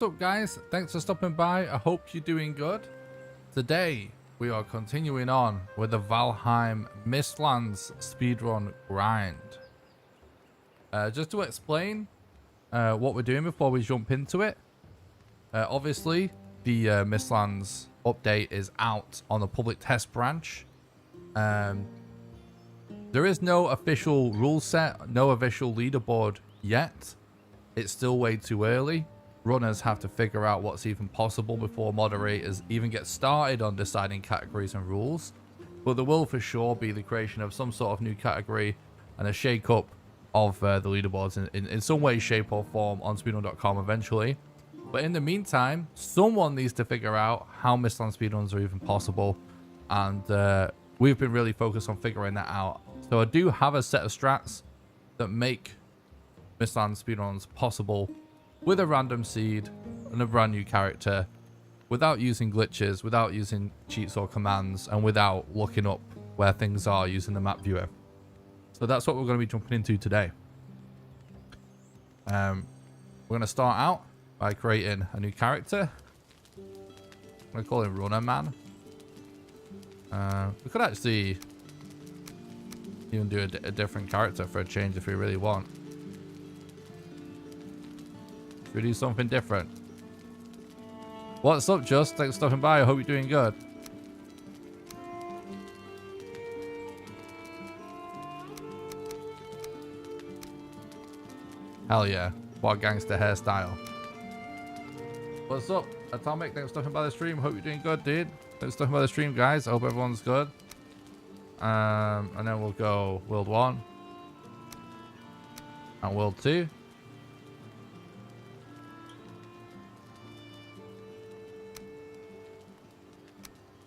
What's up guys, thanks for stopping by. I hope you're doing good. Today we are continuing on with the Valheim Mistlands speedrun grind. Just to explain what we're doing before we jump into it. Obviously the Mistlands update is out on the public test branch. There is no official rule set, no official leaderboard yet. It's still way too early. Runners have to figure out what's even possible before moderators even get started on deciding categories and rules. But there will for sure be the creation of some sort of new category and a shake up of the leaderboards in some way, shape or form on speedrun.com eventually. But in the meantime, someone needs to figure out how Mistlands speedruns are even possible. And we've been really focused on figuring that out. So I do have a set of strats that make Mistlands speedruns possible with a random seed and a brand new character, without using glitches, without using cheats or commands, and without looking up where things are using the map viewer. So that's what we're going to be jumping into today. We're going to start out by creating a new character. I'm going to call him Runner Man. We could actually even do a different character for a change if we really want. Should we do something different? What's up, Just? Thanks for stopping by. I hope you're doing good. Hell yeah. What a gangster hairstyle. What's up, Atomic? Thanks for stopping by the stream. Hope you're doing good, dude. Thanks for stopping by the stream, guys. I hope everyone's good. And then we'll go World 1. And World 2.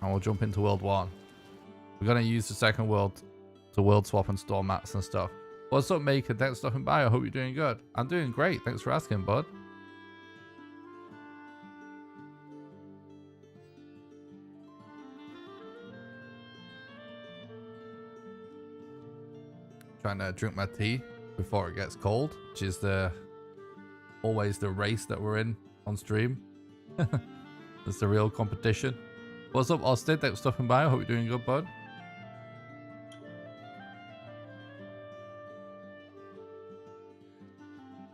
And we'll jump into World 1. We're going to use the second world to world swap and store mats and stuff. What's up, Maker? Thanks for stopping by. I hope you're doing good. I'm doing great. Thanks for asking, bud. Trying to drink my tea before it gets cold, which is always the race that we're in on stream. It's the real competition. What's up, Austin? Thanks for stopping by. I hope you're doing good, bud.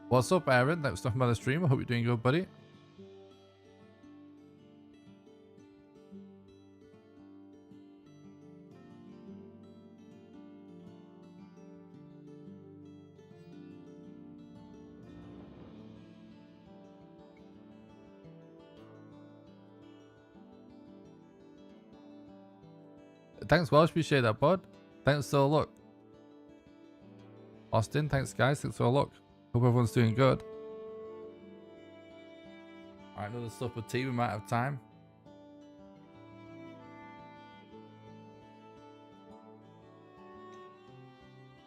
What's up, Aaron? Thanks for stopping by the stream. I hope you're doing good, buddy. Thanks, Welsh. Appreciate that, bud. Thanks for the look. Austin, thanks, guys. Thanks for the look. Hope everyone's doing good. Alright, another stuff with tea. We might have time.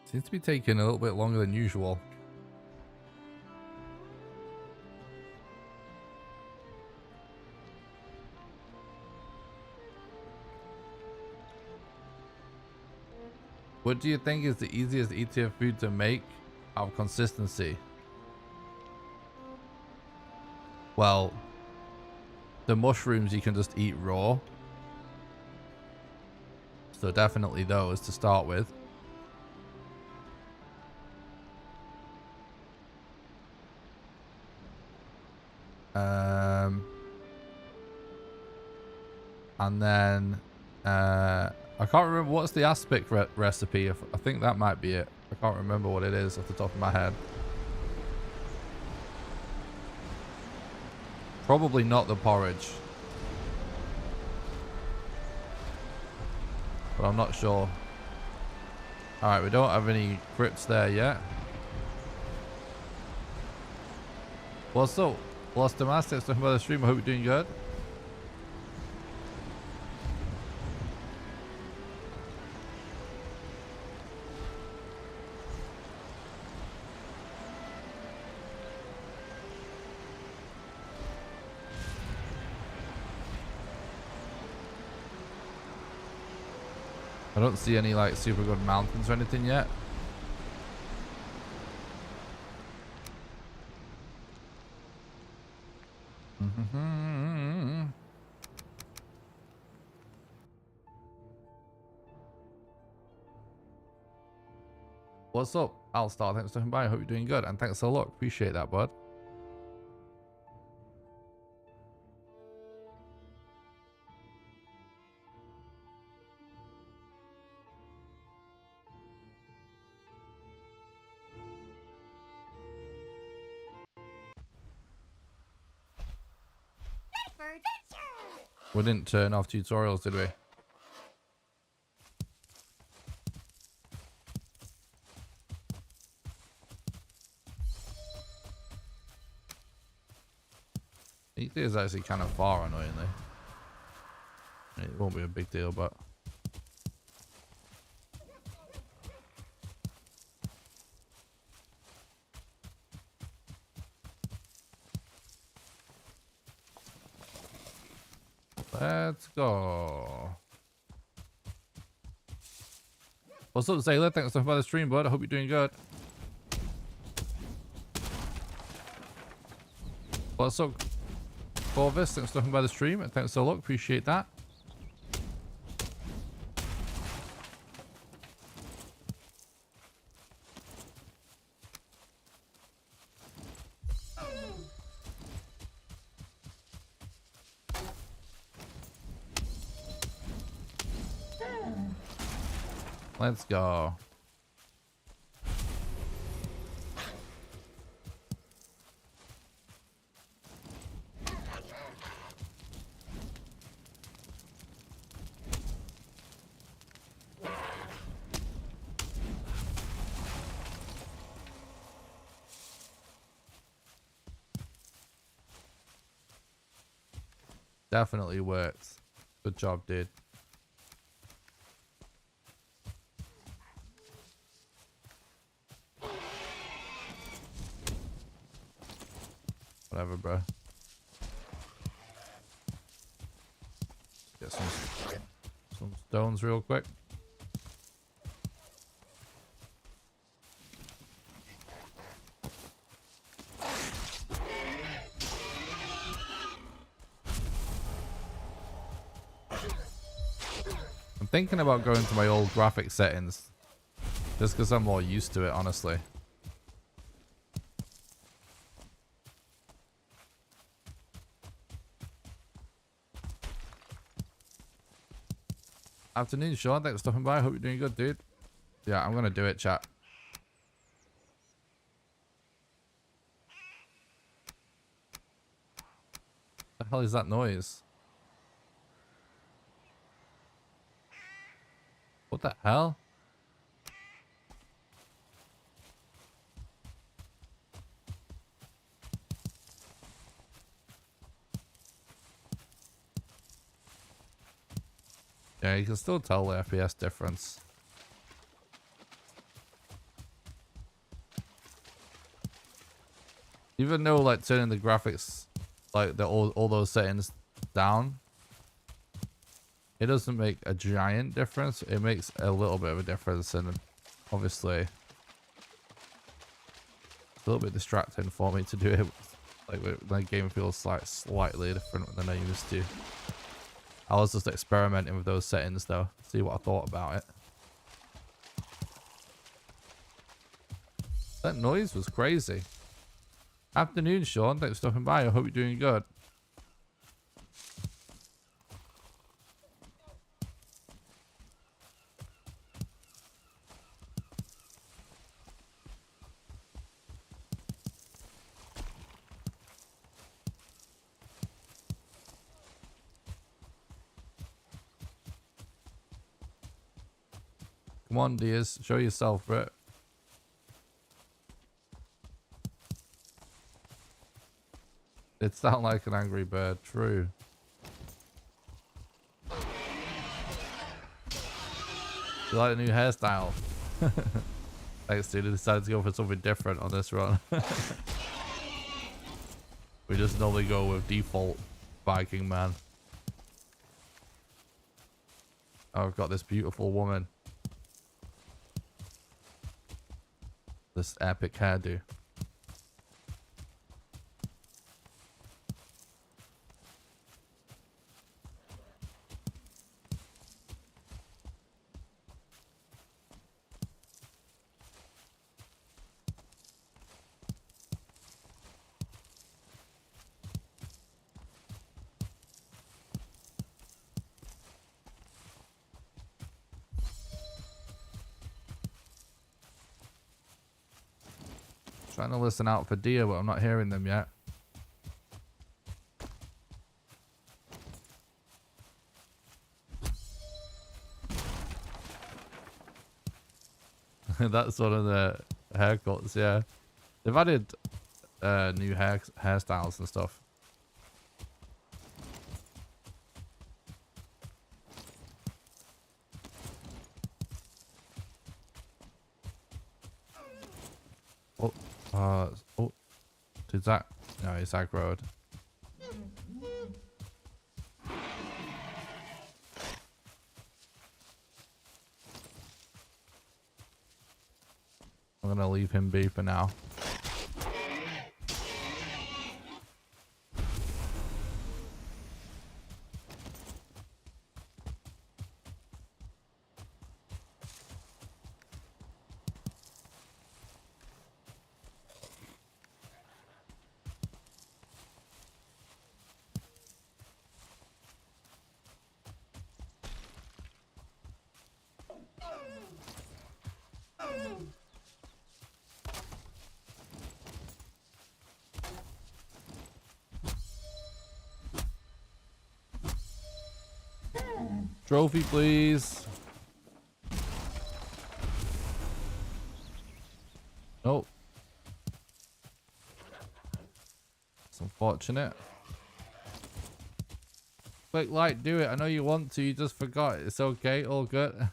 Seems to be taking a little bit longer than usual. What do you think is the easiest ETF food to make out of consistency? Well, the mushrooms you can just eat raw. So definitely those to start with. And then I can't remember what's the aspic recipe. I think that might be it. I can't remember what it is off the top of my head. Probably not the porridge. But I'm not sure. Alright, we don't have any crypts there yet. What's up? Lost the Master, talking about the stream. I hope you're doing good. I don't see any like super good mountains or anything yet. What's up, Alstar? Thanks for stopping by. I hope you're doing good. And thanks a lot. Appreciate that, bud. We didn't turn off tutorials, did we? It is actually kind of far, annoyingly. It won't be a big deal, but... Let's go. What's up, Sailor? Thanks for the stream, bud. I hope you're doing good. What's up, Corvus? Thanks for stopping by the stream. And thanks a lot. Appreciate that. Let's go. Definitely worked. Good job, dude. Whatever, bro. Get some stones real quick. I'm thinking about going to my old graphic settings just because I'm more used to it, honestly. Afternoon, Sean. Thanks for stopping by. Hope you're doing good, dude. Yeah, I'm gonna do it, chat. What the hell is that noise? What the hell? Yeah, you can still tell the FPS difference. Even though, like, turning the graphics, like, all those settings down, it doesn't make a giant difference. It makes a little bit of a difference, and obviously, it's a little bit distracting for me to do it. Like, the game feels like slightly different than I used to. I was just experimenting with those settings though, see what I thought about it. That noise was crazy. Afternoon, Sean. Thanks for stopping by. I hope you're doing good. Come on, dears. Show yourself, bro. It sounds like an angry bird. True. You like a new hairstyle? Thanks, dude. I decided to go for something different on this run. We just normally go with default Viking man. Oh, I've got this beautiful woman. This epic hairdo. Trying to listen out for deer, but I'm not hearing them yet. That's one of the haircuts, yeah. They've added new hairstyles and stuff. Oh, did that? No, it's aggroed. I'm gonna leave him be for now. Trophy, please. Nope. It's unfortunate. Click like, do it. I know you want to, you just forgot. It's okay, all good.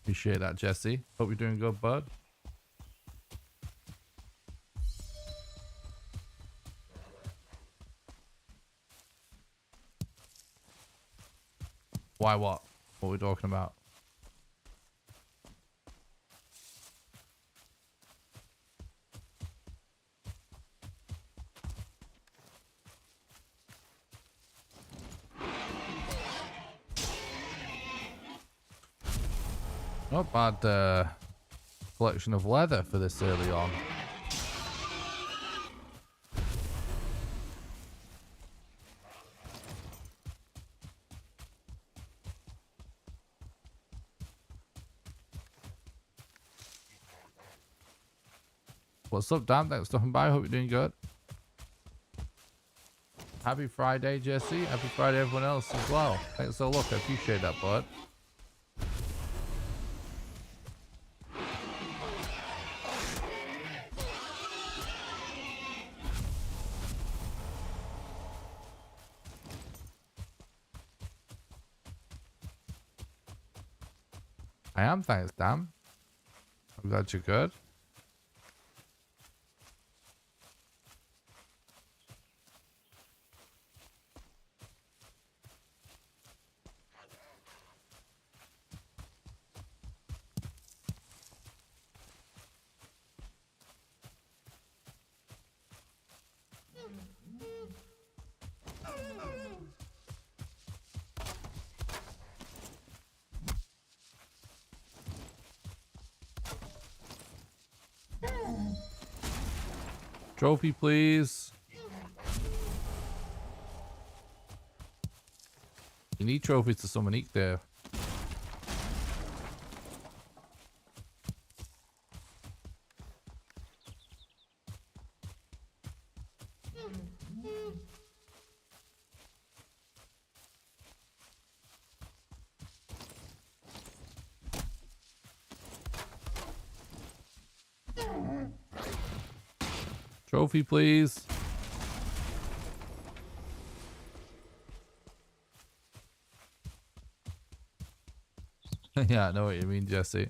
Appreciate that, Jesse. Hope you're doing good, bud. Why what? What are we talking about? Not bad collection of leather for this early on. What's up, Dan? Thanks for stopping by. Hope you're doing good. Happy Friday, Jesse. Happy Friday, everyone else as well. Thanks for the look. I appreciate that, bud. I am, thanks, Dan. I'm glad you're good. Trophy, please. You need trophies to summon Eek there. Trophy, please. Yeah, I know what you mean, Jesse.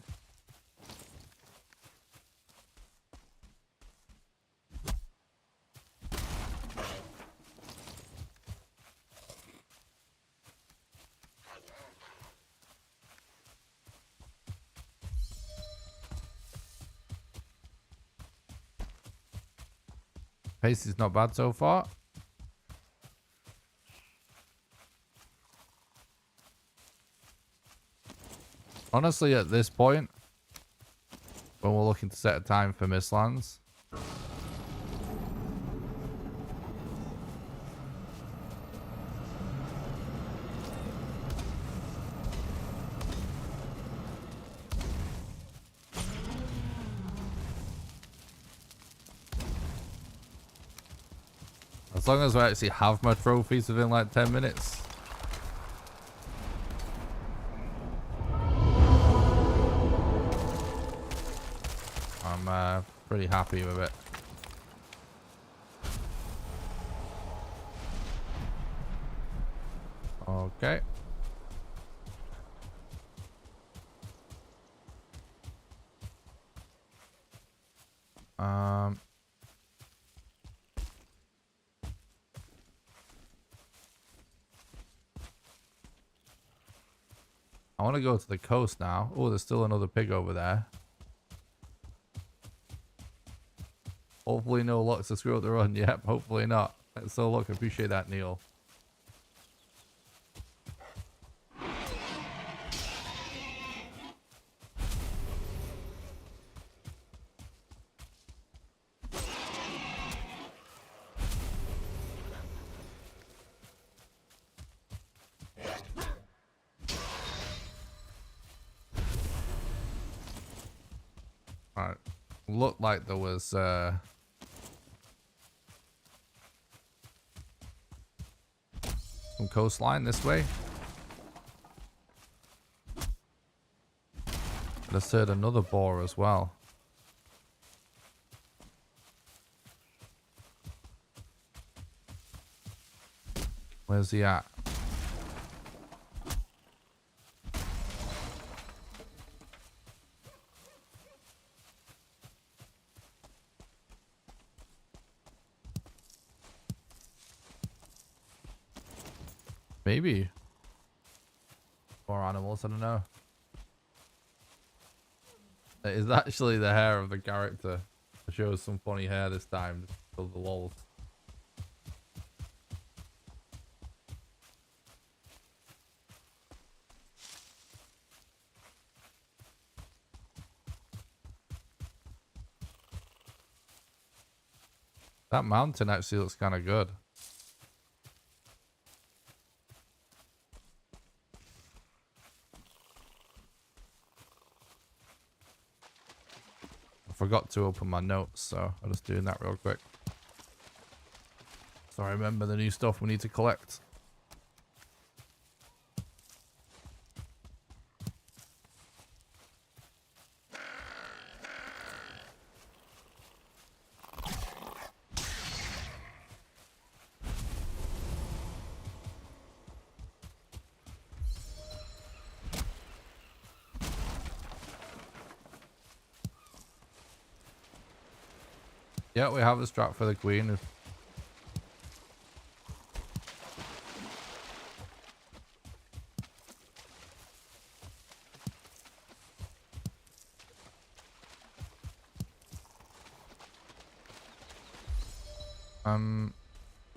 Pace is not bad so far. Honestly, at this point, when we're looking to set a time for Mistlands, As long as I actually have my trophies within like 10 minutes. I'm pretty happy with it. Okay. I want to go to the coast now. Oh, there's still another pig over there. Hopefully no luck to screw up the run. Yep, hopefully not. Let's all look. Appreciate that, Neil. Alright. Looked like there was some coastline this way. I just heard another boar as well. Where's he at? Maybe. Or animals, I don't know. It is actually the hair of the character. It shows some funny hair this time, just for the lols. That mountain actually looks kind of good. I forgot to open my notes, so I'm just doing that real quick. So I remember the new stuff we need to collect. Yeah, we have a strap for the queen.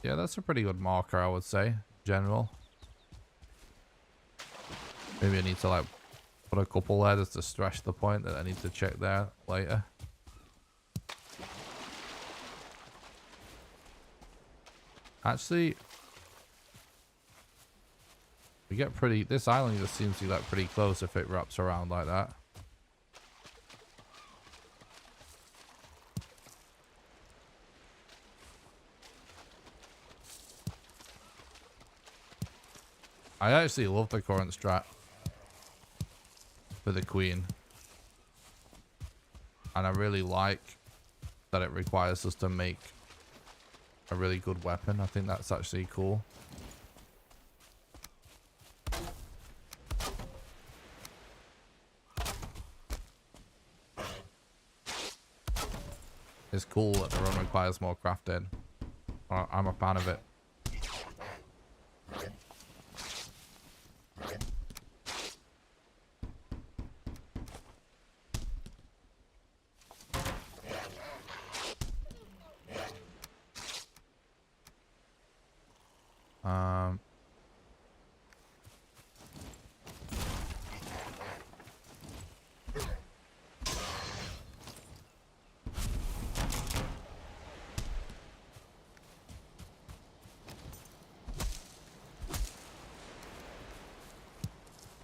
Yeah, that's a pretty good marker, I would say, in general. Maybe I need to like put a couple there just to stretch the point that I need to check there later. Actually, we get pretty... This island just seems to be like pretty close if it wraps around like that. I actually love the current strat for the queen. And I really like that it requires us to make a really good weapon. I think that's actually cool. It's cool that the run requires more crafting. I'm a fan of it.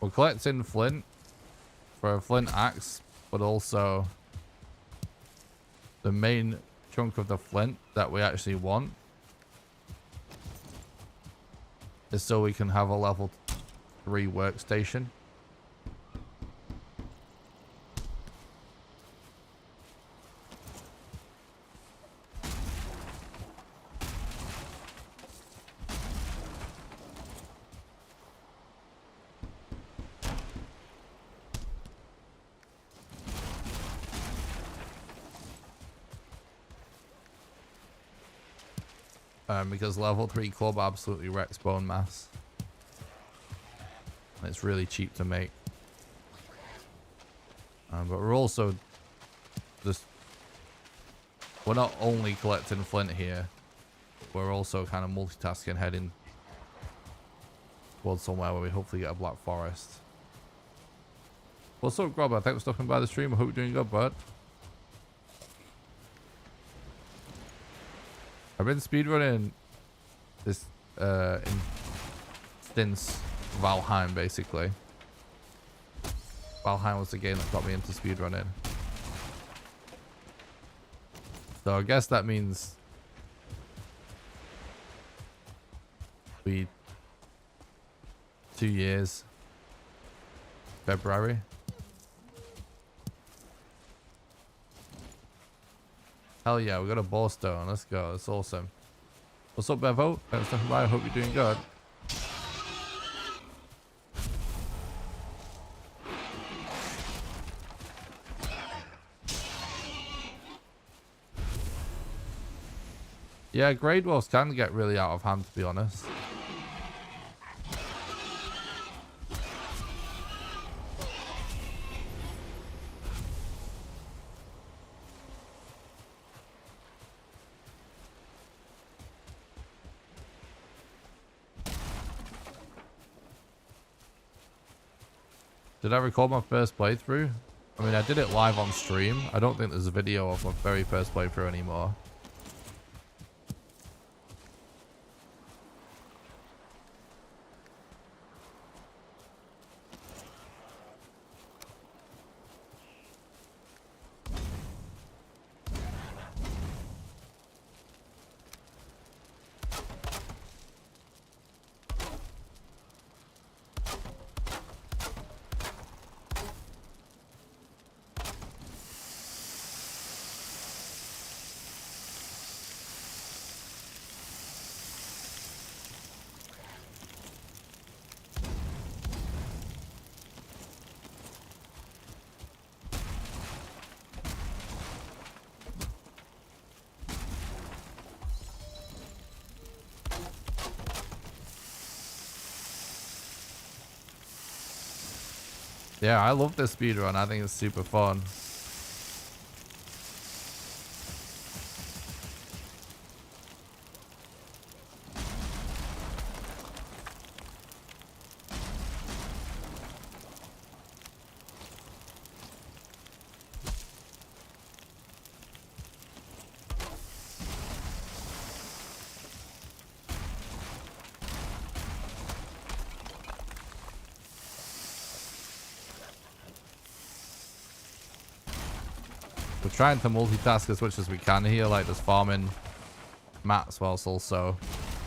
We're collecting flint for a flint axe, but also the main chunk of the flint that we actually want is so we can have a level 3 workstation. Because level 3 club absolutely wrecks bone mass. And it's really cheap to make. But we're also just... We're not only collecting flint here. We're also kind of multitasking, heading towards somewhere where we hopefully get a black forest. What's up, Grubber? Thanks for stopping by the stream. I hope you're doing good, bud. I've been speedrunning this since Valheim, basically. Valheim was the game that got me into speedrunning. So I guess that means we 2 years. February. Hell yeah, we got a ball stone. Let's go. That's awesome. What's up, Bevo? Thanks for stopping by. I hope you're doing good. Yeah, Grade Wars can get really out of hand, to be honest. Did I record my first playthrough? I mean, I did it live on stream. I don't think there's a video of my very first playthrough anymore. Yeah, I love this speedrun. I think it's super fun. We're trying to multitask as much as we can here, like just farming mats whilst also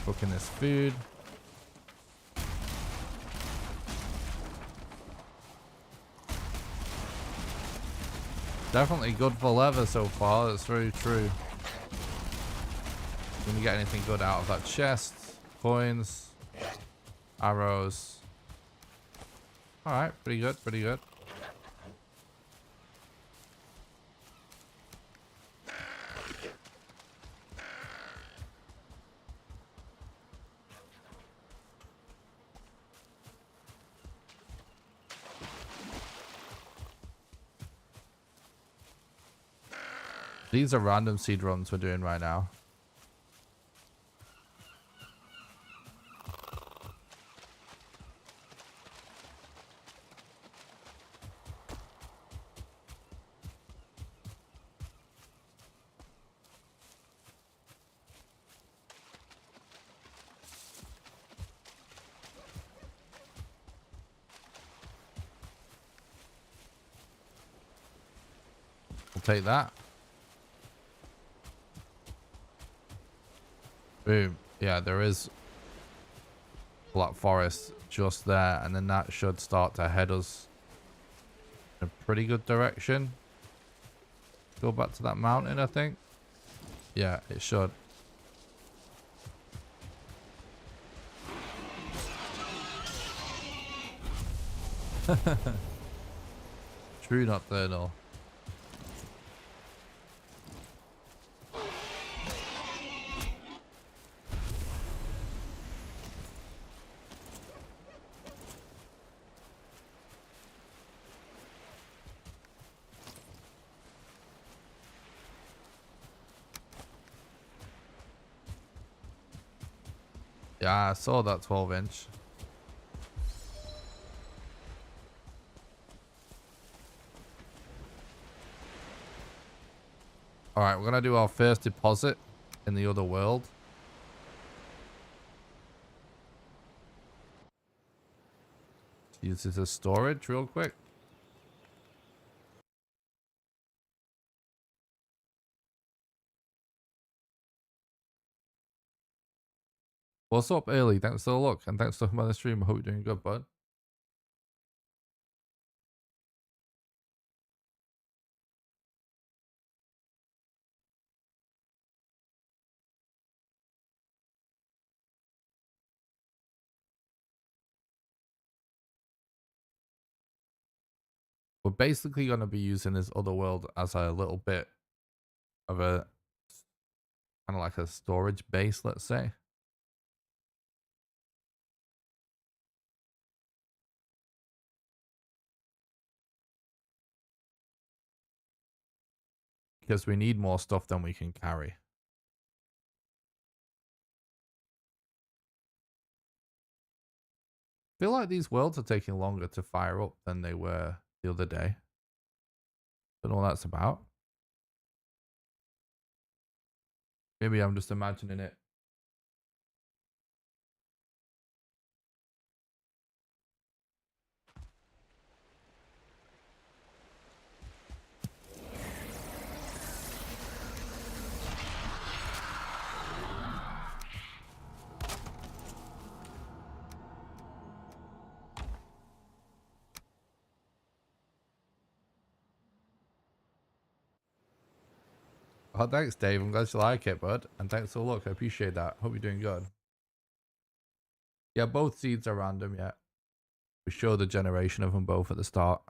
cooking this food. Definitely good for leather so far, that's very true. Can we get anything good out of that chest? Coins, arrows. Alright, pretty good, pretty good. These are random seed runs we're doing right now. We'll take that. Boom. Yeah, there is Black Forest just there, and then that should start to head us in a pretty good direction. Go back to that mountain, I think. Yeah, it should. True nocturnal. Yeah, I saw that 12-inch. Alright, we're going to do our first deposit in the other world. Use this as storage real quick. What's up, Early? Thanks for the look, and thanks for coming by the stream. I hope you're doing good, bud. We're basically going to be using this other world as a little bit of a kind of like a storage base, let's say. Because we need more stuff than we can carry. I feel like these worlds are taking longer to fire up than they were the other day. Don't know what that's about. Maybe I'm just imagining it. Oh, thanks, Dave. I'm glad you like it, bud. And thanks for the look. I appreciate that. Hope you're doing good. Yeah, both seeds are random, yeah. We show the generation of them both at the start.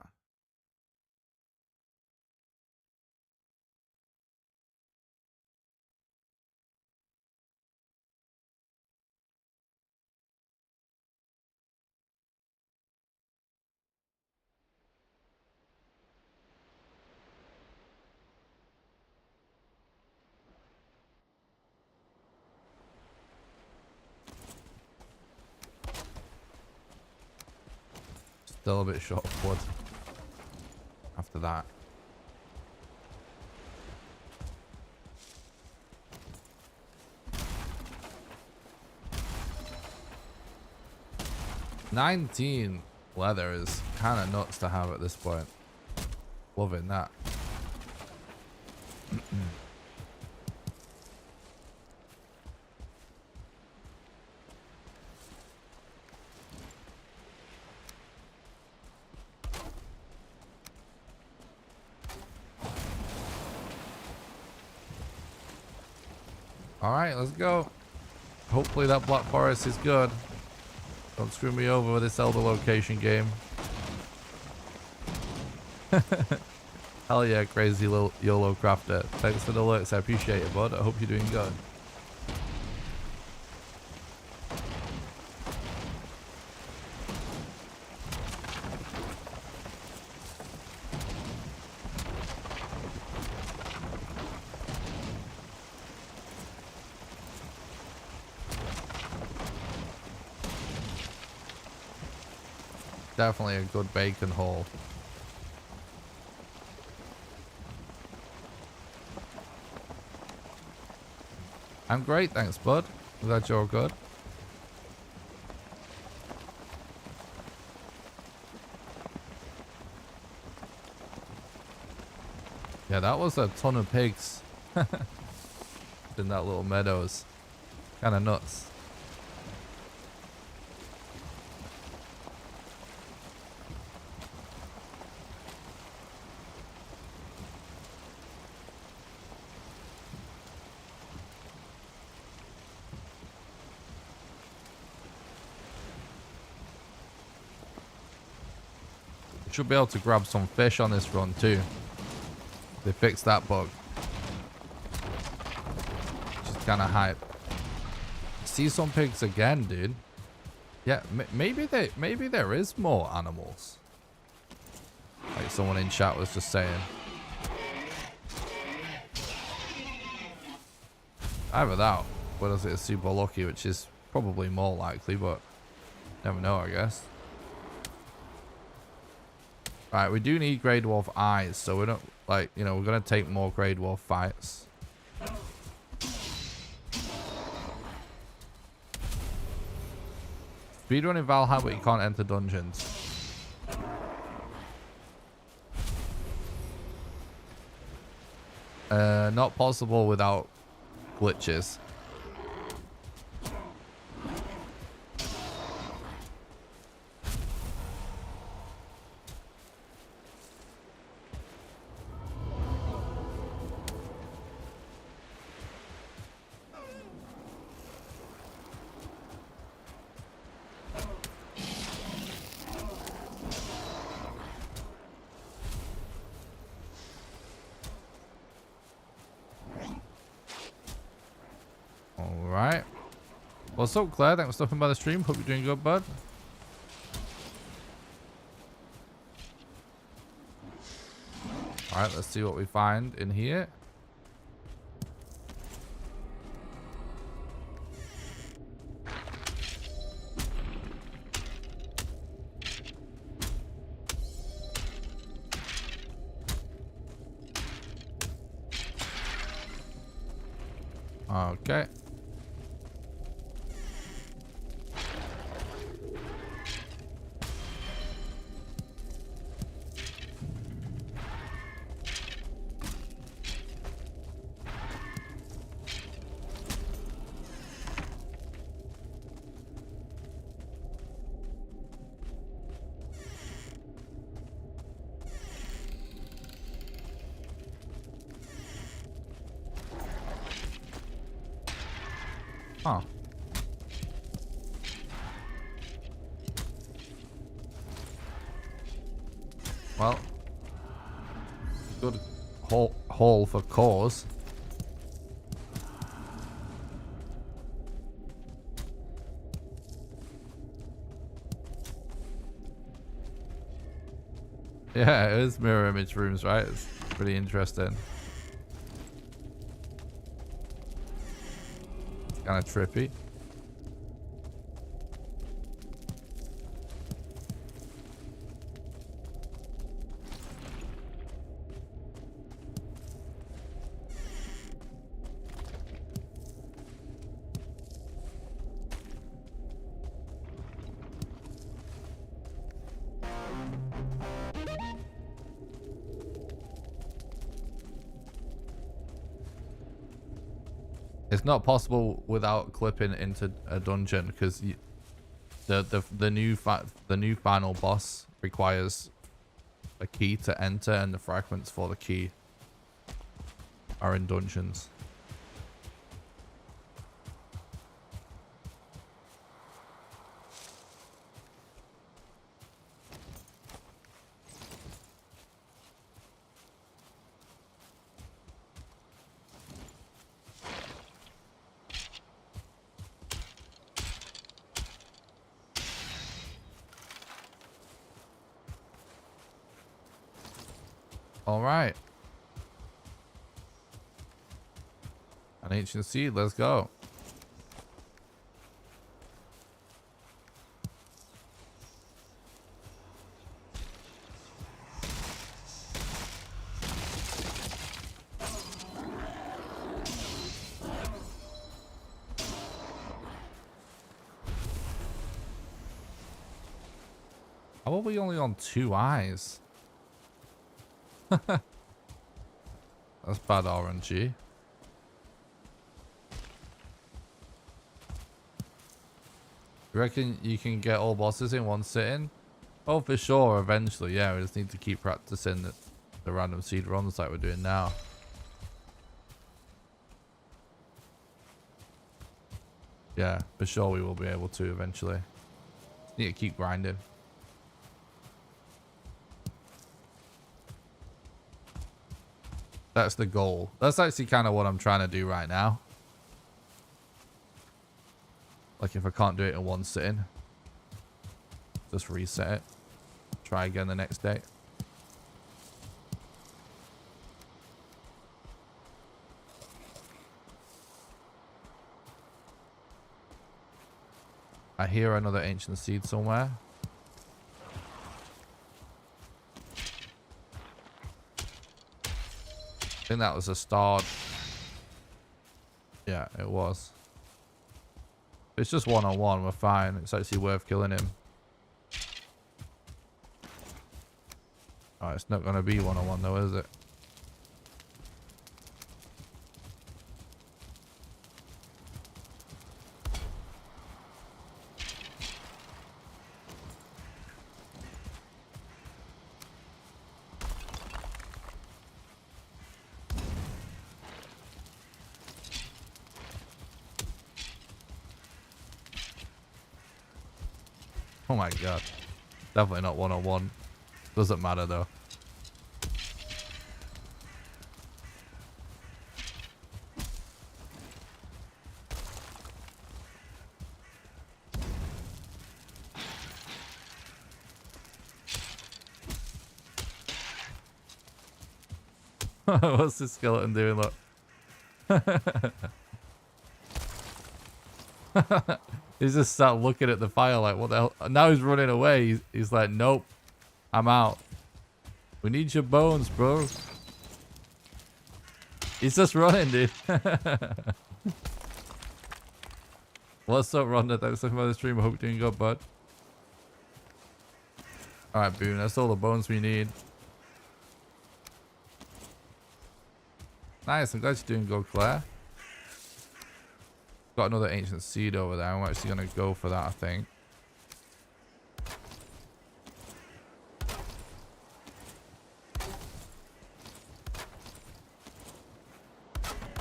Still a bit short of wood after that. $19 leather is kind of nuts to have at this point. Loving that. Alright, let's go. Hopefully that Black Forest is good. Don't screw me over with this Elder location game. Hell yeah, crazy little YOLO crafter. Thanks for the alerts, I appreciate it, bud. I hope you're doing good. Definitely a good bacon haul. I'm great, thanks, bud. I'm glad you're good. Yeah, that was a ton of pigs in that little meadows. Kind of nuts. Should be able to grab some fish on this run too. They fixed that bug. Which is kind of hype. See some pigs again, dude. Yeah, maybe there is more animals. Like someone in chat was just saying. Either that, or is it super lucky, which is probably more likely, but never know, I guess. Right, we do need Grey Dwarf eyes, so we don't, like, you know, we're going to take more Grey Dwarf fights. Speedrunning Valheim, but you can't enter dungeons. Not possible without glitches. Alright. What's up, Claire? Thanks for stopping by the stream. Hope you're doing good, bud. Alright, let's see what we find in here. Okay. Huh. Well, good haul for cause. Yeah, it is mirror image rooms, right? It's pretty interesting. Kind of trippy. It's not possible without clipping into a dungeon because the new final boss requires a key to enter, and the fragments for the key are in dungeons. All right. An ancient seed, let's go. How are we only on 2 eyes? That's bad RNG. You reckon you can get all bosses in one sitting? Oh, for sure, eventually. Yeah, we just need to keep practicing the random seed runs like we're doing now. Yeah, for sure we will be able to eventually. Need to keep grinding. That's the goal. That's actually kind of what I'm trying to do right now. Like if I can't do it in one sitting, just reset it. Try again the next day. I hear another ancient seed somewhere. I think that was a start. Yeah, it was. It's just one-on-one, we're fine. It's actually worth killing him. Oh, it's not going to be one-on-one though, is it? Oh my god. Definitely not one-on-one. Doesn't matter though. What's this skeleton doing? Look. He's just sat looking at the fire like, what the hell? Now he's running away. He's like, nope, I'm out. We need your bones, bro. He's just running, dude. What's up, Rhonda? Thanks for the stream. I hope you're doing good, bud. Alright, boom. That's all the bones we need. Nice. I'm glad you're doing good, Claire. Got another ancient seed over there. I'm actually going to go for that, I think.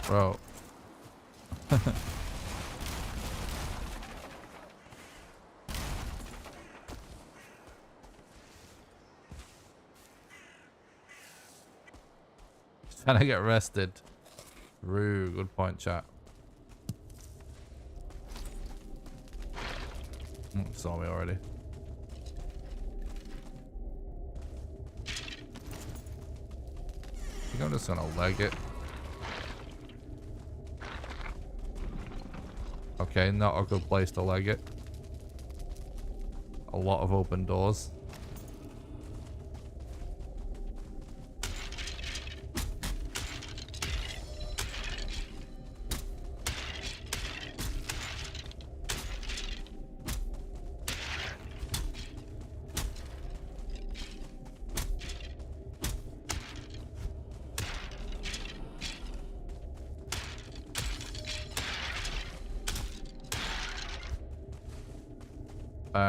Bro. Trying to get rested. Rue, good point, chat. Saw me already. I think I'm just gonna leg it. Okay, not a good place to leg it. A lot of open doors.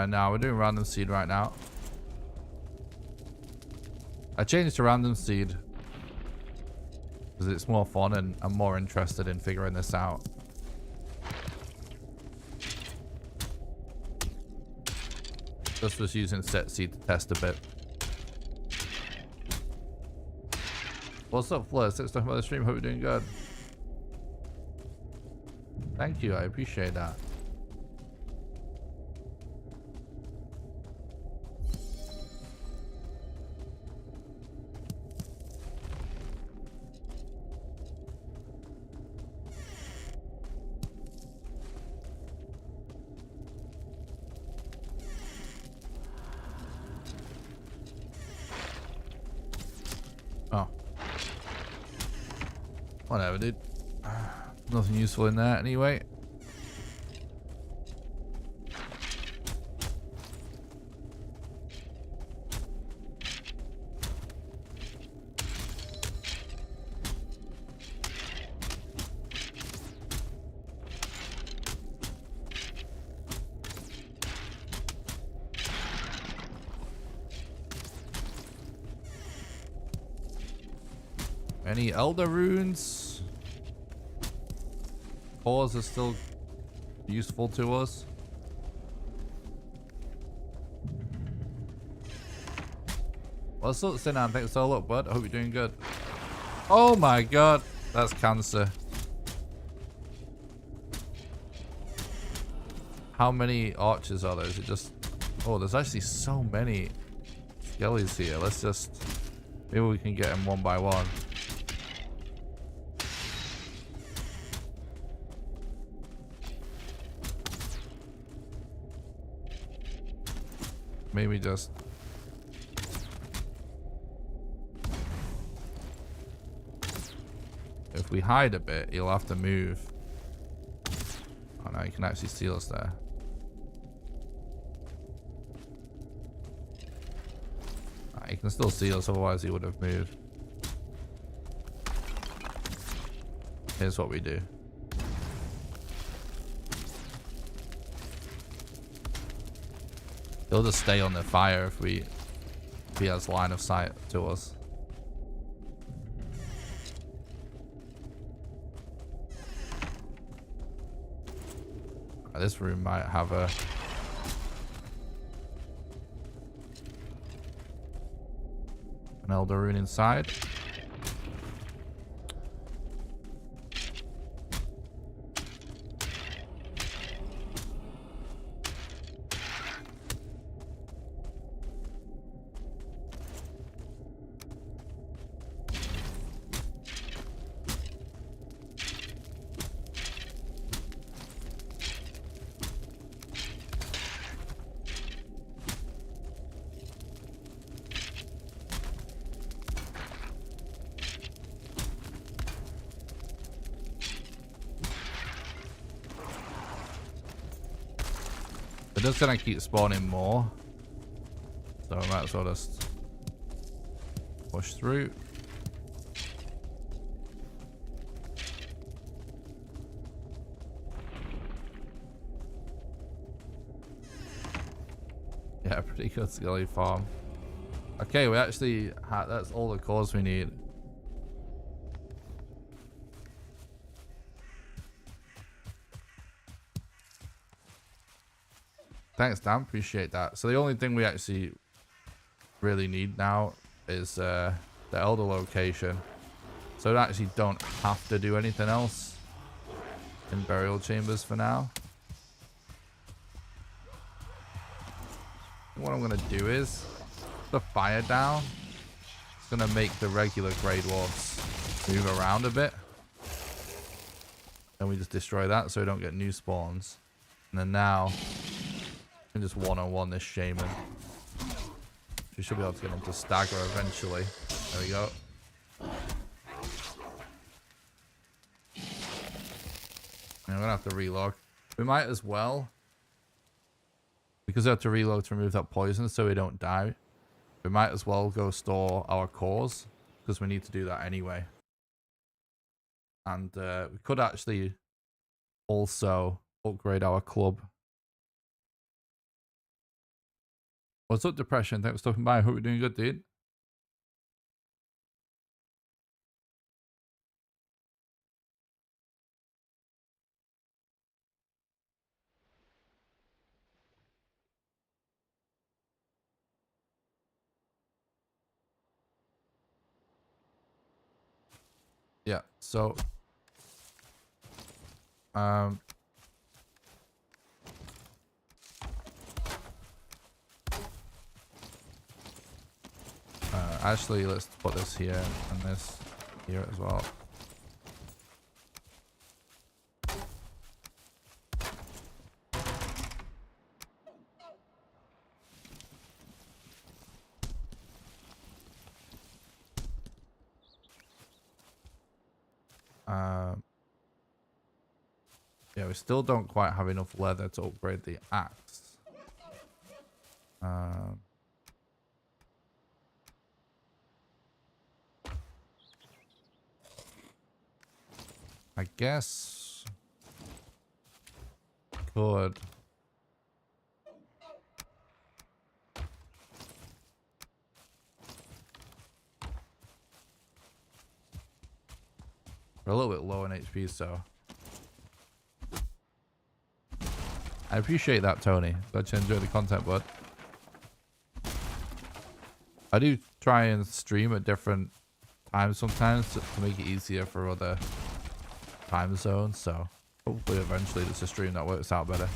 Now we're doing random seed right now. I changed to random seed because it's more fun and I'm more interested in figuring this out. Just was using set seed to test a bit. What's up, Fleur? Thanks for the stream. Hope you're doing good. Thank you. I appreciate that. Whatever, dude. Nothing useful in there anyway. Any elder runes? Cores are still useful to us. What's up, Sinan? Thanks so much, bud. I hope you're doing good. Oh my god, that's cancer. How many archers are there? Is it just... Oh, there's actually so many skellies here. Let's just... Maybe we can get them one by one. Maybe just... If we hide a bit, he'll have to move. Oh no, he can actually see us there. He can still see us, otherwise he would have moved. Here's what we do. He'll just stay on the fire if he has line of sight to us. This room might have an elder rune inside. They're just gonna keep spawning more, so I might as well just push through. Yeah, pretty good skelly farm. Okay, we actually that's all the cores we need. Thanks, Dan. Appreciate that. So the only thing we actually really need now is the elder location. So we actually don't have to do anything else in burial chambers for now. What I'm going to do is put the fire down. It's going to make the regular grey dwarfs move around a bit. And we just destroy that so we don't get new spawns. And then now... just one-on-one this shaman. We should be able to get him to stagger eventually. There we go. And we're gonna have to relog. We might as well, because we have to reload to remove that poison so we don't die. We might as well go store our cores because we need to do that anyway. And we could actually also upgrade our club. What's up, Depression? Thanks for stopping by. I hope you're doing good, dude. Yeah, so... actually, let's put this here and this here as well. Yeah, we still don't quite have enough leather to upgrade the axe. I guess could we're a little bit low on HP, so I appreciate that, Tony. Glad you enjoy the content, bud. I do try and stream at different time sometimes to make it easier for other time zones. So hopefully eventually there's a stream that works out better.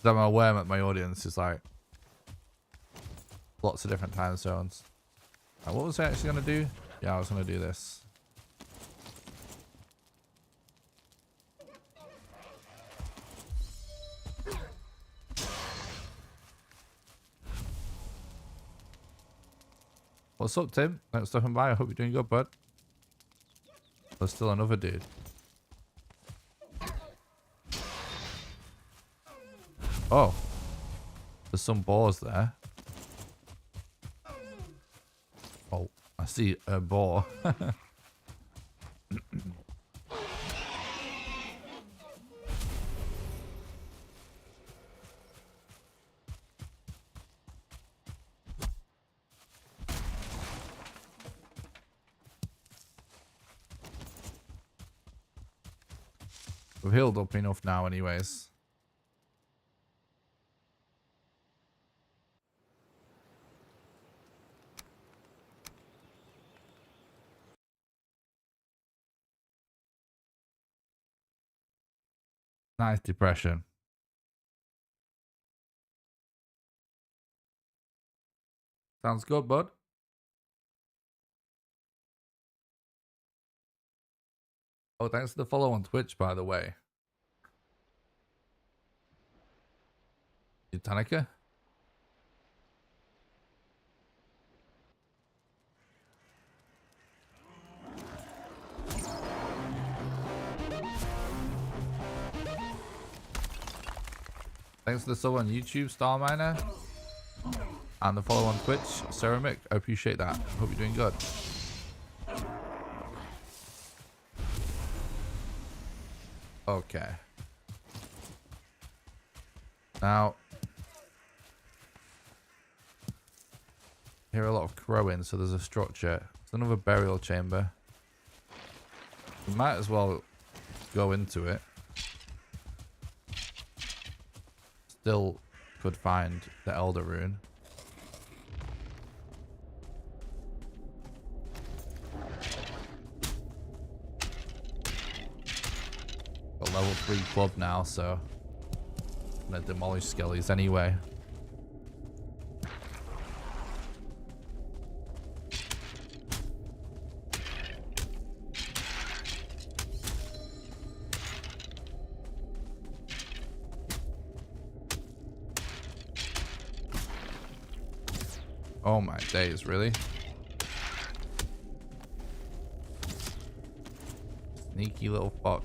I'm aware that my audience is like lots of different time zones. What was I actually going to do? Yeah, I was going to do this. What's up, Tim? Thanks for stopping by. I hope you're doing good, bud. There's still another dude. Oh. There's some boars there. Oh, I see a boar. We've healed up enough now anyways. Nice depression. Sounds good, bud. Oh, thanks for the follow on Twitch, by the way. Tanika? Thanks for the sub on YouTube, Starminer. And the follow on Twitch, Ceramic. I appreciate that. Hope you're doing good. Okay. Now, I hear a lot of crowing, so there's a structure. It's another burial chamber. We might as well go into it. Still could find the Elder Rune. Got level 3 club now, so I'm gonna demolish skellies anyway. Oh my days, really? Sneaky little fuck.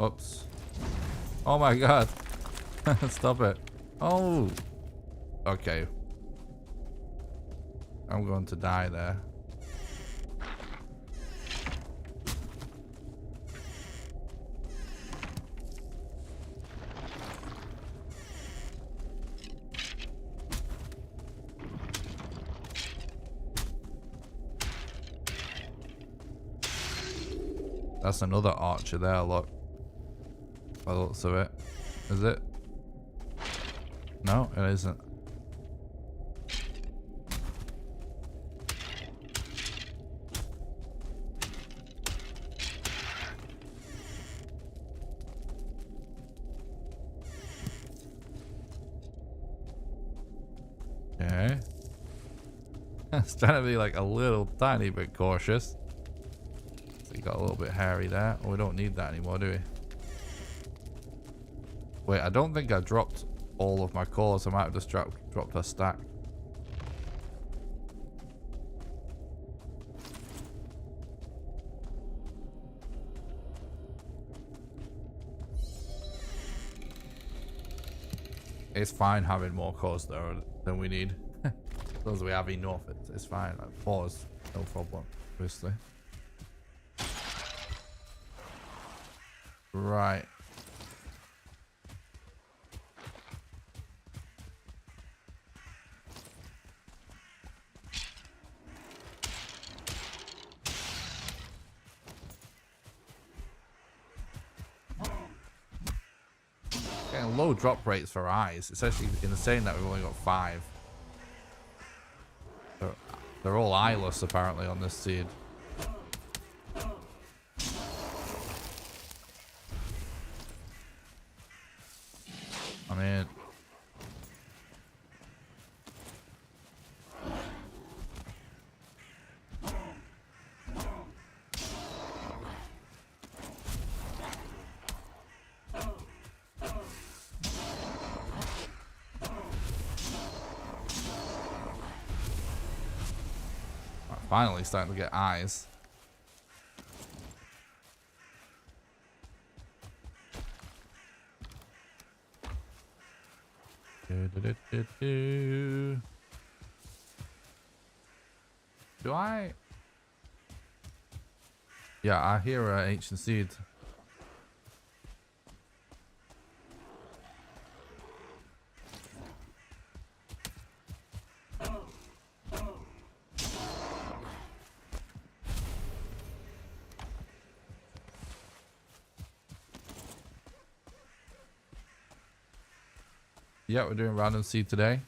Oops. Oh my god. Stop it. Oh. Okay. I'm going to die there. That's another archer there, look. By the looks of it. Is it? No, it isn't. Okay. It's trying to be like a little tiny bit cautious. So you got a little bit hairy there. Oh, we don't need that anymore, do we? Wait, I don't think I dropped all of my cores. I might have just dropped a stack. It's fine having more cores though than we need. As long as we have enough, it's fine. Like 4 is no problem, obviously. Right. low drop rates for eyes. It's actually insane that we've only got 5. They're all eyeless apparently on this seed. I mean, finally starting to get eyes. Do I? Yeah, I hear ancient seeds. Yeah, we're doing random seed today.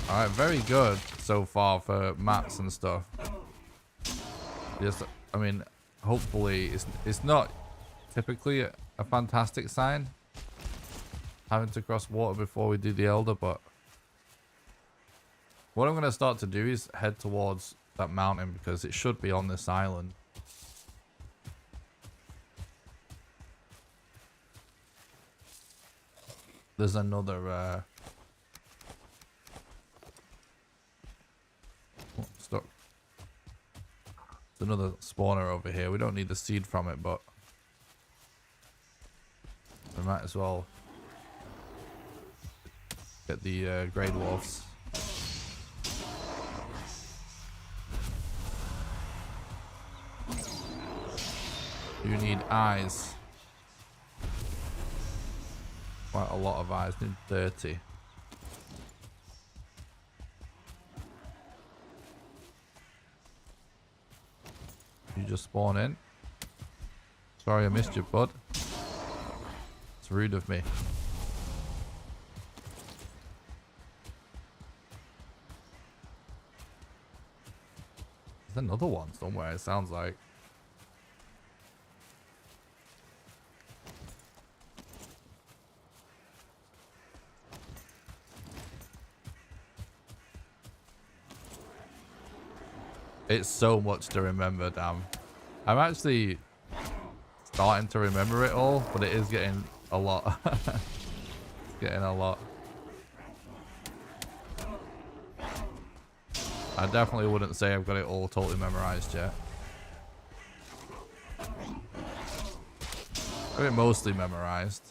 Alright, very good so far for mats and stuff. Just, I mean, hopefully it's not typically a fantastic sign having to cross water before we do the elder, but what I'm going to start to do is head towards that mountain because it should be on this island. There's another stuck. There's another spawner over here. We don't need the seed from it, but we might as well get the grey dwarfs. You need eyes. Quite a lot of eyes. Need 30. You just spawn in. Sorry I missed you, bud. It's rude of me. There's another one somewhere, it sounds like. It's so much to remember, damn. I'm actually starting to remember it all, but it is getting a lot. It's getting a lot. I definitely wouldn't say I've got it all totally memorized yet. Got it mostly memorized.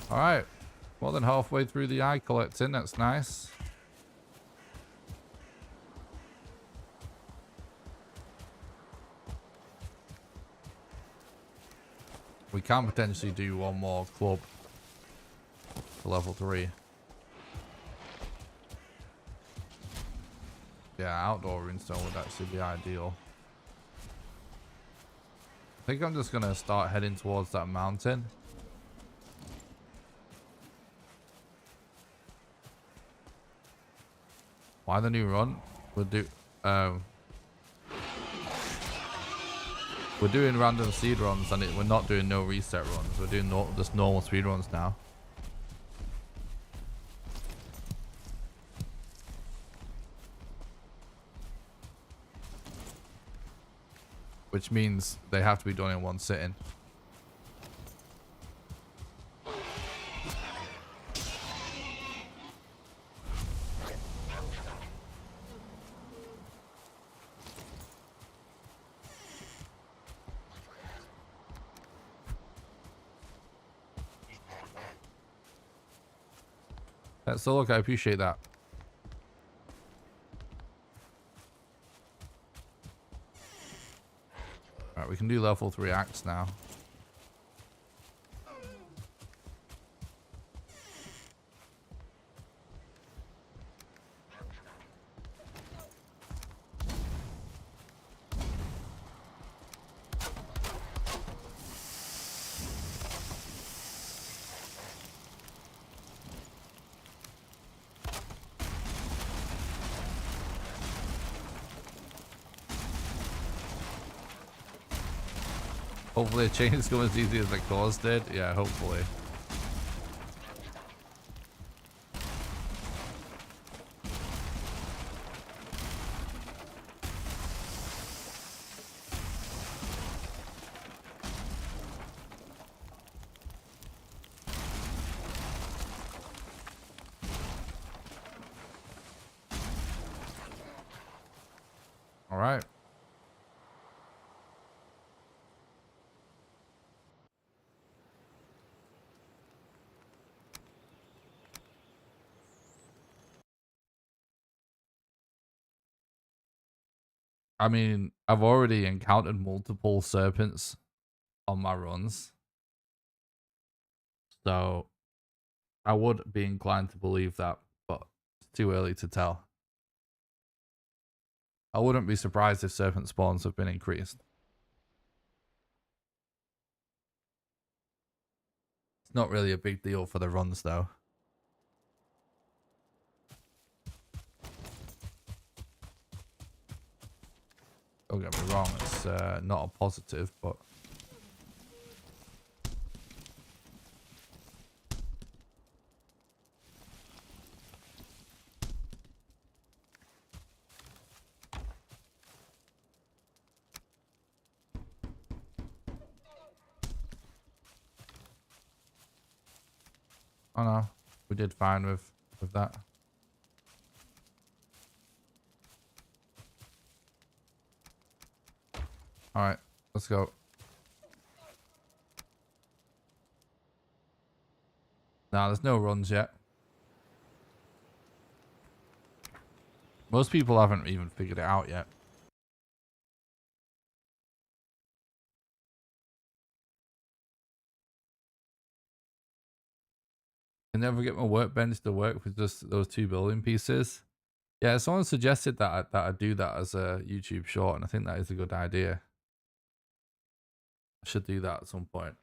Alright, more than halfway through the eye collecting, that's nice. We can potentially do one more club for level 3. Yeah, outdoor runestone would actually be ideal. I think I'm just going to start heading towards that mountain. Why the new run? We'll do we're doing random seed runs and we're not doing no reset runs. We're doing just normal speed runs now. Which means they have to be done in one sitting. Thanks for the look, I appreciate that. Alright, we can do level 3 axe now. Hopefully the chains go as easy as the claws did. Yeah, hopefully. All right. I mean, I've already encountered multiple serpents on my runs. So I would be inclined to believe that, but it's too early to tell. I wouldn't be surprised if serpent spawns have been increased. It's not really a big deal for the runs though. Don't get me wrong, it's not a positive, but oh no, we did fine with that. All right, let's go. Nah, there's no runs yet. Most people haven't even figured it out yet. I never get my workbench to work with just those 2 building pieces. Yeah, someone suggested that I do that as a YouTube short, and I think that is a good idea. I should do that at some point.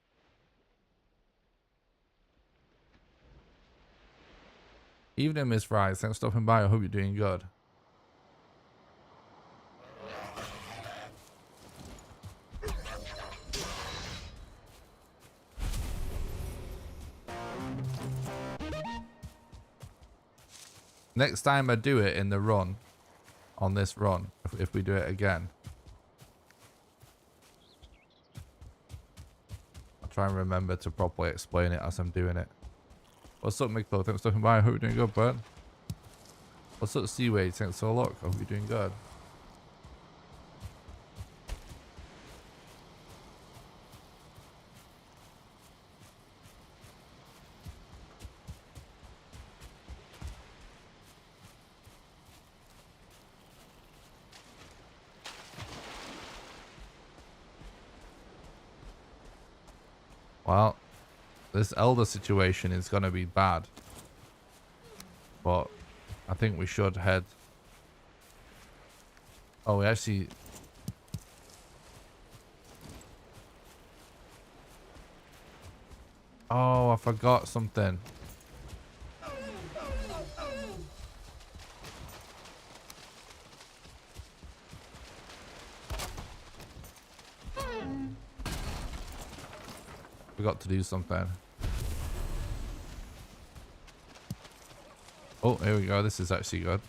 Evening, Miss Fries. Thanks for stopping by. I hope you're doing good. Next time I do it in the run, on this run, if we do it again, I'll try and remember to properly explain it as I'm doing it. What's up, Miklo? Thanks for stopping by. I hope you're doing good, bud. What's up, Seaway? Thanks for the look. I hope you're doing good. Well, this elder situation is going to be bad. But I think we should head. Oh, we actually... Oh, I forgot something. Forgot to do something. Oh, here we go. This is actually good.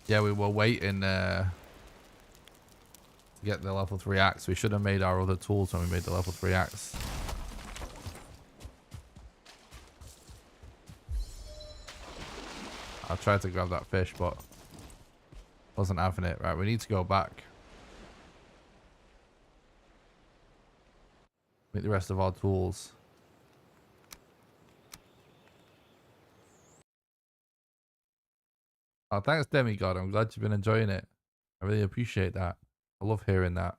Yeah, we were waiting to get the level 3 axe. We should have made our other tools when we made the level 3 axe. I tried to grab that fish, but wasn't having it. Right, we need to go back. Make the rest of our tools. Oh, thanks, Demigod. I'm glad you've been enjoying it. I really appreciate that. I love hearing that.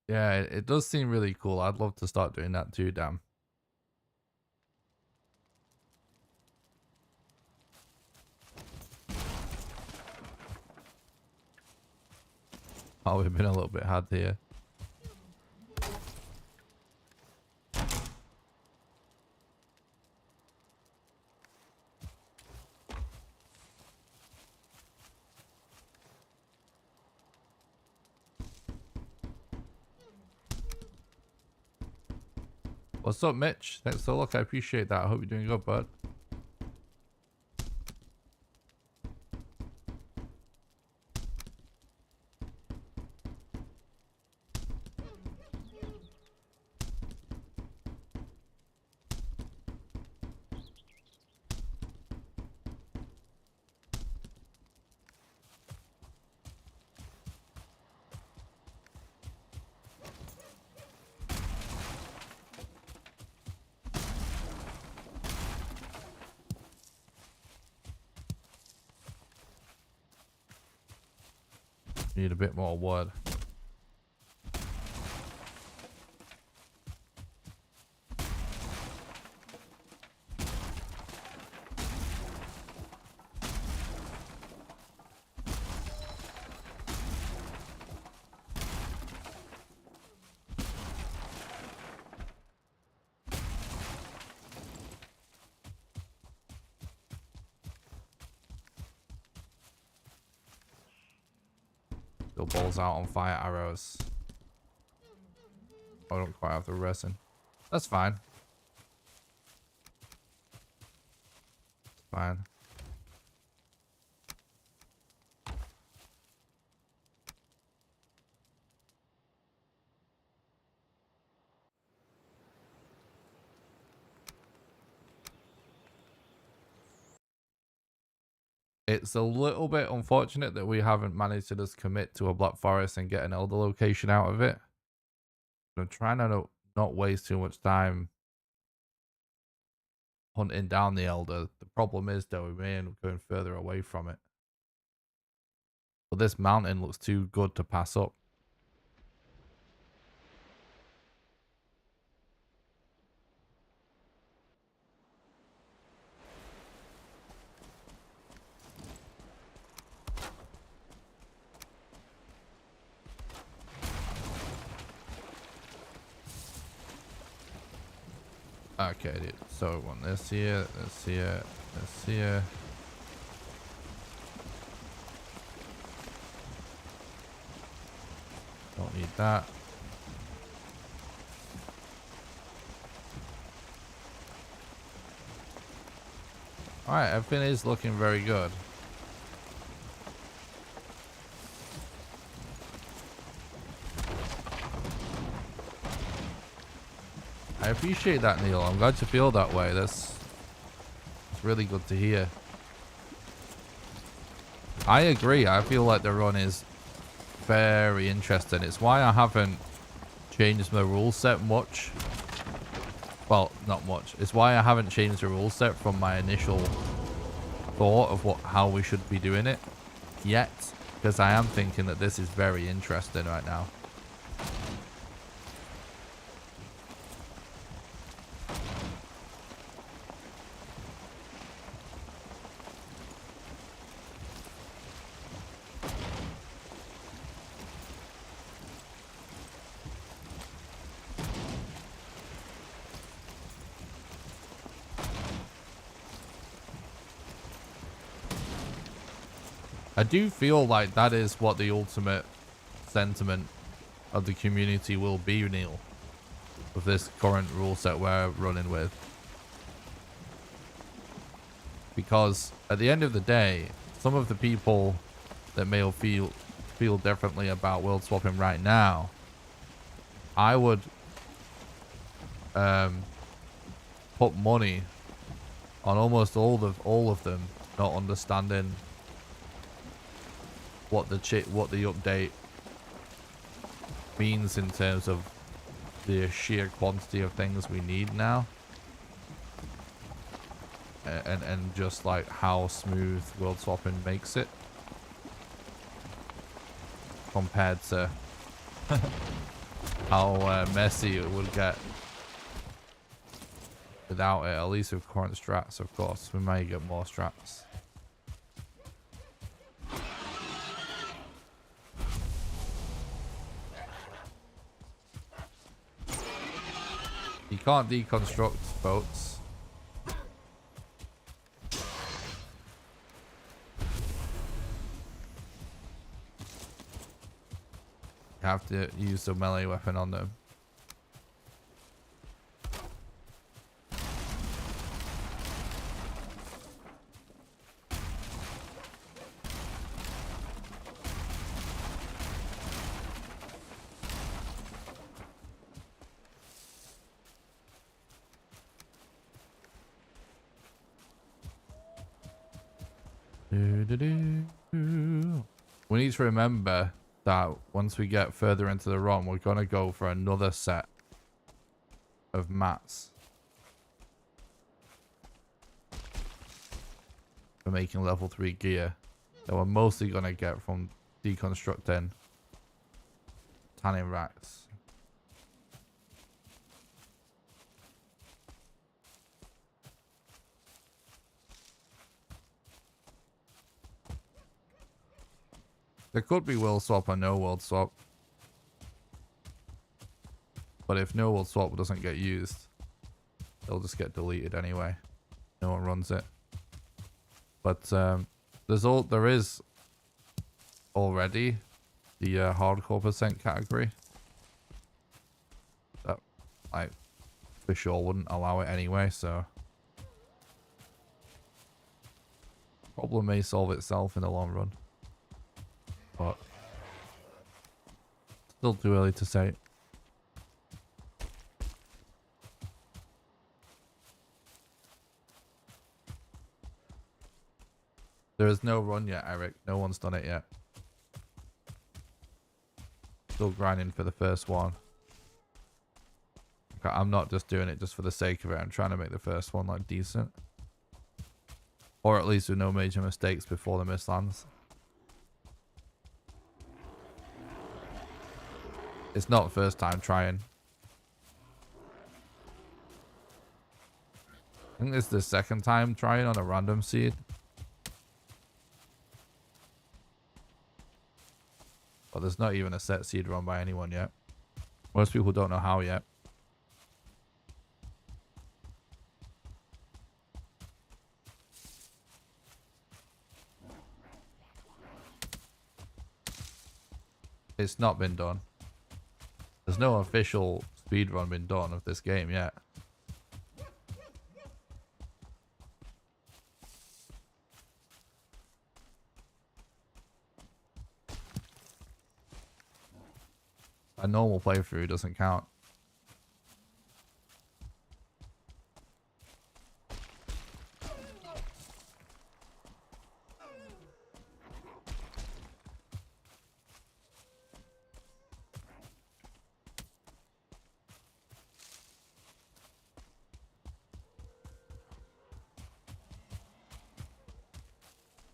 Yeah, it does seem really cool. I'd love to start doing that too, damn. Oh, we've been a little bit hard here. What's up, Mitch? Thanks for the look. I appreciate that. I hope you're doing good, bud. Need a bit more wood. Still balls out on fire arrows. I don't quite have the resin. That's fine. It's fine. It's a little bit unfortunate that we haven't managed to just commit to a Black Forest and get an Elder location out of it. I'm trying to not waste too much time hunting down the Elder. The problem is, though, we may end up going further away from it. But this mountain looks too good to pass up. Okay, dude. So we want this here, this here, this here. Don't need that. Alright, everything is looking very good. I appreciate that, Neil. I'm glad you feel that way. That's really good to hear. I agree. I feel like the run is very interesting. It's why I haven't changed my rule set much. Well, not much. It's why I haven't changed the rule set from my initial thought of how we should be doing it yet, because I am thinking that this is very interesting right now. I do feel like that is what the ultimate sentiment of the community will be, Neil, with this current rule set we're running with. Because at the end of the day, some of the people that may feel differently about world swapping right now, I would put money on almost all of them not understanding what the update means in terms of the sheer quantity of things we need now, and just like how smooth world swapping makes it compared to how messy it would get without it. At least with current strats, of course, we may get more strats. You can't deconstruct boats. You have to use the melee weapon on them. We need to remember that once we get further into the run, we're going to go for another set of mats for making level 3 gear that we're mostly going to get from deconstructing tanning racks. There could be world swap or no world swap. But if no world swap doesn't get used, they'll just get deleted anyway. No one runs it. But there is already the hardcore percent category that I for sure wouldn't allow it anyway, so problem may solve itself in the long run. But still too early to say. There is no run yet, Eric. No one's done it yet. Still grinding for the first one. Okay, I'm not just doing it just for the sake of it. I'm trying to make the first one like decent. Or at least with no major mistakes before the Mistlands. It's not first time trying. I think this is the second time trying on a random seed. But there's not even a set seed run by anyone yet. Most people don't know how yet. It's not been done. There's no official speedrun been done of this game yet. A normal playthrough doesn't count.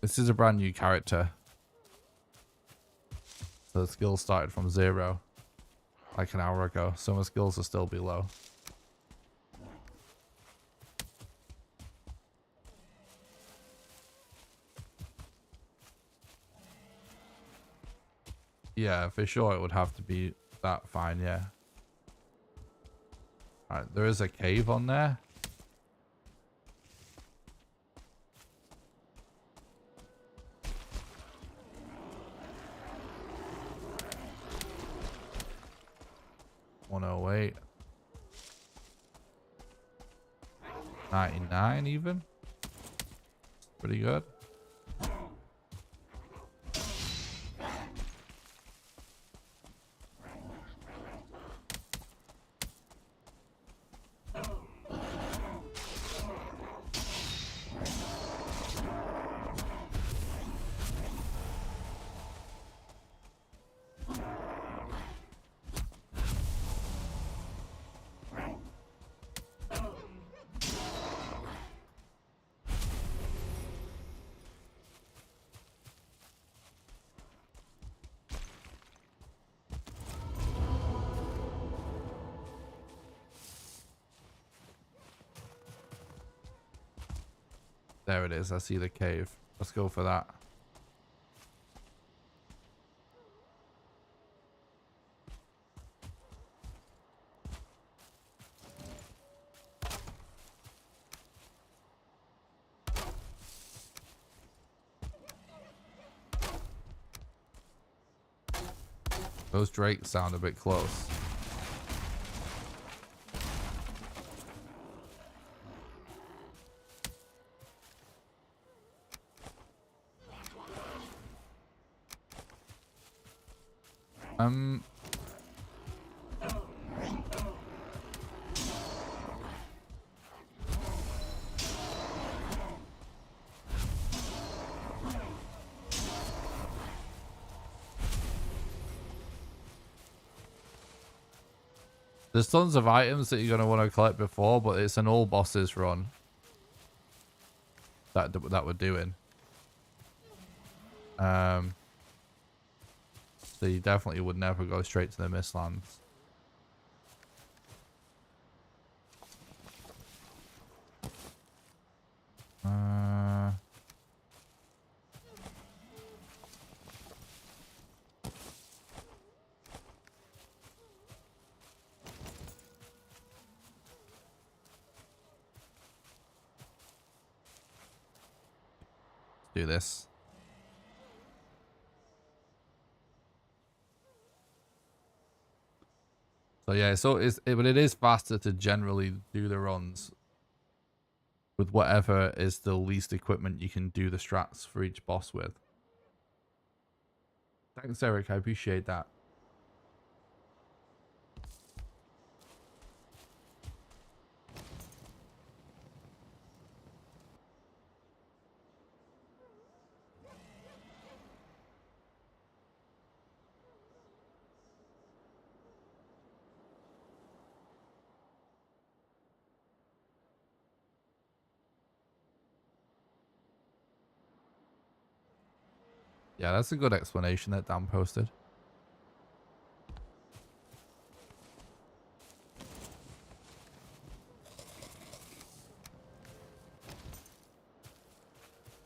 This is a brand new character. So the skills started from 0 like an hour ago. So my skills will still be low. Yeah, for sure it would have to be that fine, yeah. Alright, there is a cave on there. 108. 99 even. Pretty good. There it is. I see the cave. Let's go for that. Those drakes sound a bit close. There's tons of items that you're going to want to collect before, but it's an all bosses run that we're doing. So you definitely would never go straight to the Mistlands. Do this. So yeah, but it is faster to generally do the runs with whatever is the least equipment you can do the strats for each boss with. Thanks, Eric. I appreciate that. Yeah, that's a good explanation that Dan posted.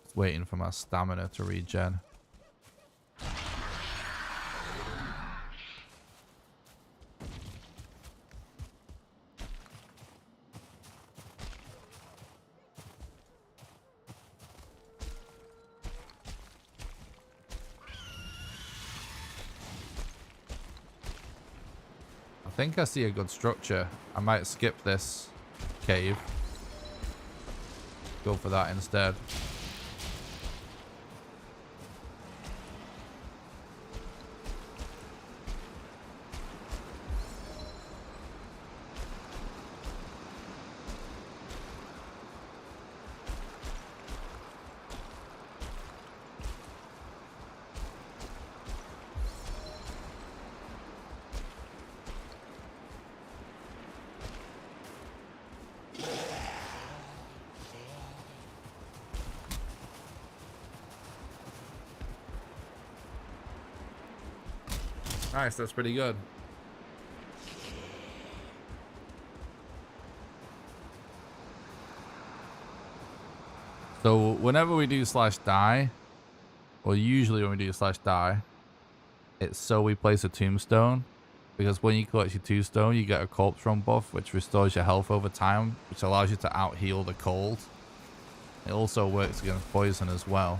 Just waiting for my stamina to regen. I think I see a good structure. I might skip this cave. Go for that instead. Nice, that's pretty good. So whenever we do /die, or usually when we do /die, it's so we place a tombstone, because when you collect your tombstone, you get a corpse run buff, which restores your health over time, which allows you to out heal the cold. It also works against poison as well.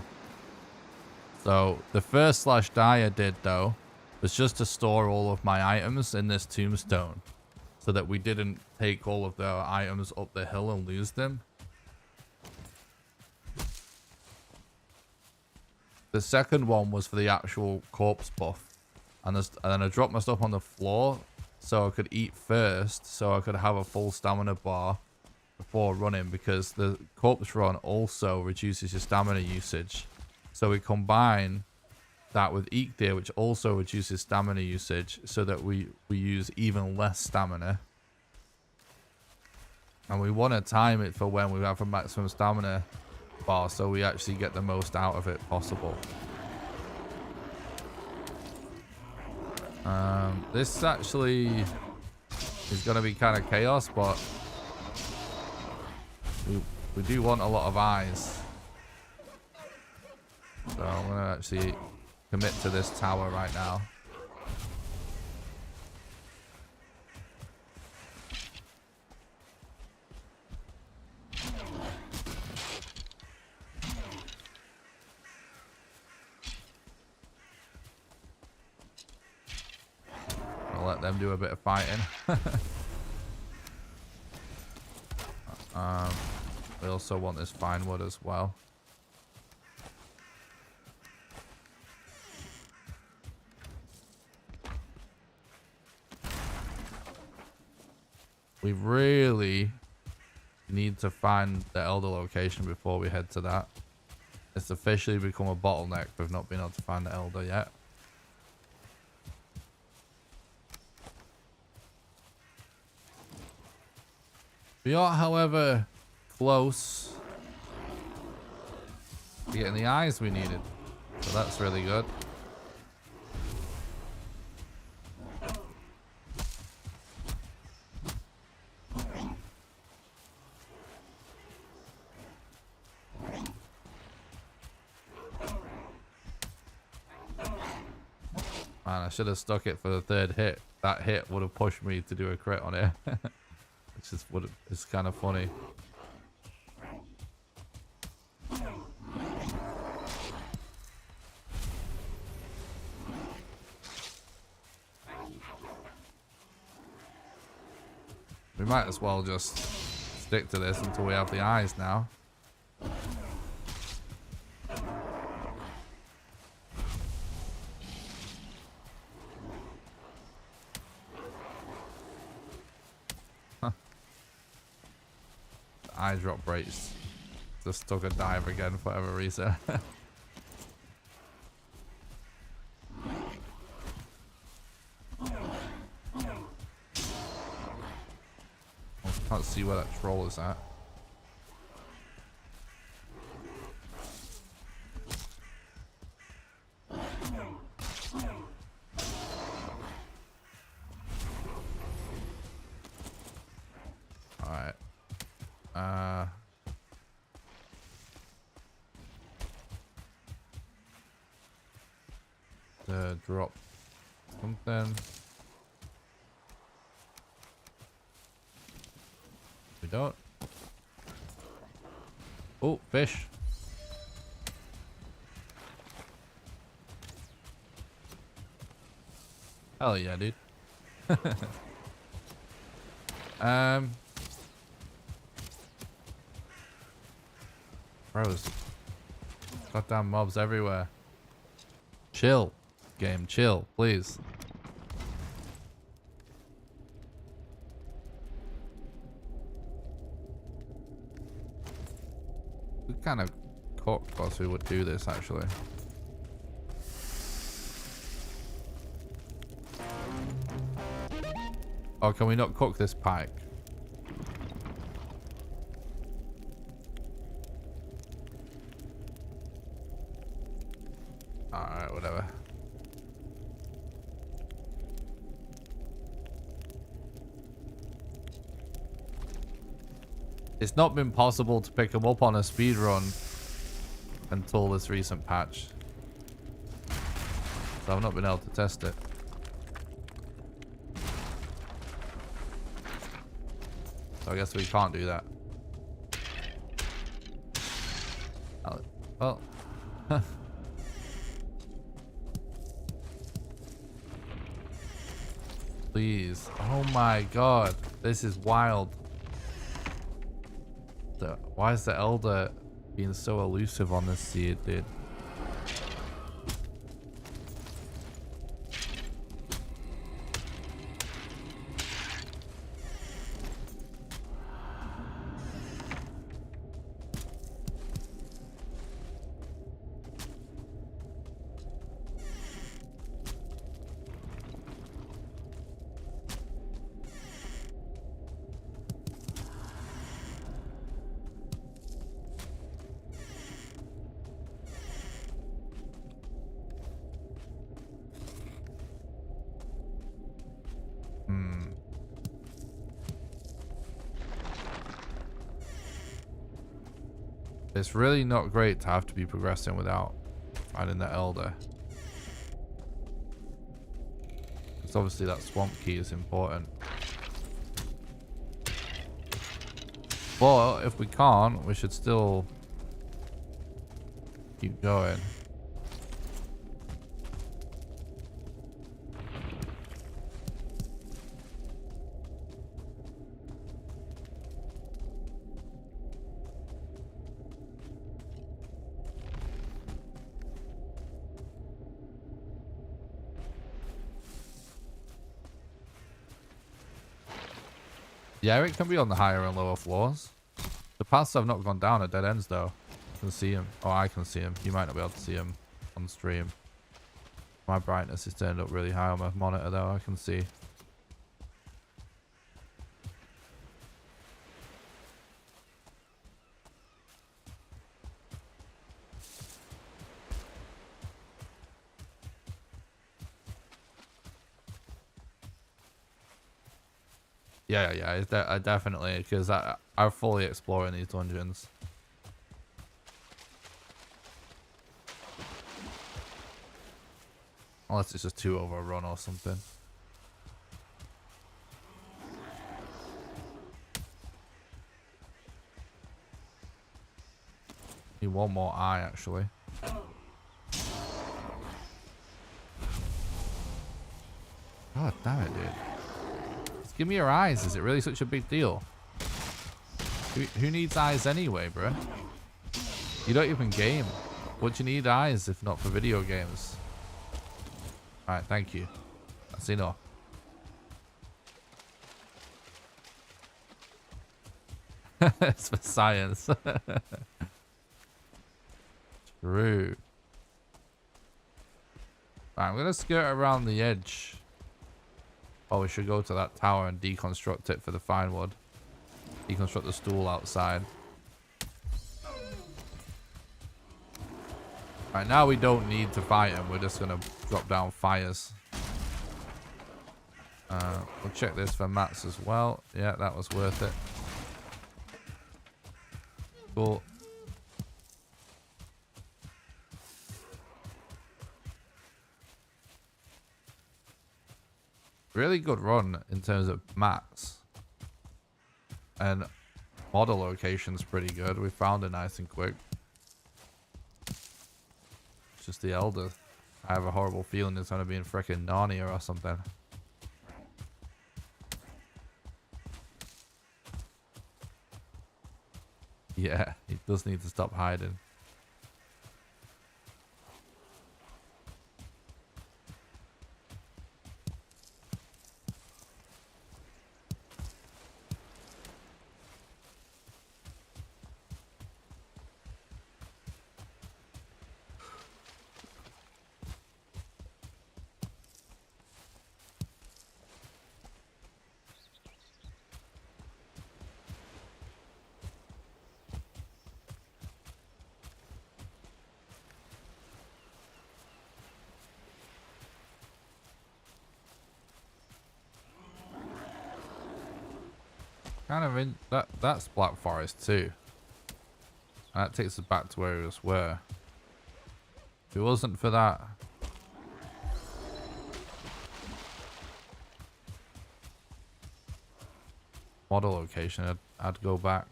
So the first /die I did though was just to store all of my items in this tombstone. so that we didn't take all of their items up the hill and lose them. The second one was for the actual corpse buff. And then I dropped my stuff on the floor so I could eat first, so I could have a full stamina bar before running, because the corpse run also reduces your stamina usage. So we combine that with Eat Deer, which also reduces stamina usage, so that we use even less stamina. And we want to time it for when we have a maximum stamina bar, so we actually get the most out of it possible. This actually is going to be kind of chaos, but we do want a lot of eyes. So I'm going to actually commit to this tower right now. I'll let them do a bit of fighting. We also want this fine wood as well. We really need to find the Elder location before we head to that. It's officially become a bottleneck. We've not been able to find the Elder yet. We are, however, close to getting the eyes we needed. So that's really good. Man, I should have stuck it for the third hit. That hit would have pushed me to do a crit on it. Which is what it's kind of funny. We might as well just stick to this until we have the eyes now. Eye drop rates. Just took a dive again for whatever reason. I can't see where that troll is at. Alright. Drop something. We don't. Oh, fish. Hell yeah, dude. Bros. Goddamn mobs everywhere. Chill. Game, chill, please. We kind of cooked whilst we would do this, actually. Oh, can we not cook this pike? Alright, whatever. It's not been possible to pick them up on a speedrun until this recent patch. So I've not been able to test it. So I guess we can't do that. Well. At Please. Oh my god. This is wild. Why is the elder being so elusive on this seed, dude? It's really not great to have to be progressing without finding the elder. Because obviously that swamp key is important. But if we can't, we should still keep going. Yeah, it can be on the higher and lower floors. The paths have not gone down are dead ends though. I can see him. Oh, I can see him. You might not be able to see him on stream. My brightness is turned up really high on my monitor though. I can see. Yeah, I definitely, because I'm fully exploring these dungeons. Unless it's just too overrun or something. Need one more eye, actually. God damn it, dude. Give me your eyes. Is it really such a big deal? Who needs eyes anyway, bro? You don't even game. What do you need eyes if not for video games? Alright, thank you. That's enough. It's for science. True. Right, I'm going to skirt around the edge. Oh, we should go to that tower and deconstruct it for the fine wood. Deconstruct the stool outside. Right, now we don't need to fight him. We're just going to drop down fires. We'll check this for mats as well. Yeah, that was worth it. Cool. Really good run in terms of mats. And model location's pretty good. We found it nice and quick. It's just the elder. I have a horrible feeling it's going to be in frickin' Narnia or something. Yeah, he does need to stop hiding. Kind of in that's Black Forest too. And that takes us back to where we just were. If it wasn't for that model location, I'd go back.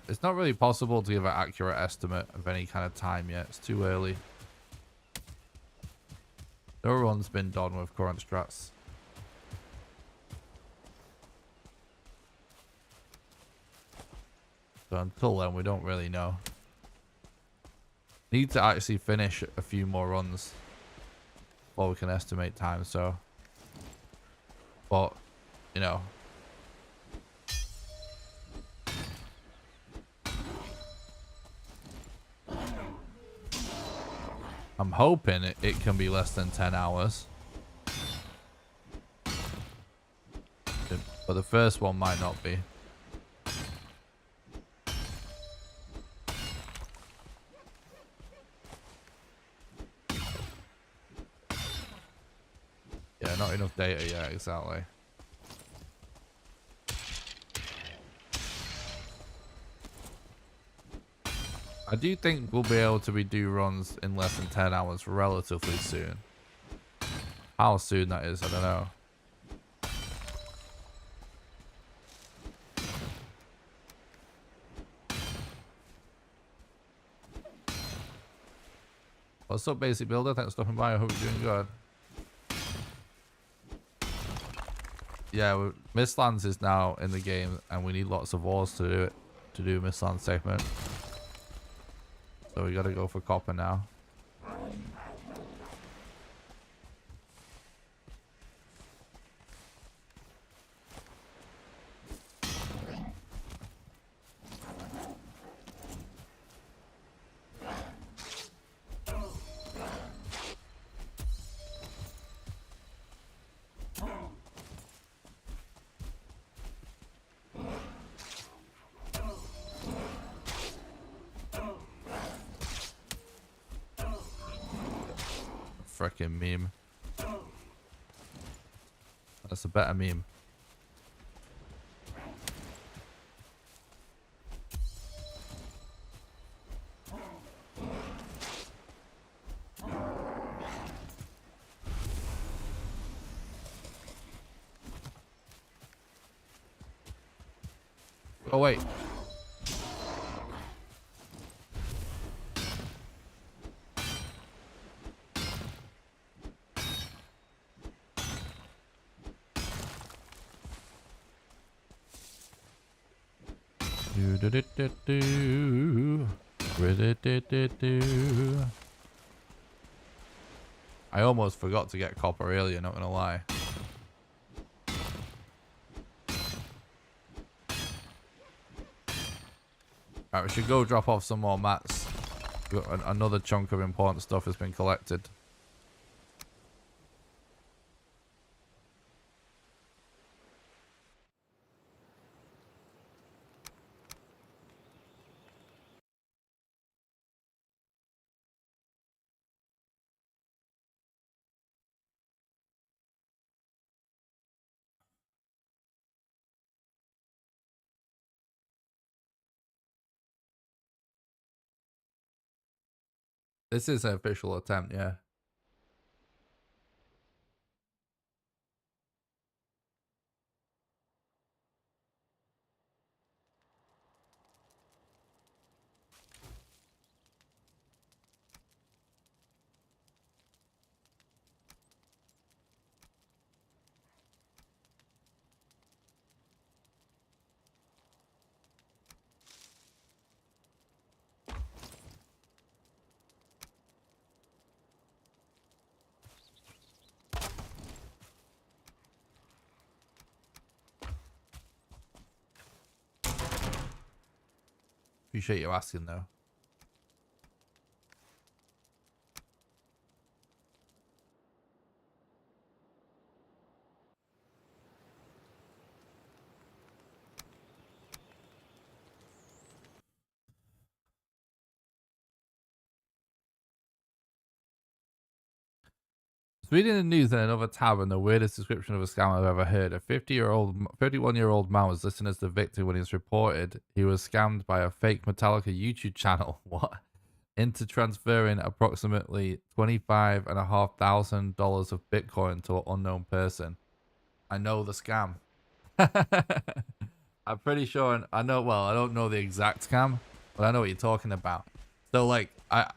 It's not really possible to give an accurate estimate of any kind of time yet. It's too early. No run's been done with current strats. So until then, we don't really know. Need to actually finish a few more runs before we can estimate time, so. But, you know. I'm hoping it can be less than 10 hours. But the first one might not be. Yeah, not enough data yet, exactly. I do think we'll be able to do runs in less than 10 hours relatively soon. How soon that is, I don't know. What's up, Basic Builder? Thanks for stopping by. I hope you're doing good. Yeah, Mistlands is now in the game, and we need lots of ores to do it, to do Mistlands segment. So we gotta go for copper now. Frickin' meme. That's a better meme. Oh wait. I almost forgot to get copper earlier, not gonna lie. Alright, we should go drop off some more mats. Another chunk of important stuff has been collected. This is an official attempt, yeah. Appreciate you asking though. Reading the news in another tab, and the weirdest description of a scam I've ever heard. A 51-year-old man was listed as the victim when he was reported he was scammed by a fake Metallica YouTube channel. What? Into transferring approximately $25,500 of Bitcoin to an unknown person. I know the scam. I'm pretty sure. I know. Well, I don't know the exact scam, but I know what you're talking about. So, like, I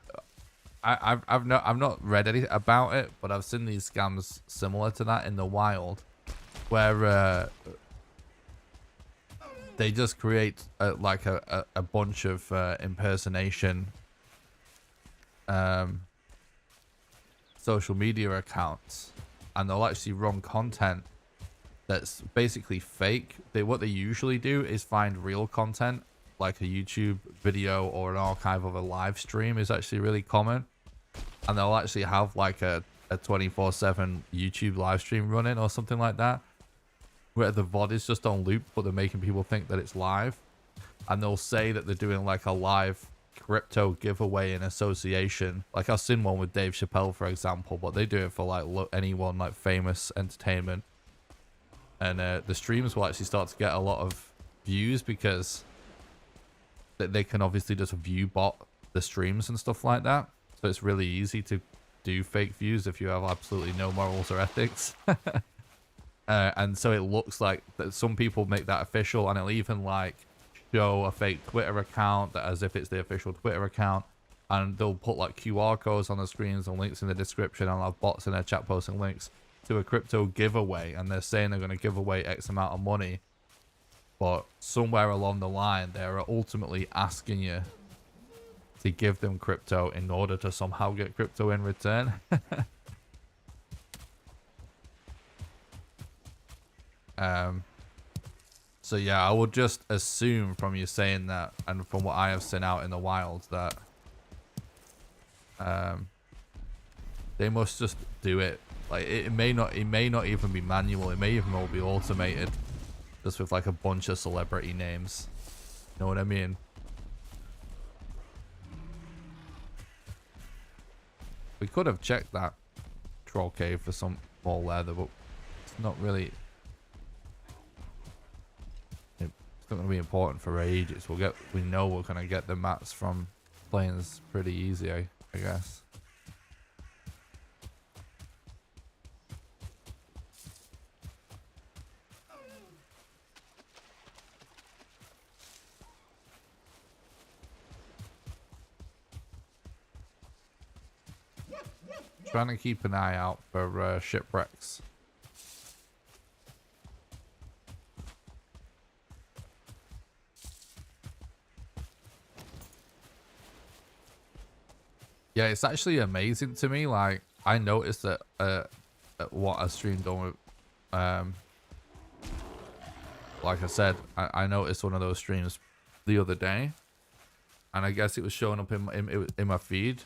I've not read anything about it, but I've seen these scams similar to that in the wild, where they just create like a bunch of impersonation social media accounts, and they'll actually run content that's basically fake. What they usually do is find real content, like a YouTube video or an archive of a live stream is actually really common, and they'll actually have like a 24/7 YouTube live stream running or something like that, where the VOD is just on loop, but they're making people think that it's live, and they'll say that they're doing like a live crypto giveaway in association. Like I've seen one with Dave Chappelle, for example, but they do it for like anyone like famous entertainment, and the streams will actually start to get a lot of views because they can obviously just view bot the streams and stuff like that. So it's really easy to do fake views if you have absolutely no morals or ethics. And so it looks like that some people make that official, and it'll even like show a fake Twitter account that as if it's the official Twitter account, and they'll put like QR codes on the screens and links in the description, and I'll have bots in their chat posting links to a crypto giveaway, and they're saying they're going to give away X amount of money, but somewhere along the line they're ultimately asking you to give them crypto in order to somehow get crypto in return. So yeah, I would just assume from you saying that, and from what I have seen out in the wild, that they must just do it. Like it may not even be manual. It may even all be automated, just with like a bunch of celebrity names. You know what I mean? We could have checked that troll cave for some more leather, but it's not really. It's not going to be important for ages. We know we're going to get the mats from Plains pretty easy, I guess. Trying to keep an eye out for shipwrecks. Yeah, it's actually amazing to me. Like, I noticed that what I streamed on with, like I said, I noticed one of those streams the other day, and I guess it was showing up in my feed.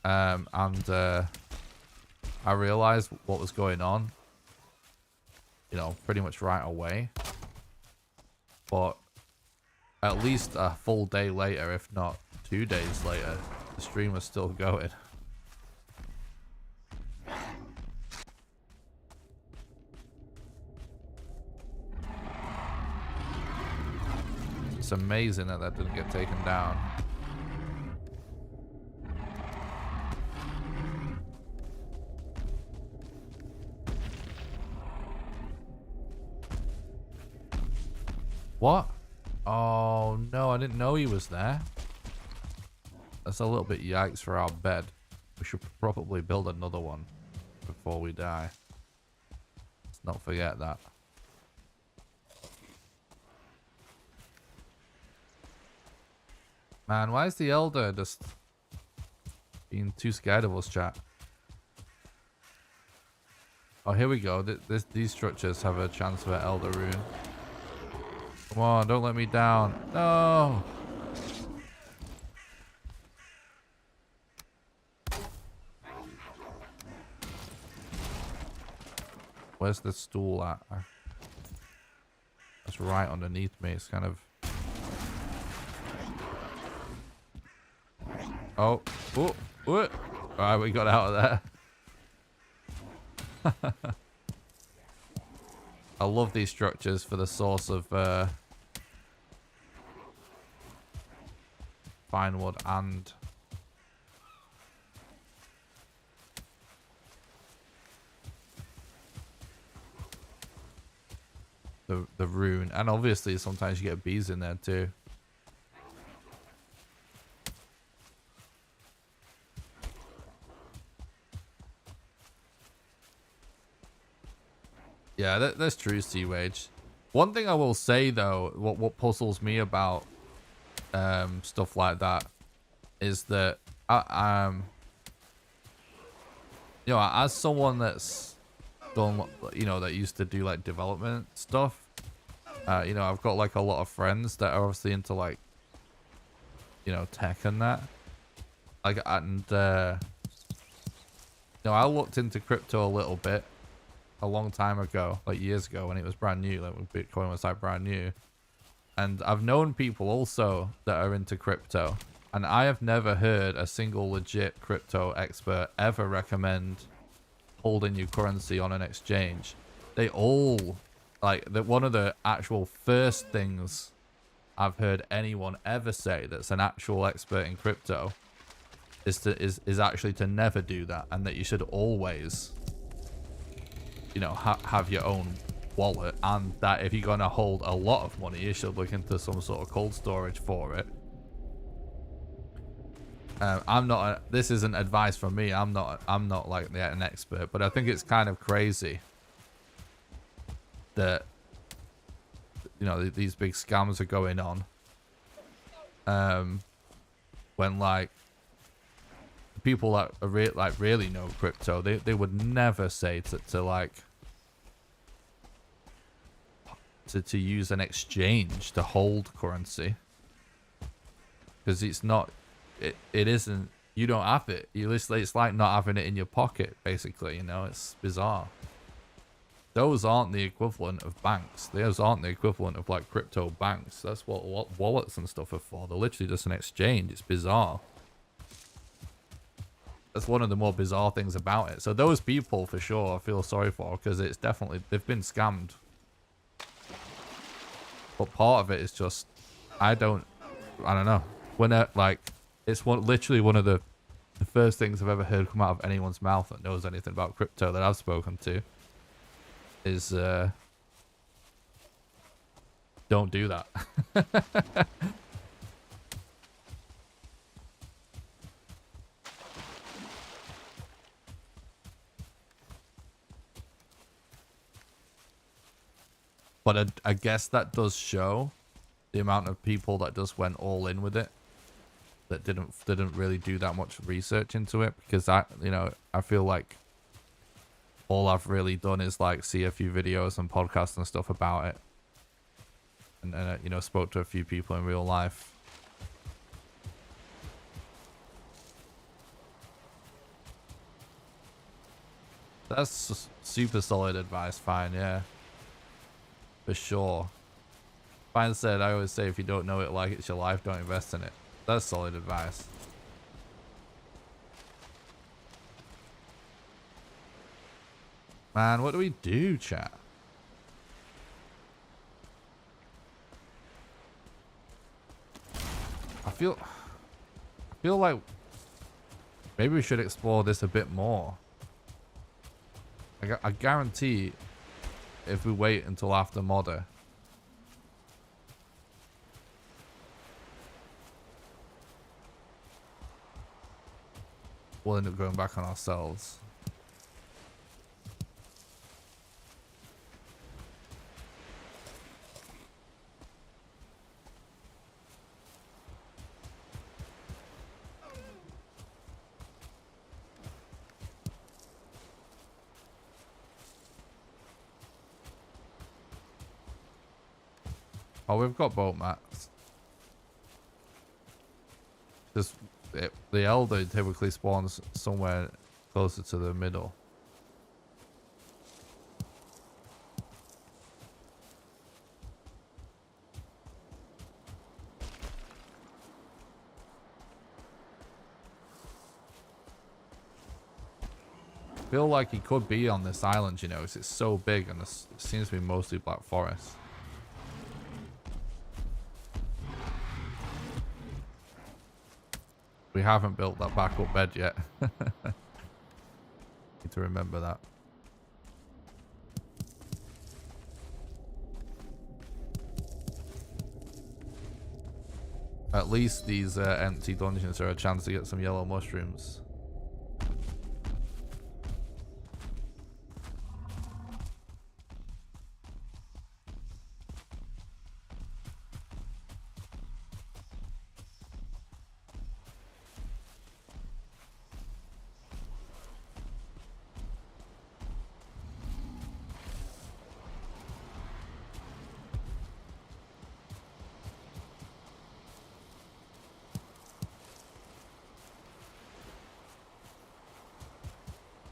And I realized what was going on, you know, pretty much right away. But at least a full day later, if not 2 days later, the stream was still going. It's amazing that didn't get taken down. What? Oh no, I didn't know he was there. That's a little bit yikes for our bed. We should probably build another one before we die. Let's not forget that. Man, why is the Elder just being too scared of us, chat? Oh, here we go. These structures have a chance for an Elder rune. Come on, don't let me down. No! Where's the stool at? It's right underneath me. It's kind of... Oh. Oh. Oh. Alright, we got out of there. I love these structures for the source of fine wood and the rune, and obviously sometimes you get bees in there too. Yeah, that's true, Sea-Wage. One thing I will say though, what puzzles me about stuff like that is that you know, as someone that's done, you know, that used to do like development stuff, you know, I've got like a lot of friends that are obviously into like, you know, tech and that. Like, and you know, I looked into crypto a little bit a long time ago, like years ago when it was brand new, like when Bitcoin was like brand new. And I've known people also that are into crypto, and I have never heard a single legit crypto expert ever recommend holding your currency on an exchange. They all, like, one of the actual first things I've heard anyone ever say that's an actual expert in crypto is actually to never do that, and that you should always, you know, have your own wallet, and that if you're going to hold a lot of money, you should look into some sort of cold storage for it. This isn't advice from me. I'm not like an expert, but I think it's kind of crazy that, you know, these big scams are going on. When like people that are really know crypto, they would never say to use an exchange to hold currency, because it's not, it isn't, you don't have it. It's like not having it in your pocket, basically. You know, it's bizarre. Those aren't the equivalent of banks. Those aren't the equivalent of like crypto banks. That's what wallets and stuff are for. They're literally just an exchange. It's bizarre. That's one of the more bizarre things about it. So those people for sure I feel sorry for, because it's definitely, they've been scammed. But part of it is just, I don't know. When like, it's literally one of the first things I've ever heard come out of anyone's mouth that knows anything about crypto that I've spoken to is, don't do that. But I guess that does show the amount of people that just went all in with it, that didn't really do that much research into it, because I feel like all I've really done is like see a few videos and podcasts and stuff about it, and you know, spoke to a few people in real life. That's super solid advice, Fine. Yeah, for sure. Fine said, I always say if you don't know it like it's your life, don't invest in it. That's solid advice. Man, what do we do, chat? I feel like maybe we should explore this a bit more. I guarantee if we wait until after Modder, we'll end up going back on ourselves. Oh, we've got boat mats. Just the Elder typically spawns somewhere closer to the middle. I feel like he could be on this island, you know, because it's so big and it seems to be mostly black forest. We haven't built that backup bed yet. Need to remember that. At least these empty dungeons are a chance to get some yellow mushrooms.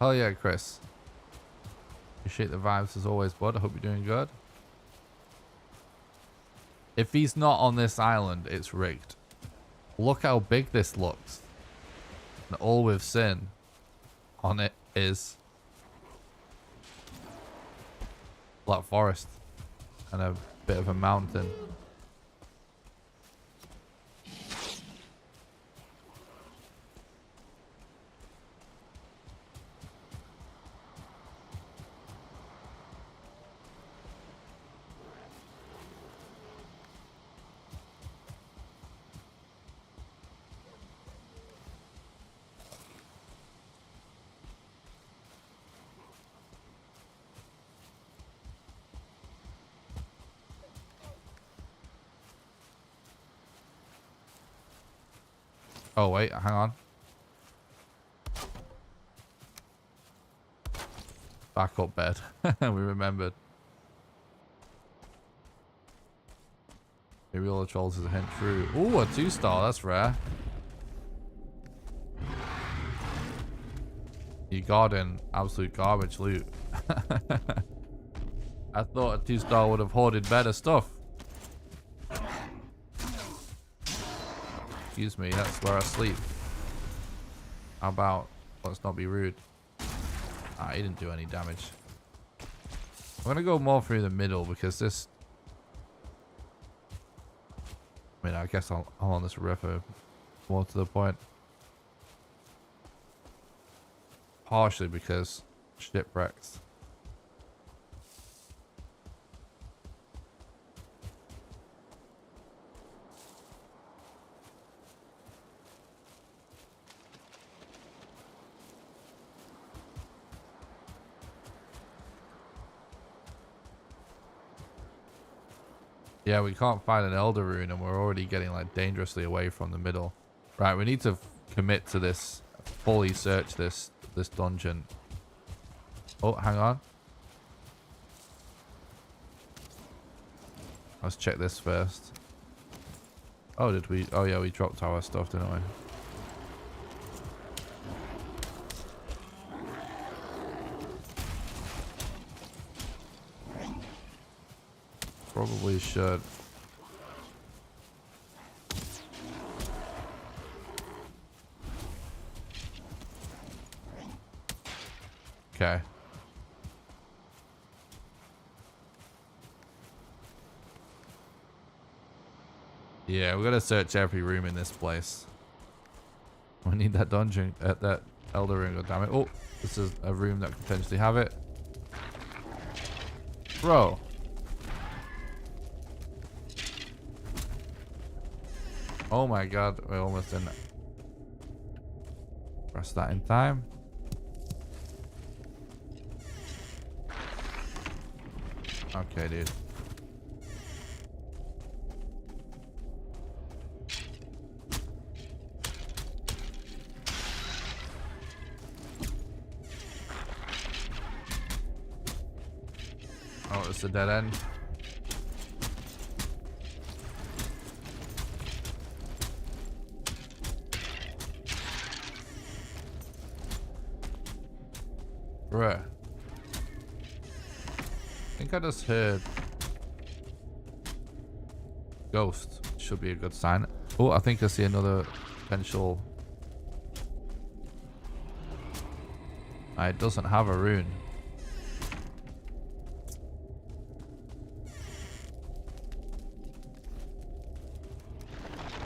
Hell yeah, Chris. Appreciate the vibes as always, bud. I hope you're doing good. If he's not on this island, it's rigged. Look how big this looks. And all we've seen on it is Black Forest and a bit of a mountain. Oh wait, hang on. Backup bed. We remembered. Maybe all the trolls is a hint through. Ooh, a 2-star, that's rare. You got in absolute garbage loot. I thought a 2-star would have hoarded better stuff. Excuse me, that's where I sleep. How about, let's not be rude. Ah, he didn't do any damage. I'm gonna go more through the middle because this... I mean, I guess I'll on this river more to the point. Partially because shipwrecks. Yeah, we can't find an Elder Rune and we're already getting like dangerously away from the middle. Right, we need to commit to this, fully search this dungeon. Oh, hang on. Let's check this first. Oh, did we? Oh yeah, we dropped our stuff, didn't we? Probably should. Okay. Yeah, we're gonna search every room in this place. We need that dungeon, that Elder Ring. God damn it! Oh, this is a room that could potentially have it, bro. Oh my god, we almost didn't press that in time. Okay, dude. Oh, it's a dead end. Bruh. I think I just heard ghost. Should be a good sign. Oh, I think I see another potential. It doesn't have a rune.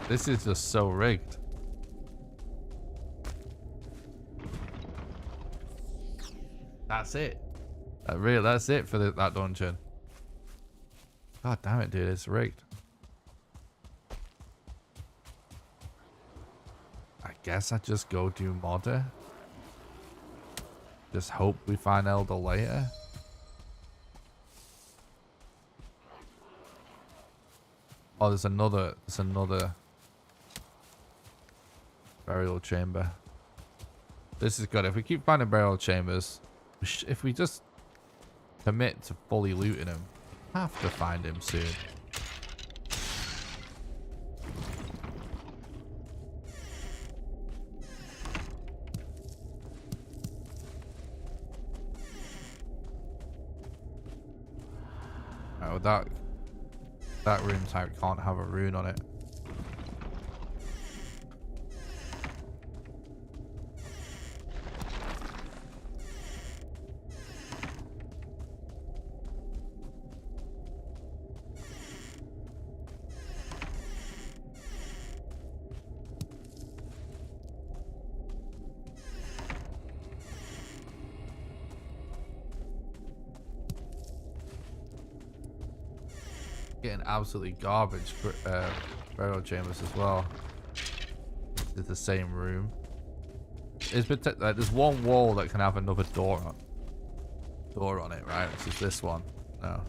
This is just so rigged. That's it. That's it for that dungeon. God damn it, dude, it's rigged. I guess I just go do modder. Just hope we find Elder later. Oh, there's another burial chamber. This is good. If we keep finding burial chambers, if we just commit to fully looting him, have to find him soon. That room type can't have a rune on it. Getting absolutely garbage burial chambers as well. It's the same room. It's like there's one wall that can have another door on it, right? Which is this one. No.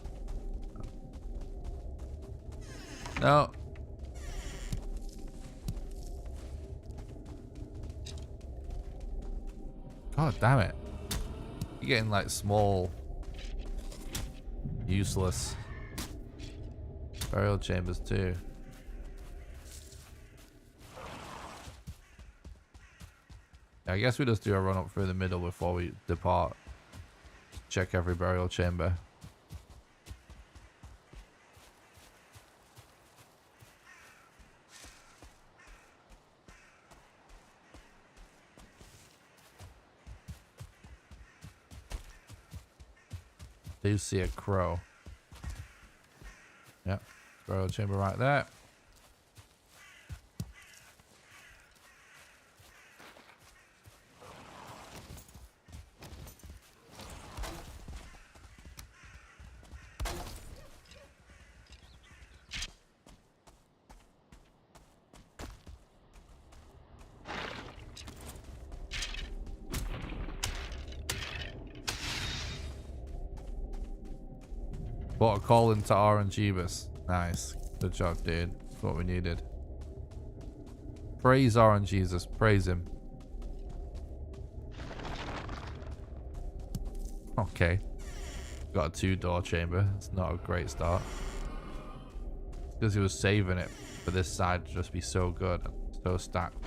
No. God damn it. You're getting like small, useless burial chambers too. I guess we just do a run up through the middle before we depart. Check every burial chamber. Do see a crow. Yep, burial chamber right there. Bought a call into RNGbus. Nice. Good job, dude. That's what we needed. Praise RNGesus. Praise him. Okay. Got a 2-door chamber. It's not a great start. Because he was saving it for this side to just be so good. So stacked.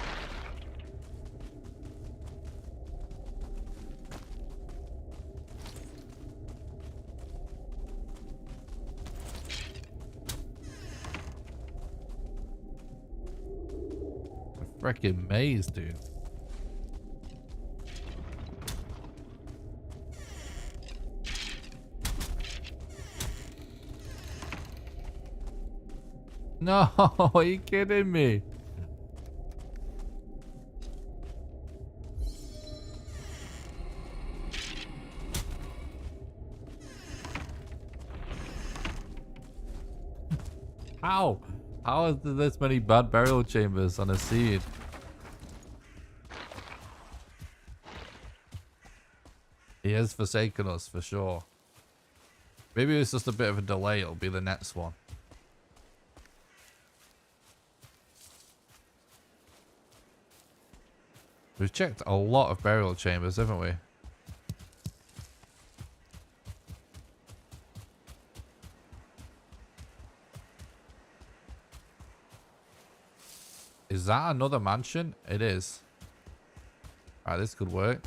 Freaking maze, dude. No, are you kidding me? How? How is there this many bad burial chambers on a seed? He has forsaken us for sure. Maybe it's just a bit of a delay. It'll be the next one. We've checked a lot of burial chambers, haven't we? Is that another mansion? It is. Alright, this could work.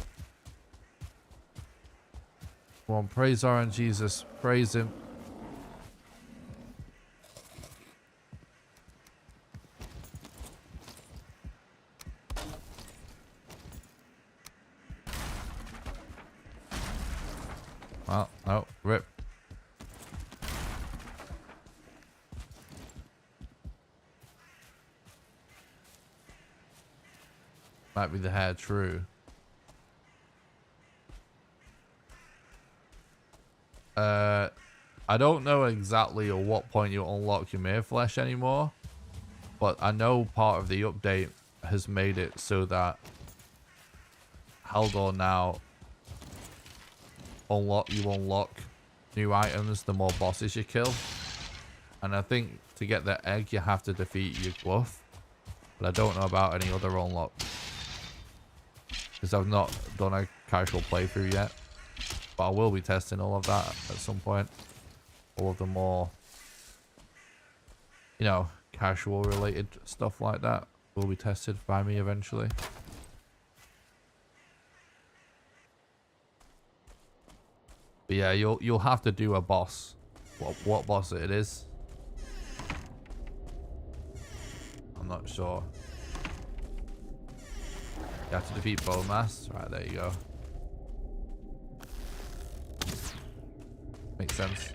Come on, praise RNGesus. Praise him. Well, no, rip. Might be the hair true. I don't know exactly at what point you unlock your mere flesh anymore, but I know part of the update has made it so that Haldor now you unlock new items the more bosses you kill. And I think to get the egg you have to defeat your Gluff, but I don't know about any other unlock because I've not done a casual playthrough yet. But I will be testing all of that at some point. All of the more, you know, casual related stuff like that will be tested by me eventually. But yeah, you'll have to do a boss. What boss it is? I'm not sure. You have to defeat Bowmass. Right, there you go. Makes sense.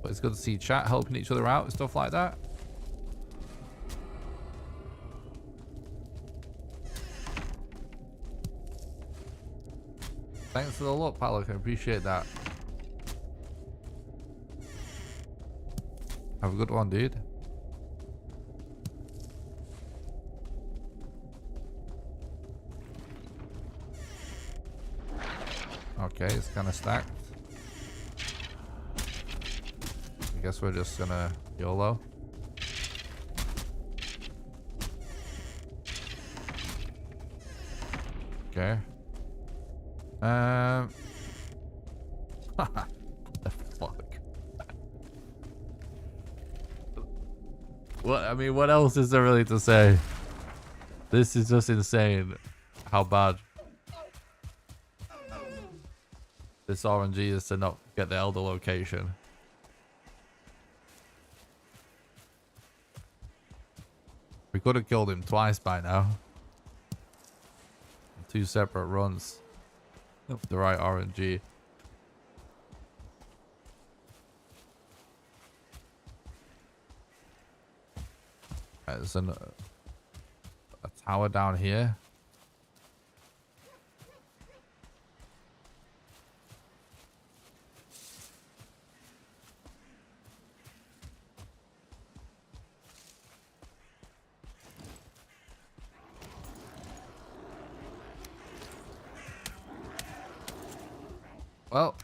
But it's good to see chat helping each other out and stuff like that. Thanks for the look, Pelican. Appreciate that. Have a good one, dude. Okay, it's kind of stacked. I guess we're just gonna YOLO. Okay. The fuck. What? I mean, what else is there really to say? This is just insane. How bad this RNG is to not get the Elder location. We could have killed him twice by now. 2 separate runs of the right RNG. There's a tower down here. Well,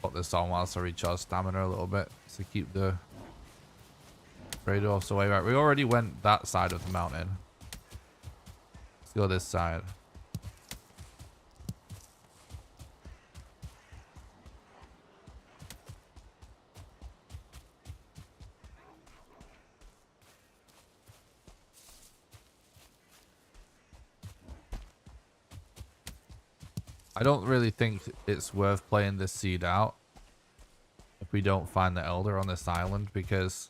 put this on whilst I recharge stamina a little bit to keep the trade-offs away. Right, we already went that side of the mountain. Let's go this side. I don't really think it's worth playing this seed out if we don't find the Elder on this island, because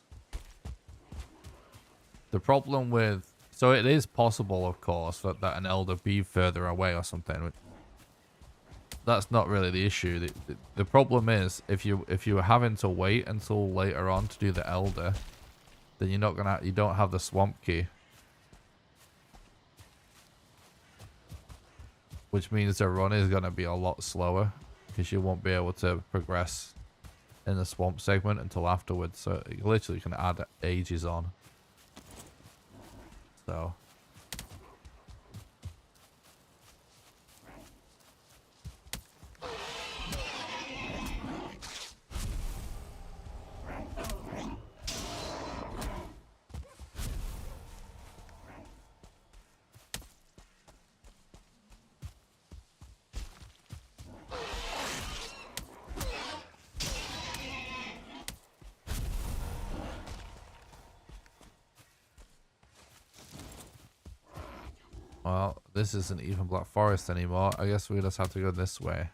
the problem with... So it is possible, of course, that an Elder be further away or something. That's not really the issue. The problem is if you are having to wait until later on to do the Elder, then you don't have the swamp key. Which means the run is going to be a lot slower, because you won't be able to progress in the swamp segment until afterwards. So you literally can add ages on. So... Well, this isn't even Black Forest anymore. I guess we just have to go this way.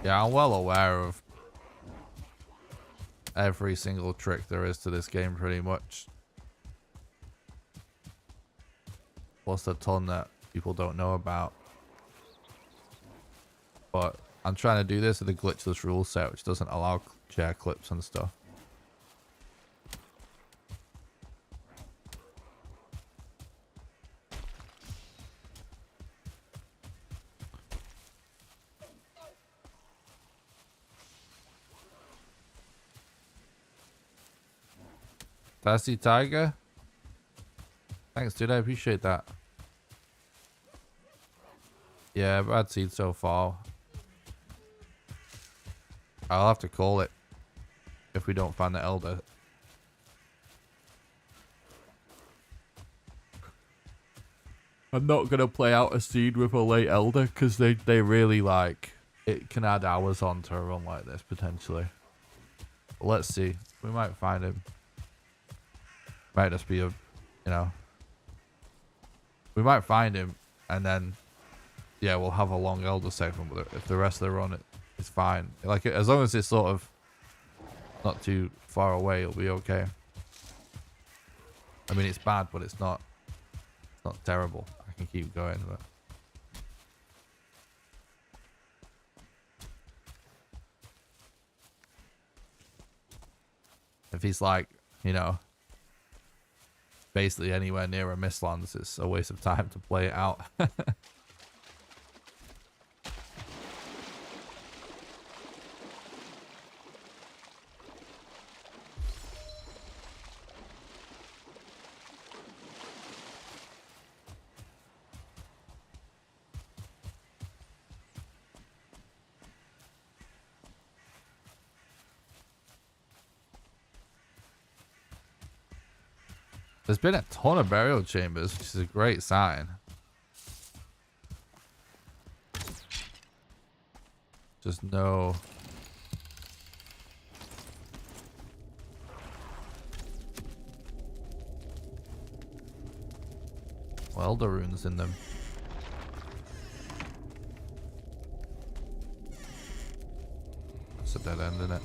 Yeah, I'm well aware of every single trick there is to this game, pretty much. Plus a ton that people don't know about. But I'm trying to do this with a glitchless rule set, which doesn't allow share clips and stuff. Thirsty Tiger? Thanks, dude. I appreciate that. Yeah, bad seed so far. I'll have to call it if we don't find the elder. I'm not going to play out a seed with a late elder because they really like... It can add hours onto a run like this, potentially. But let's see. We might find him. Might just be a... You know... We might find him and then... Yeah, we'll have a long elder segment with it. If the rest of the run is fine. Like, as long as it's sort of... Not too far away, it'll be okay. I mean, it's bad, but it's not... It's not terrible. I can keep going, but... If he's like, you know, basically anywhere near a Mistlands, it's a waste of time to play it out. There's been a ton of burial chambers, which is a great sign. Just no... Elder runes in them. That's a dead end, isn't it?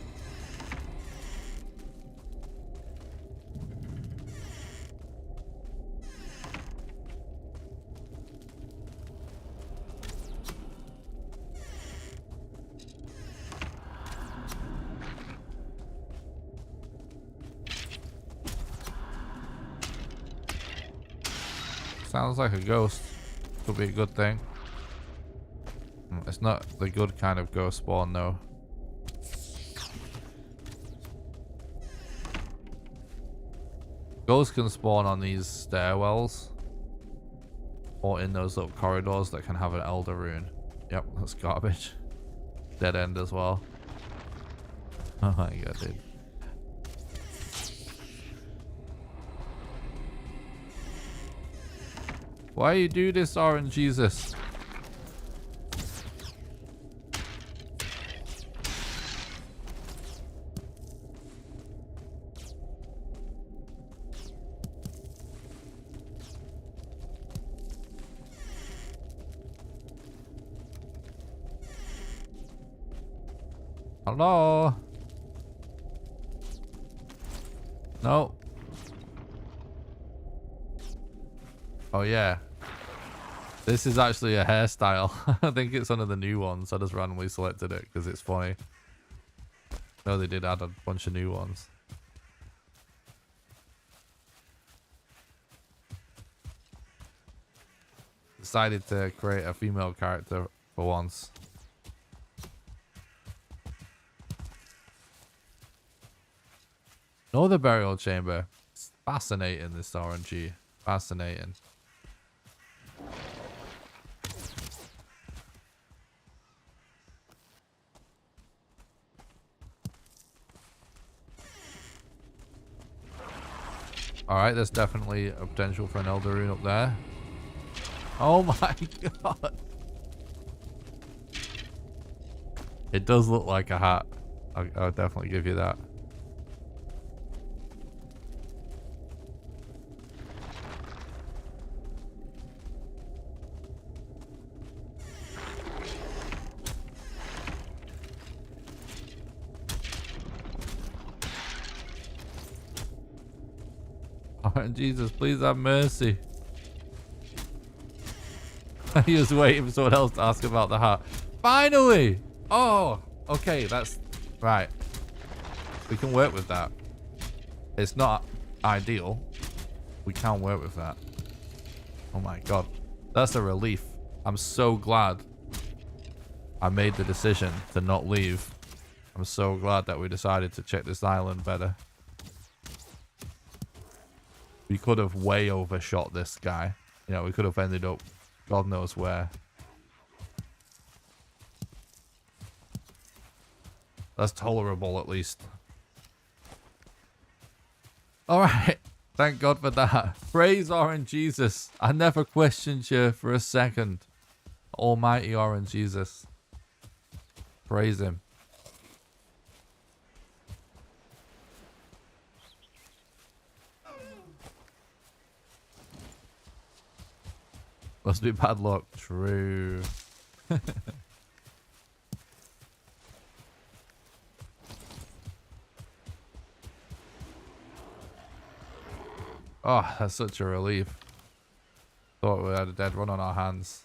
Sounds like a ghost. Could be a good thing. It's not the good kind of ghost spawn though. Ghosts can spawn on these stairwells. Or in those little corridors that can have an elder rune. Yep, that's garbage. Dead end as well. Oh my god, dude. Why you do this, Orange Jesus? Hello? No. Oh yeah. This is actually a hairstyle. I think it's one of the new ones. I just randomly selected it because it's funny. No, they did add a bunch of new ones. Decided to create a female character for once. Another burial chamber. It's fascinating, this RNG. Fascinating. Alright, there's definitely a potential for an elder rune up there. Oh my god. It does look like a hat. I'll definitely give you that. Jesus, please have mercy. He was waiting for someone else to ask about the hat. Finally! Oh, okay, that's right. We can work with that. It's not ideal. We can work with that. Oh my god. That's a relief. I'm so glad I made the decision to not leave. I'm so glad that we decided to check this island better. We could have way overshot this guy. You know, we could have ended up God knows where. That's tolerable at least. Alright. Thank God for that. Praise Orange Jesus. I never questioned you for a second. Almighty Orange Jesus. Praise him. Must be bad luck. True. Oh, that's such a relief. Thought we had a dead run on our hands.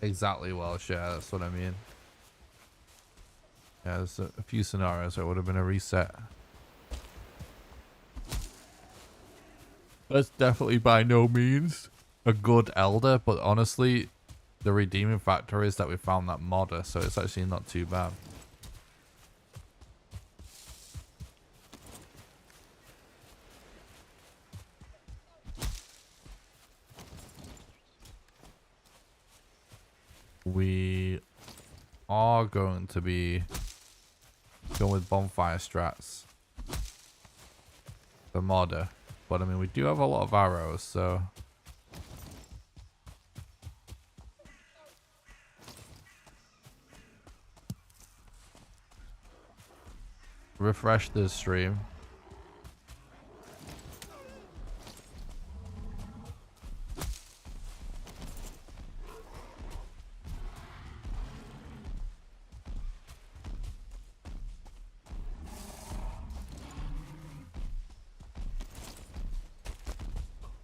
Exactly, well, yeah, that's what I mean. Yeah, there's a few scenarios where it would have been a reset. That's definitely by no means a good elder, but honestly, the redeeming factor is that we found that modder, so it's actually not too bad. We are going to be going with bonfire strats. The modder. But I mean, we do have a lot of arrows, so... refresh the stream.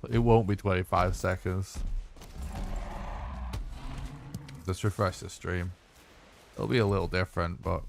It won't be 25 seconds. Just refresh the stream. It'll be a little different, but...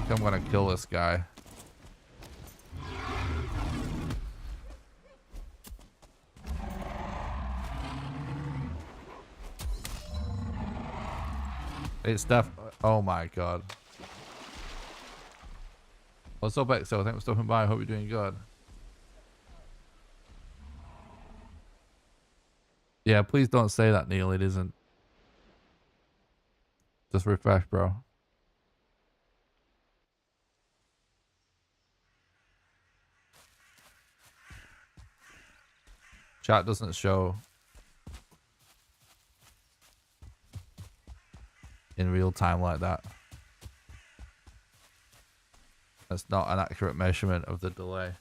I'm gonna kill this guy. It's oh my god. What's up, XO? Thanks for stopping by. I hope you're doing good. Yeah, please don't say that, Neil. It isn't. Just refresh, bro. Chat doesn't show in real time like that. That's not an accurate measurement of the delay.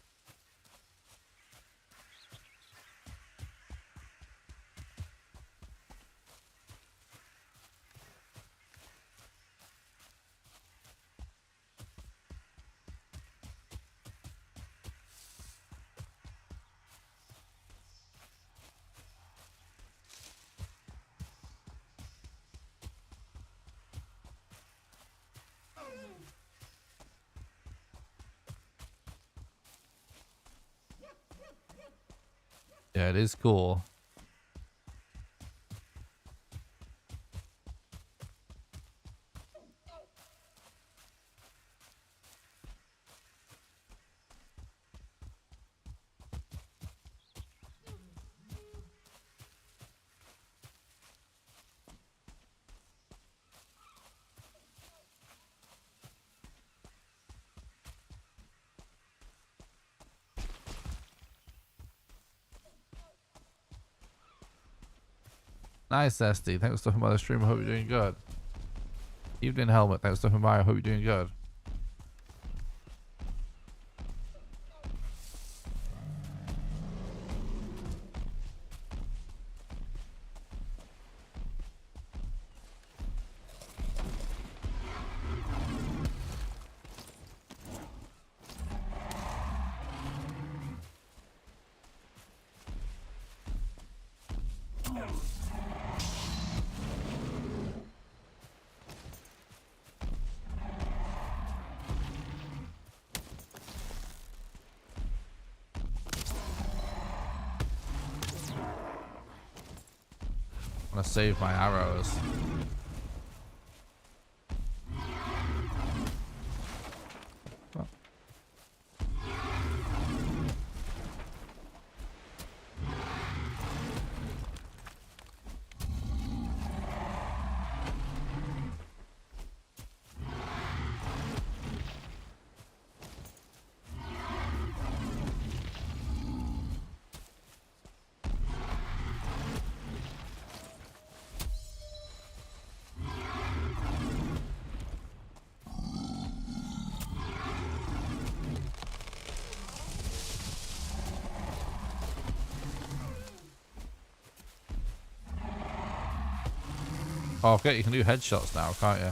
Yeah, it is cool. Nice, Esty. Thanks for stopping by the stream. I hope you're doing good. Evening Helmet. Thanks for stopping by. I hope you're doing good. I'm gonna save my arrows. Oh. Oh, okay, you can do headshots now, can't you?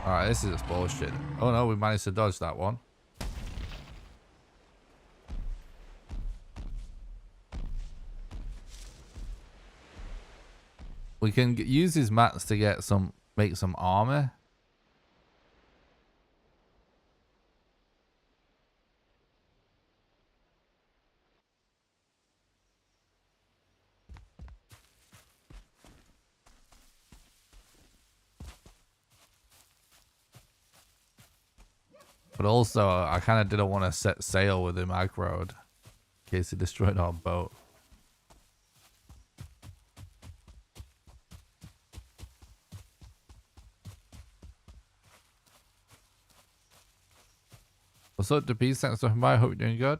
Alright, this is bullshit. Oh no, we managed to dodge that one. We can use his mats to get some, make some armor. But also, I kind of didn't want to set sail with him aggroed in case he destroyed our boat. What's up, DePease? Thanks for stopping by. I hope you're doing good.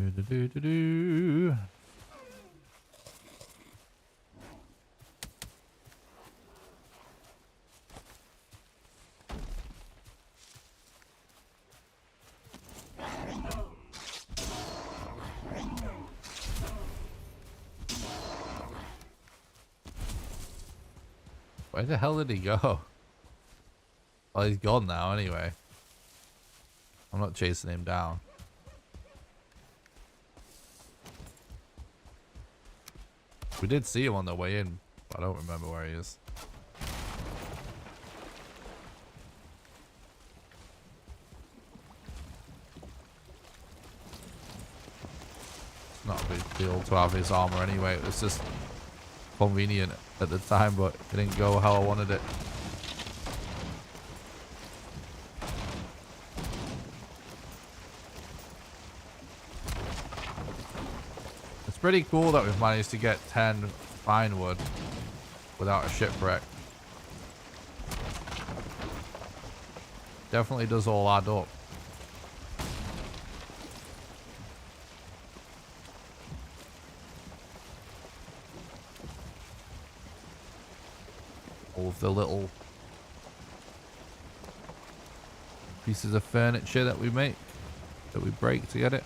Do, do, do, do, do. Where the hell did he go? Well, he's gone now anyway. I'm not chasing him down. We did see him on the way in, but I don't remember where he is. It's not a big deal to have his armor anyway. It was just convenient at the time, but it didn't go how I wanted it. It's pretty cool that we've managed to get 10 pine wood without a shipwreck. Definitely does all add up. All of the little pieces of furniture that we make, that we break to get it.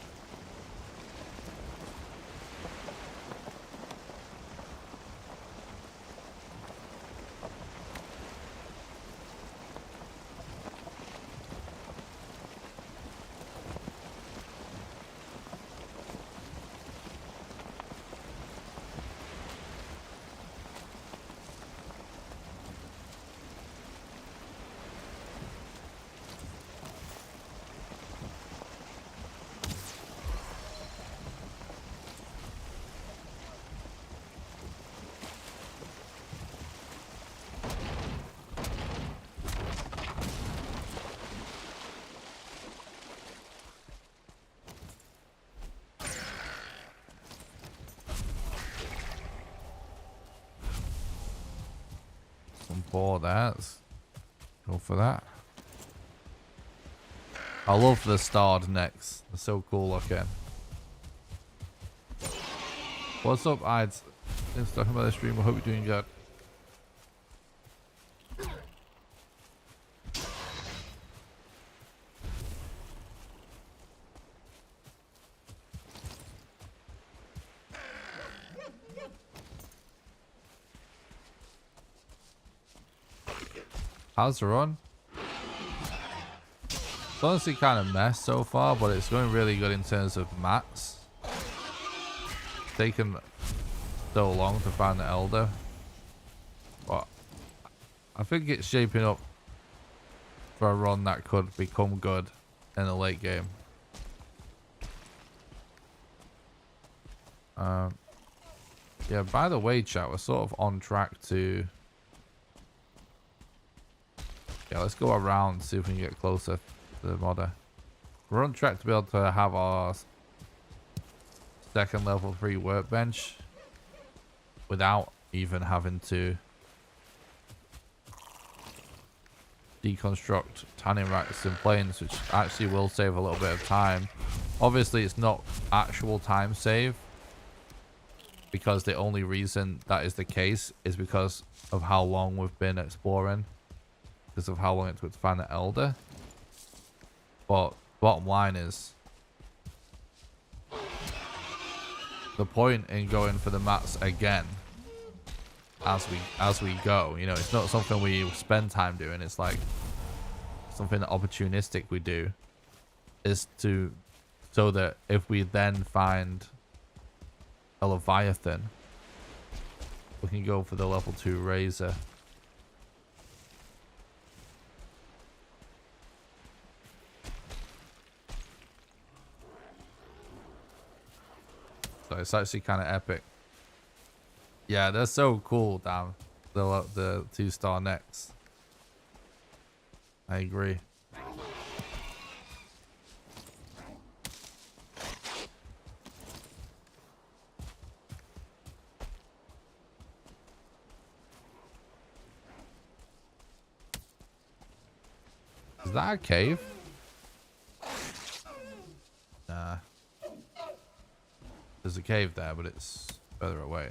For that, let's go for that. I love the starred necks. They're so cool looking. What's up, Ides? Thanks for talking about the stream. I hope you're doing good. How's the run? It's honestly kind of mess so far, but it's going really good in terms of mats. It's taken so long to find the Elder, but I think it's shaping up for a run that could become good in the late game. Yeah, by the way, chat, we're sort of on track to... Yeah, let's go around, see if we can get closer to the modder. We're on track to be able to have our second level 3 workbench without even having to deconstruct tanning racks in plains, which actually will save a little bit of time. Obviously, it's not actual time save, because the only reason that is the case is because of how long we've been exploring. Because of how long it took to find the Elder. But bottom line is, the point in going for the mats again as we go, you know, it's not something we spend time doing. It's like something opportunistic we do, is to, so that if we then find a Leviathan, we can go for the level 2 razor. So it's actually kind of epic. Yeah, they're so cool, damn. The 2-star necks. I agree. Is that a cave? Nah. there's a cave there, but it's further away.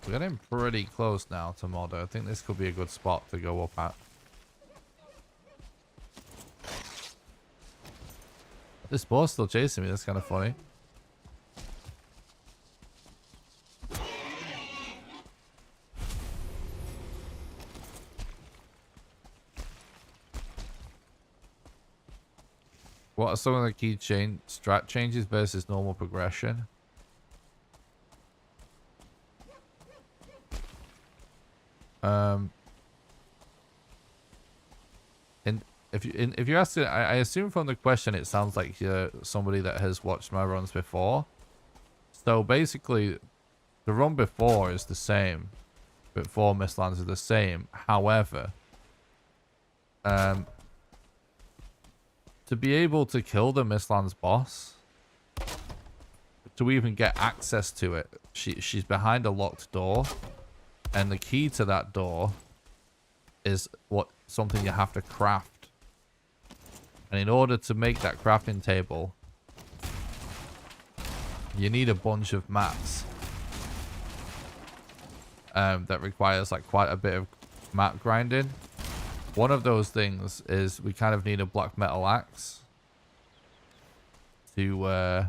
We're getting pretty close now to Modder. I think this could be a good spot to go up at. This boar's still chasing me. That's kind of funny. What are some of the key strat changes versus normal progression? If you ask it, I assume from the question it sounds like you're somebody that has watched my runs before. So basically, the run before is the same. Before Mistlands is the same. However, to be able to kill the Mistlands boss, to even get access to it, she's behind a locked door, and the key to that door is something you have to craft. And in order to make that crafting table, you need a bunch of mats. That requires like quite a bit of mat grinding. One of those things is we kind of need a black metal axe to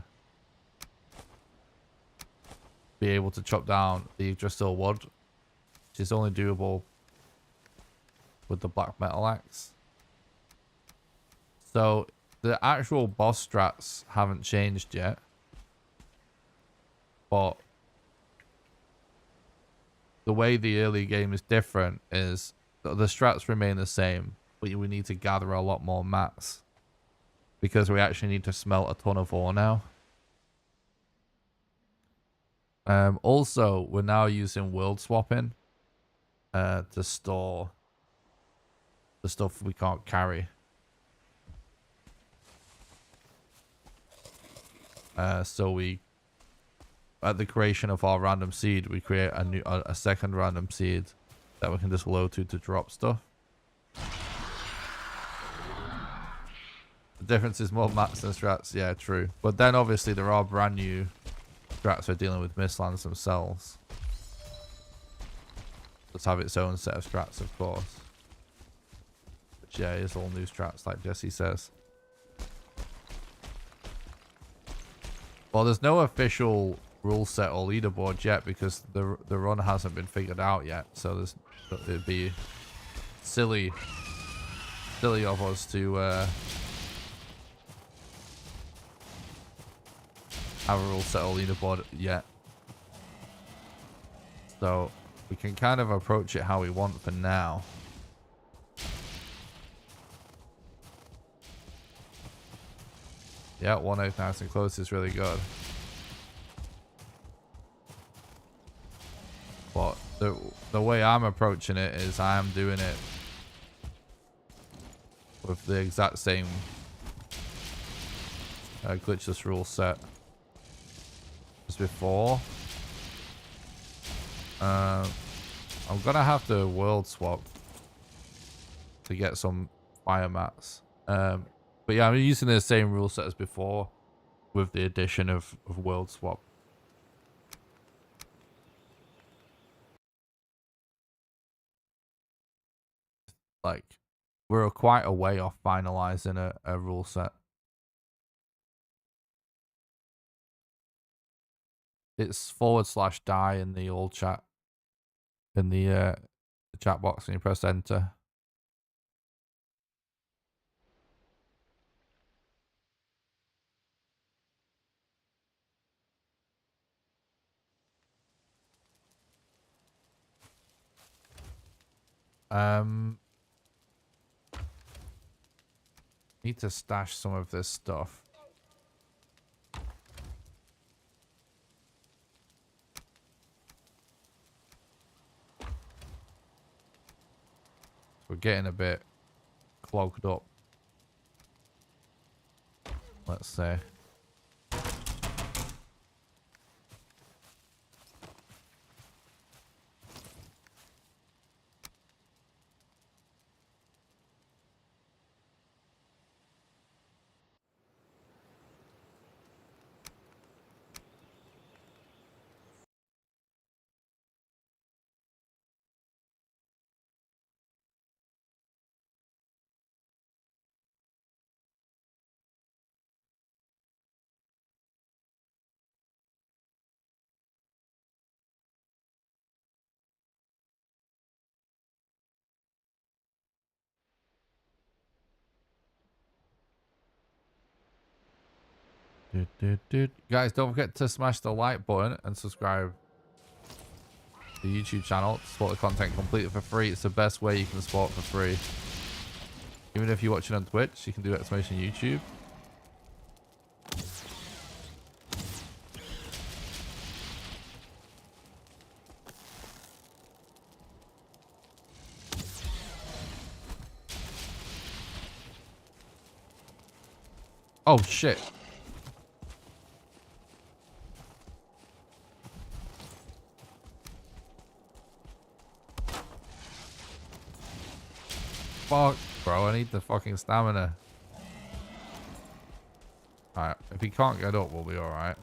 be able to chop down the Yggdrasil wood, which is only doable with the black metal axe. So the actual boss strats haven't changed yet, but the way the early game is different is the strats remain the same, but we need to gather a lot more mats because we actually need to smelt a ton of ore now. Also, we're now using world swapping to store the stuff we can't carry. So we, at the creation of our random seed, we create a second random seed that we can just load to drop stuff. The difference is more mats and strats. Yeah, true. But then obviously there are brand new strats for dealing with Mistlands themselves. Let's have its own set of strats, of course. But yeah, it's all new strats, like Jesse says. Well, there's no official rule set or leaderboard yet because the run hasn't been figured out yet. So it'd be silly of us to have a rule set or leaderboard yet. So we can kind of approach it how we want for now. Yeah, 1 oak nice and close is really good. But the way I'm approaching it is I am doing it with the exact same glitchless rule set as before. I'm gonna have to world swap to get some biomats. But yeah, I'm using the same rule set as before with the addition of world swap. Like, we're quite a way off finalizing a rule set. It's /die in the old chat, in the chat box, and you press enter. Need to stash some of this stuff. We're getting a bit clogged up. Let's say. Guys, don't forget to smash the like button and subscribe to the YouTube channel to support the content completely for free. It's the best way you can support for free. Even if you're watching on Twitch, you can do it on YouTube. Oh shit. Fuck, bro, I need the fucking stamina. Alright, if he can't get up, we'll be alright.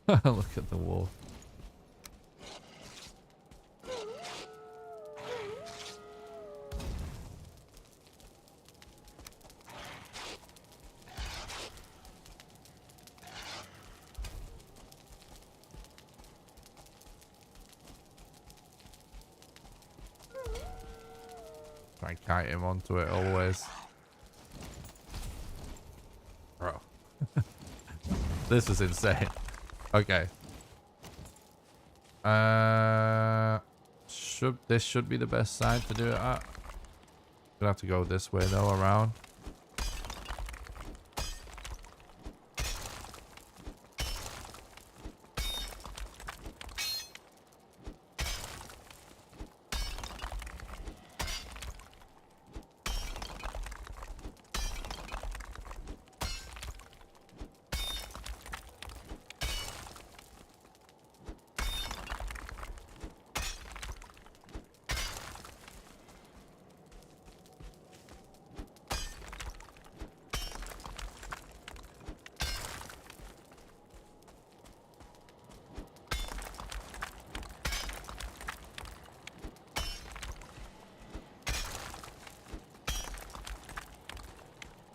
Look at the wolf. Try and kite him onto it always. Bro. This is insane. Okay. This should be the best side to do it at. Gonna have to go this way though, around.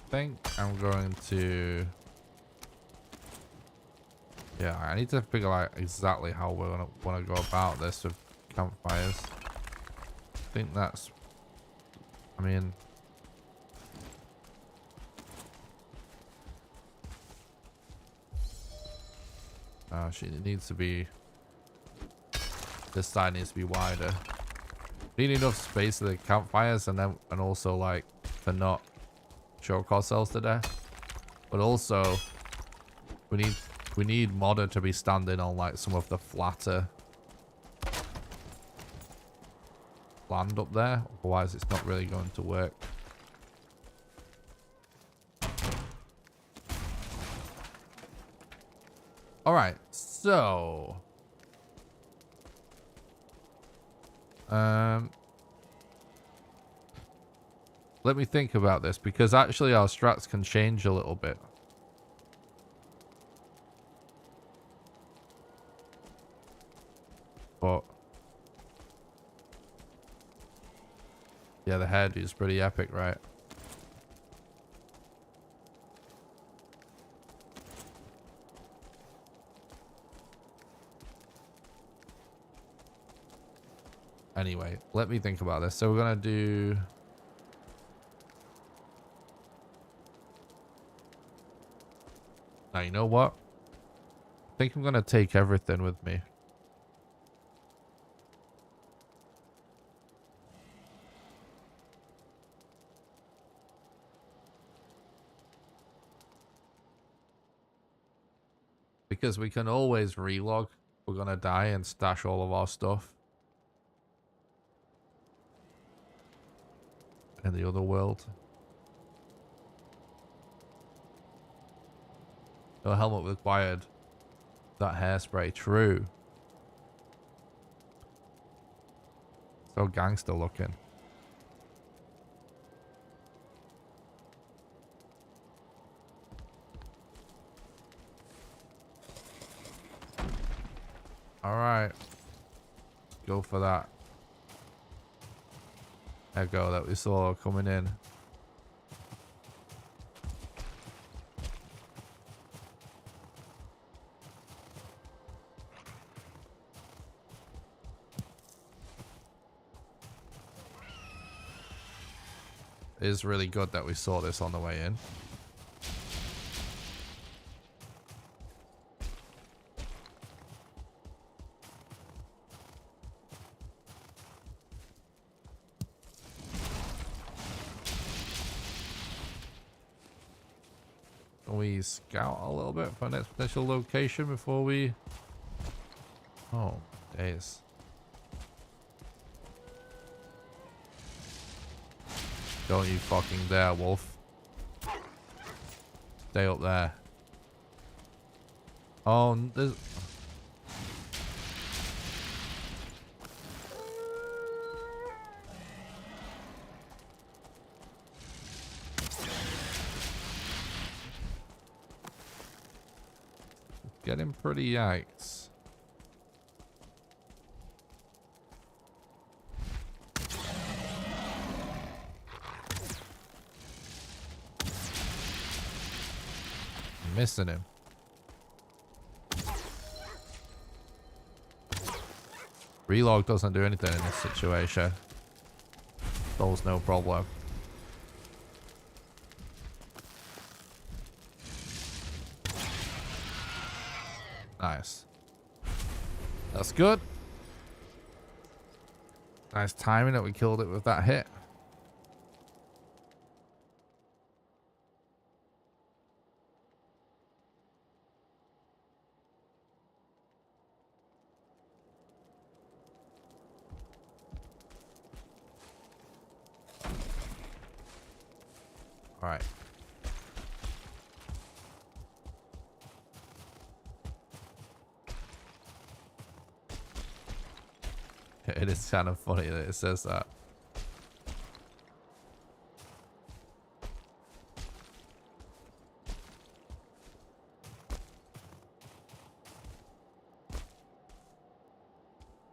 Think I'm going to, yeah, I need to figure out exactly how we're gonna want to go about this with campfires. I think that's, I mean, it needs to be, this side needs to be wider. We need enough space for the campfires and also like for not choke ourselves to death, but also we need Modder to be standing on like some of the flatter land up there, otherwise it's not really going to work. All right, so let me think about this, because actually our strats can change a little bit. But yeah, the head is pretty epic, right? Anyway, let me think about this. So we're gonna do, now you know what? I think I'm gonna take everything with me. Because we can always relog. We're gonna die and stash all of our stuff in the other world. No helmet required. That hairspray, true. So gangster looking. All right, go for that. There we go, that we saw coming in. is really good that we saw this on the way in. Can we scout a little bit for next potential location before we... Oh, days. Don't you fucking dare, wolf. Stay up there. Oh, there's... Getting pretty yikes. Missing him. Relog doesn't do anything in this situation. Those no problem. Nice. That's good. Nice timing that we killed it with that hit. All right. It is kind of funny that it says that.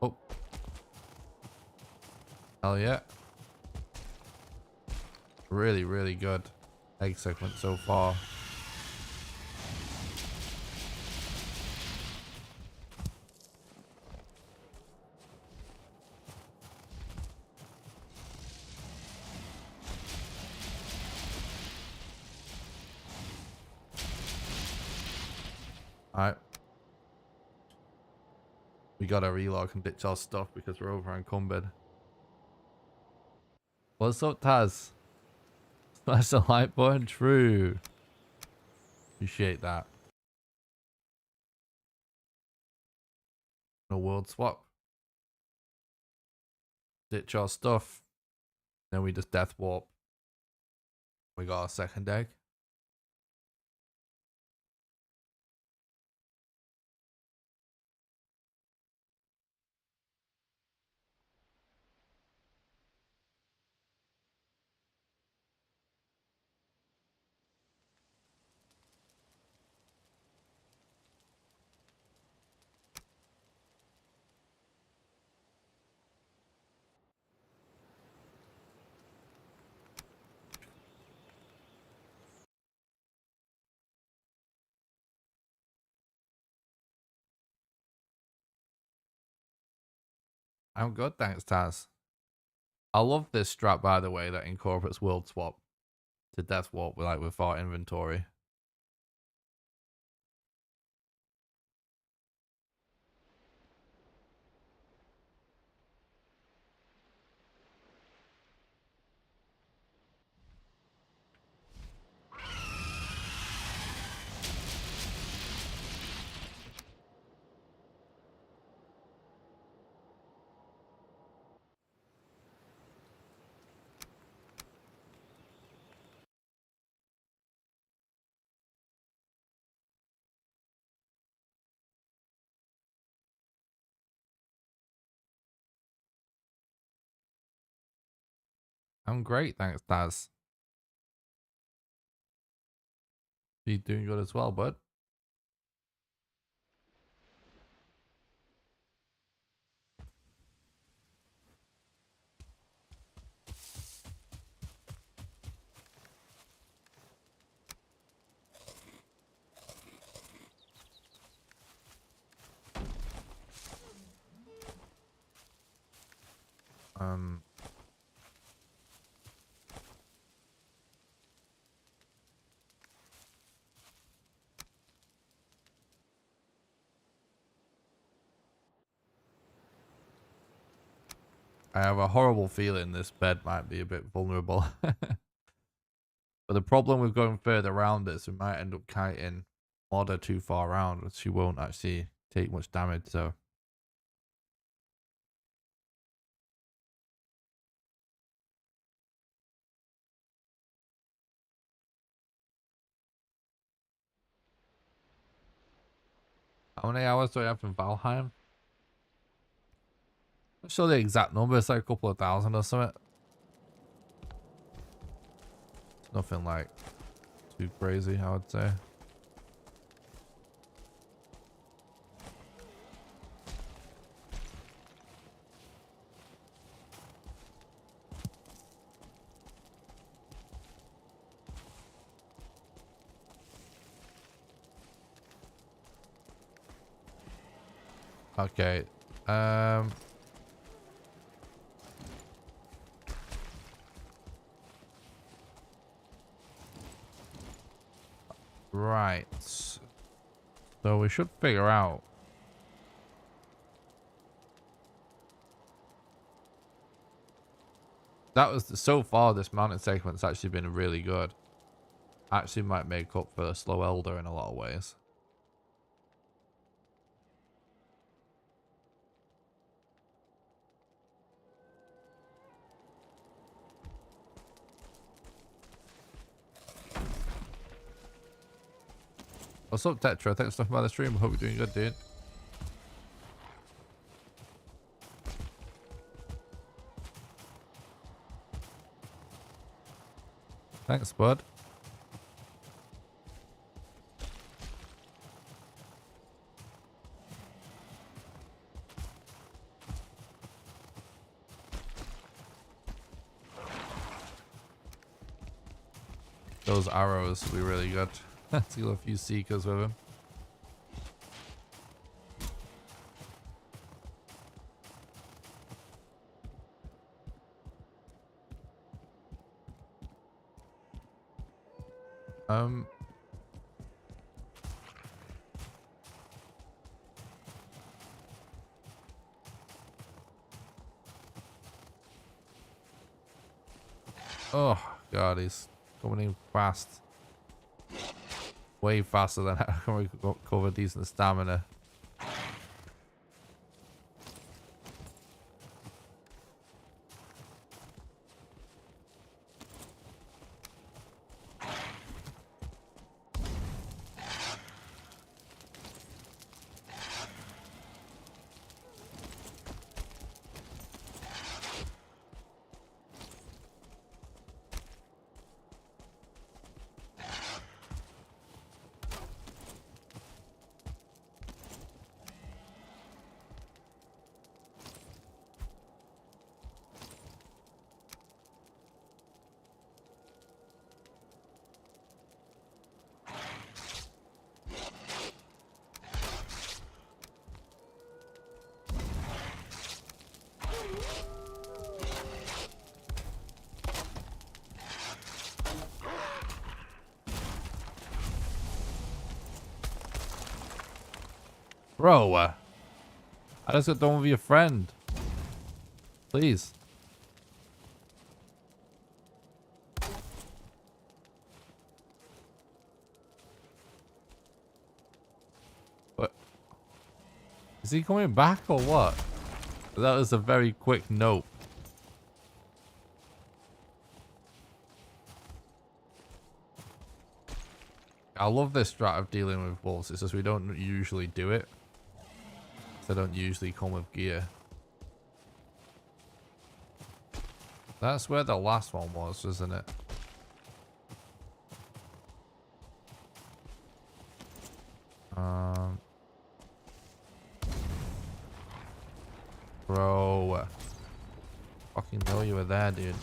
Oh. Hell yeah. Really, really good egg segment so far. Alright. We gotta relog and ditch our stuff because we're over encumbered. What's up, Taz? Smash the like button, true. Appreciate that. No world swap. Ditch our stuff. Then we just death warp. We got our second egg. I'm good, thanks, Taz. I love this strat, by the way, that incorporates world swap to death warp with our inventory. I'm great, thanks, Taz. You doing good as well, bud? I have a horrible feeling this bed might be a bit vulnerable. But the problem with going further around is we might end up kiting Modder too far around, but she won't actually take much damage, so. How many hours do I have in Valheim? I'm not sure the exact number, it's like a couple of thousand or something. It's nothing like too crazy, I would say. Okay. Right. So we should figure out. That was so far this mountain segment's actually been really good. Actually might make up for Slow Elder in a lot of ways. What's up, Tetra? Thanks for stopping by the stream. I hope you're doing good, dude. Thanks, bud. Those arrows will be really good. Let's kill a few seekers with him. Oh god, he's coming in fast. Way faster than I can recover decent stamina. Bro, I just got done with your friend. Please. What? Is he coming back or what? That was a very quick note. I love this strat of dealing with wolves. It's just we don't usually do it. They don't usually come with gear. That's where the last one was, isn't it? Bro. Fucking know you were there, dude.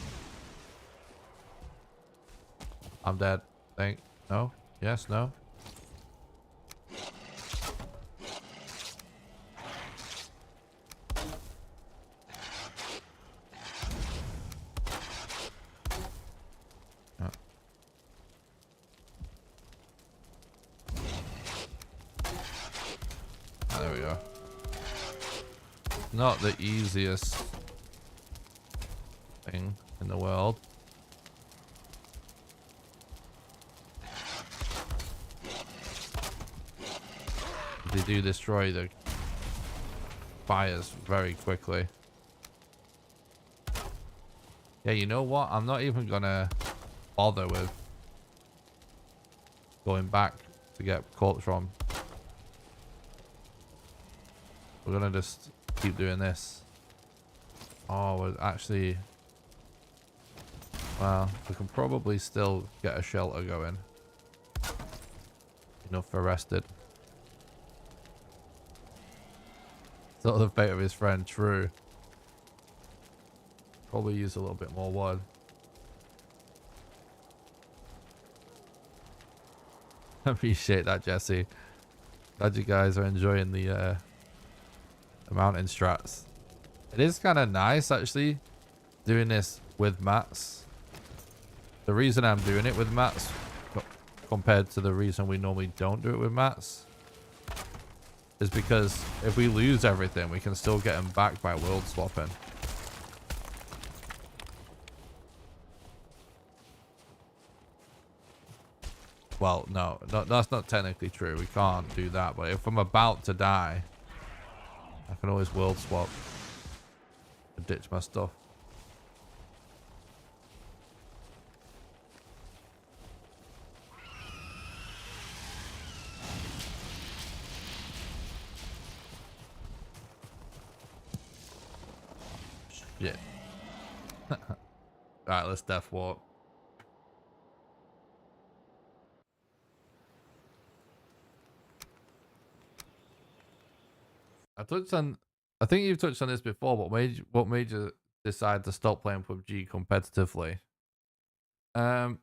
I'm dead. No? Yes, no? There we go. Not the easiest thing in the world. They do destroy the fires very quickly. Yeah, you know what? I'm not even gonna bother with going back to get corpse from. We're gonna just keep doing this. Oh, we're actually... Well, we can probably still get a shelter going. Enough for rested. Sort of the fate of his friend, true. Probably use a little bit more wood. Appreciate that, Jesse. Glad you guys are enjoying the mountain strats. It is kind of nice, actually, doing this with mats. The reason I'm doing it with mats compared to the reason we normally don't do it with mats is because if we lose everything, we can still get them back by world swapping. Well, no, that's not technically true. We can't do that. But if I'm about to die, I can always world swap and ditch my stuff. Shit. Alright, let's death walk. I think you've touched on this before, but what made you decide to stop playing PUBG competitively? I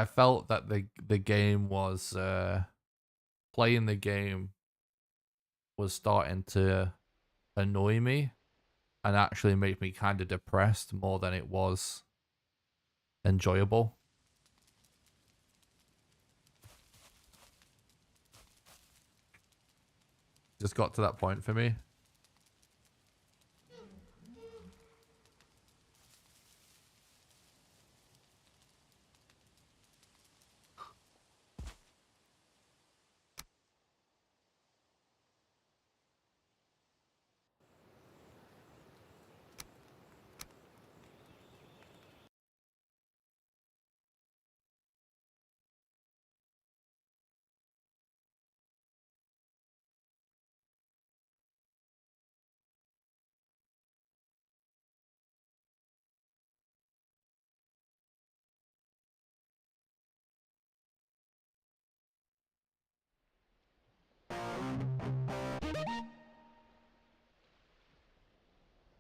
felt that the game was playing the game was starting to annoy me and actually make me kind of depressed more than it was enjoyable. Just got to that point for me.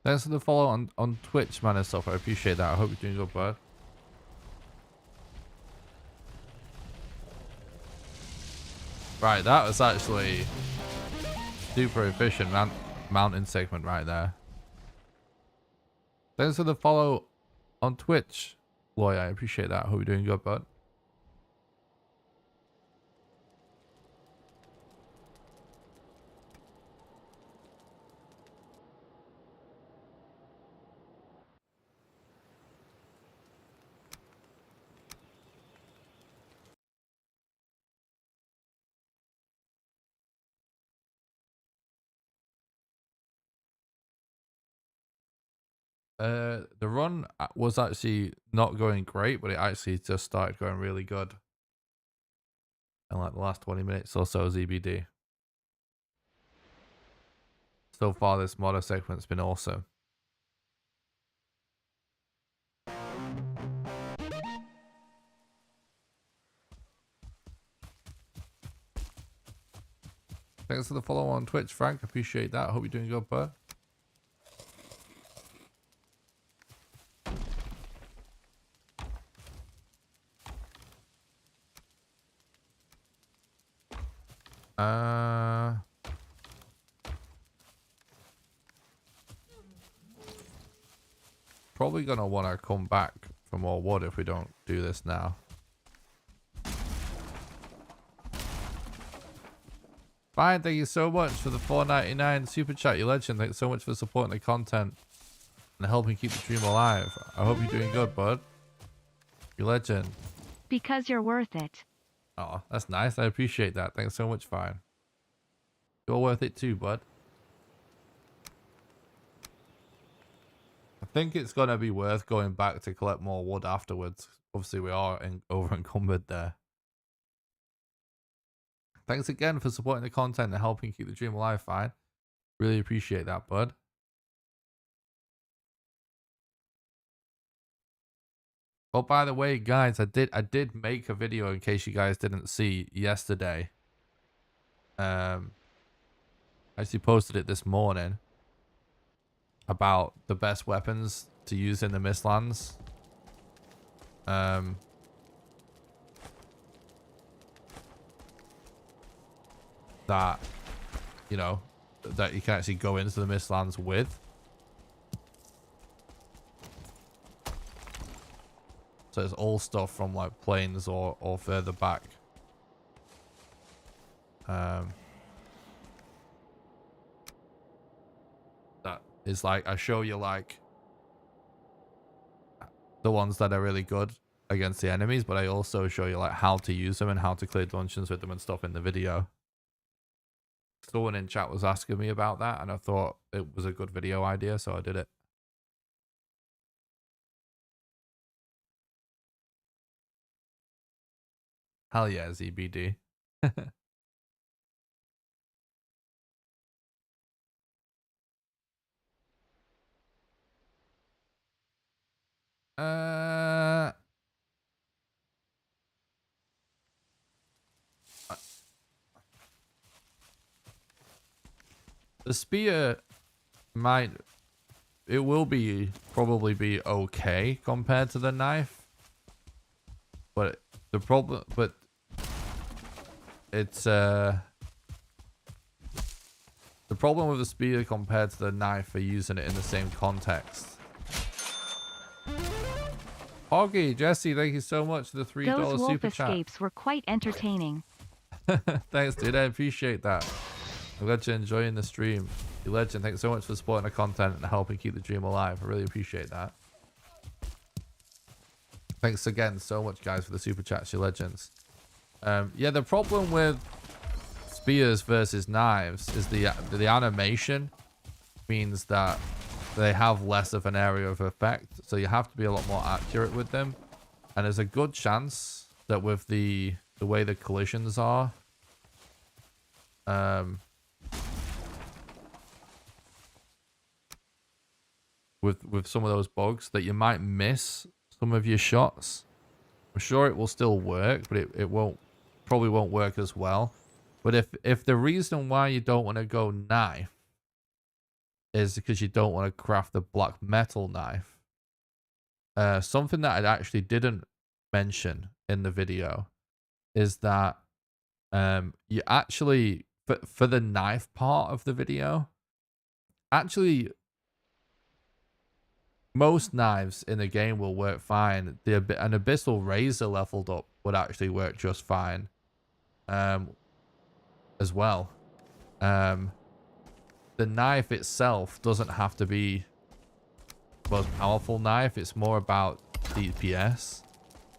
Thanks for the follow on Twitch, man, and stuff. I appreciate that. I hope you're doing good, bud. Right, that was actually super efficient mountain segment right there. Thanks for the follow on Twitch, Loy. I appreciate that. I hope you're doing good, bud. The run was actually not going great, but it actually just started going really good. And like the last 20 minutes or so ZBD. So far, this modder segment's been awesome. Thanks for the follow on Twitch, Frank. Appreciate that. I hope you're doing good, bud. Probably gonna want to come back for more wood if we don't do this now. Fine, thank you so much for the $4.99 super chat, you legend. Thanks so much for supporting the content and helping keep the dream alive. I hope you're doing good, bud. You legend. Because you're worth it. Oh, that's nice. I appreciate that. Thanks so much, Fine. You're worth it too, bud. I think it's gonna be worth going back to collect more wood afterwards. Obviously, we are over encumbered there. Thanks again for supporting the content and helping keep the dream alive, Fine. Really appreciate that, bud. Oh, by the way, guys, I did make a video in case you guys didn't see yesterday. I actually posted it this morning about the best weapons to use in the Mistlands. That, you know, that you can actually go into the Mistlands with. So it's all stuff from like plains or further back. That is like, I show you like the ones that are really good against the enemies, but I also show you like how to use them and how to clear dungeons with them and stuff in the video. Someone in chat was asking me about that, and I thought it was a good video idea, so I did it. Hell yeah, ZBD. The spear will probably be okay compared to the knife, but it's the problem with the spear compared to the knife for using it in the same context. Hoggy, Jesse, thank you so much for the $3 Those wolf super chat. escapes were quite entertaining. Thanks, dude. I appreciate that. I'm glad you're enjoying the stream. You legend. Thanks so much for supporting the content and helping keep the dream alive. I really appreciate that. Thanks again so much, guys, for the super chats. You legends. Yeah, the problem with spears versus knives is the animation means that they have less of an area of effect, so you have to be a lot more accurate with them. And there's a good chance that with the way the collisions are, with some of those bugs, that you might miss some of your shots. I'm sure it will still work, but it probably won't work as well. But if the reason why you don't want to go knife is because you don't want to craft the black metal knife, something that I actually didn't mention in the video is that you actually, for the knife part of the video, actually most knives in the game will work fine. An abyssal razor leveled up would actually work just fine as well. The knife itself doesn't have to be the most powerful knife. It's more about DPS,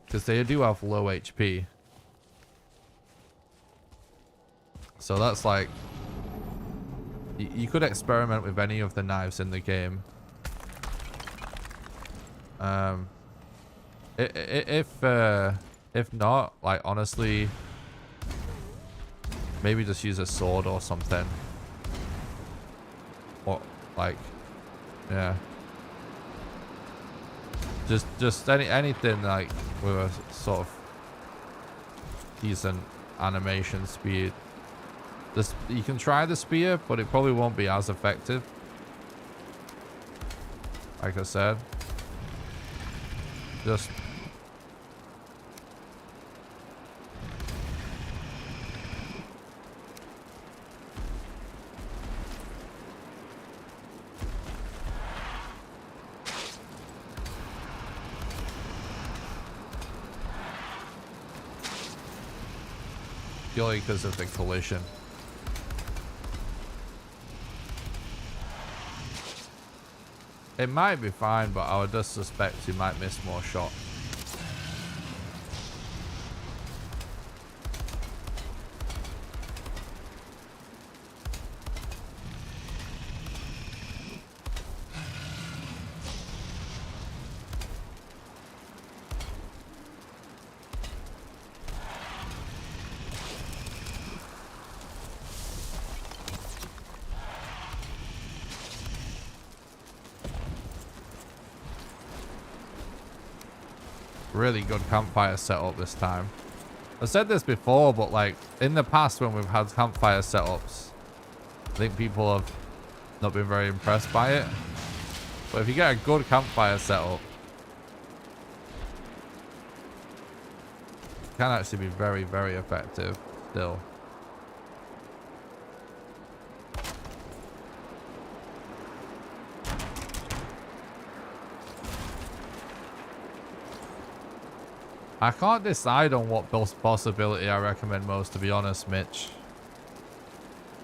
because they do have low HP. So that's like, you could experiment with any of the knives in the game. If not, like, honestly, maybe just use a sword or something. Or like, yeah, just anything like with a sort of decent animation speed. You can try the spear, but it probably won't be as effective. Like I said, just purely because of the collision. It might be fine, but I would just suspect you might miss more shots. Really good campfire setup this time. I've said this before, but like in the past when we've had campfire setups, I think people have not been very impressed by it. But if you get a good campfire setup, it can actually be very, very effective still. I can't decide on what boss ability I recommend most, to be honest, Mitch.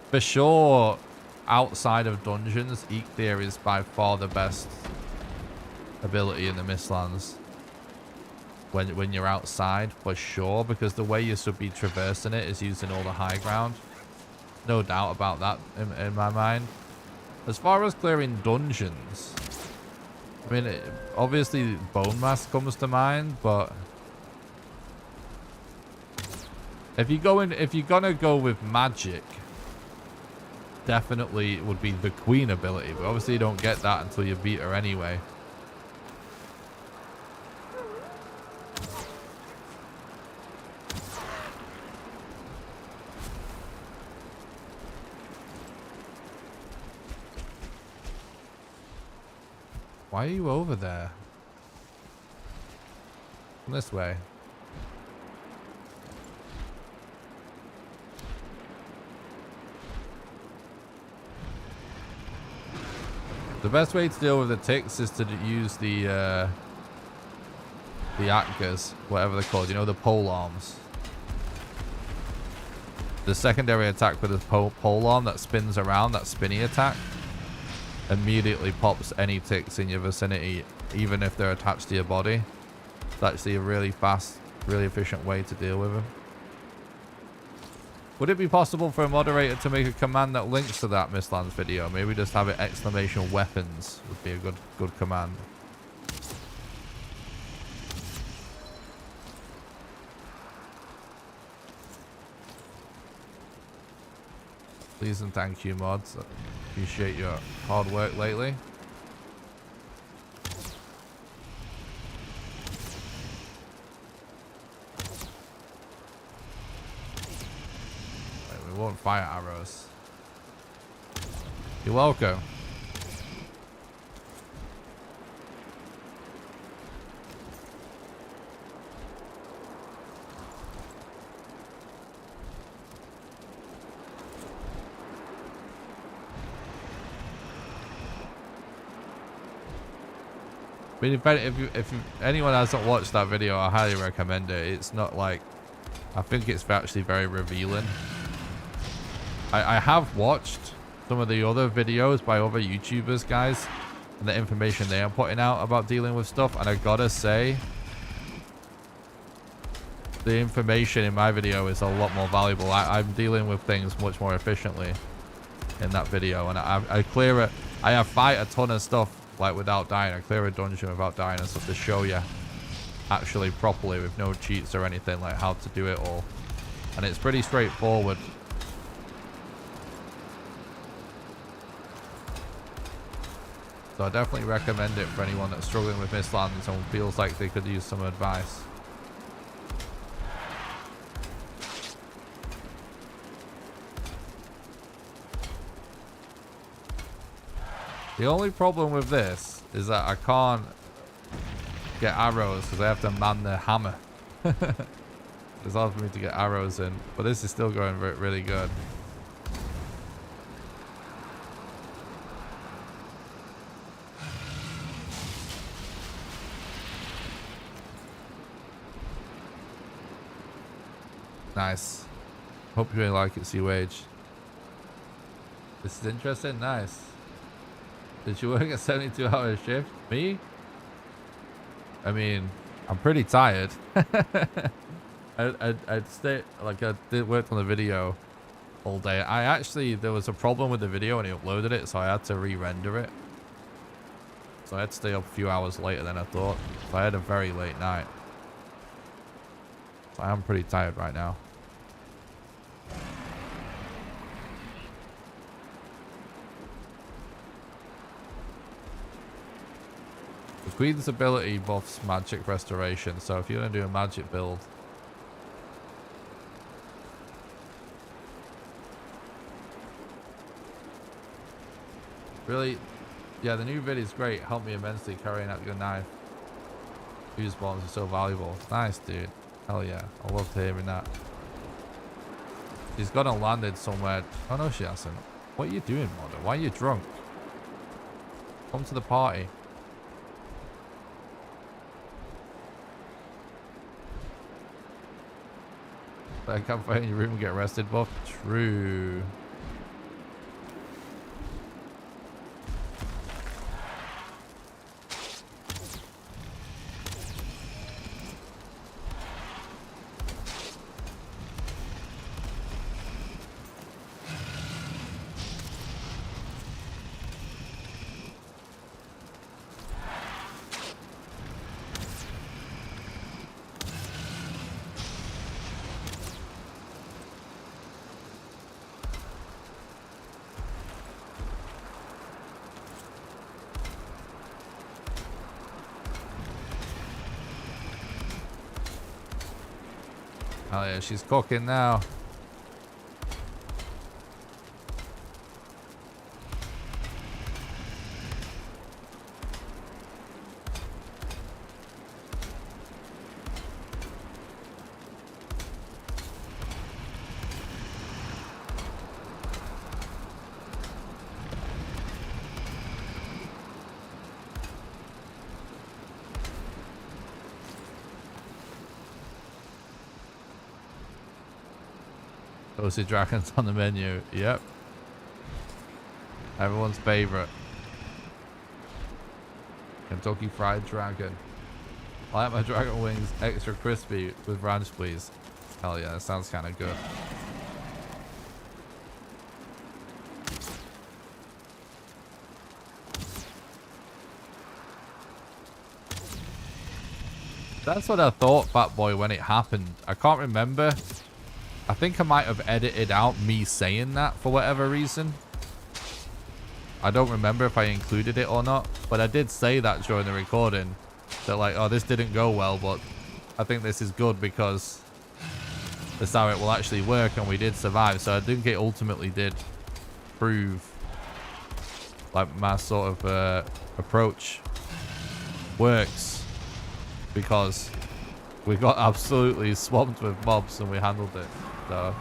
For sure, outside of dungeons, Eikthyr is by far the best ability in the Mistlands. When you're outside, for sure, because the way you should be traversing it is using all the high ground. No doubt about that in my mind. As far as clearing dungeons, I mean, obviously Bone Mask comes to mind, but if you're gonna go with magic, definitely it would be the Queen ability, but obviously you don't get that until you beat her anyway. Why are you over there? Come this way. The best way to deal with the ticks is to use the Akkas, whatever they're called, you know, the pole arms. The secondary attack with the pole arm that spins around, that spinny attack, immediately pops any ticks in your vicinity, even if they're attached to your body. It's actually a really fast, really efficient way to deal with them. Would it be possible for a moderator to make a command that links to that Mistlands video? Maybe just have it exclamation weapons would be a good command. Please and thank you, mods. Appreciate your hard work lately. We won't fire arrows. You're welcome. I mean, if anyone hasn't watched that video, I highly recommend it. It's not like, I think it's actually very revealing. I have watched some of the other videos by other YouTubers, guys, and the information they are putting out about dealing with stuff, and I gotta say, the information in my video is a lot more valuable. I'm dealing with things much more efficiently in that video, and I clear it. I fight a ton of stuff like without dying. I clear a dungeon without dying and stuff to show you actually properly with no cheats or anything, like how to do it all, and it's pretty straightforward. So I definitely recommend it for anyone that's struggling with Mistlands and feels like they could use some advice. The only problem with this is that I can't get arrows because I have to man the hammer. It's hard for me to get arrows in, but this is still going really good. Nice. Hope you really like it, Sea Wage. This is interesting. Nice. Did you work a 72-hour shift? Me? I mean, I'm pretty tired. I'd stay, like, I did work on the video all day. There was a problem with the video when he uploaded it, so I had to re-render it. So I had to stay up a few hours later than I thought. So I had a very late night. So I am pretty tired right now. The Queen's ability buffs magic restoration, so if you're going to do a magic build, really, yeah, the new vid is great. Helped me immensely carrying out your knife. Fuse bombs are so valuable. Nice, dude. Hell yeah. I loved hearing that. She's gone and landed somewhere. Oh no, she hasn't. What are you doing, Mother? Why are you drunk? Come to the party. I can't find your room and get arrested, buff. True. Oh yeah, she's cooking now. Toasted dragons on the menu. Yep. Everyone's favorite. Kentucky Fried Dragon. I like my dragon wings extra crispy with ranch, please. Hell yeah, that sounds kind of good. That's what I thought, Fat Boy, when it happened. I can't remember. I think I might have edited out me saying that for whatever reason. I don't remember if I included it or not, but I did say that during the recording. That like, oh, this didn't go well, but I think this is good because that's how it will actually work, and we did survive. So I think it ultimately did prove like my sort of approach works, because we got absolutely swamped with mobs and we handled it. So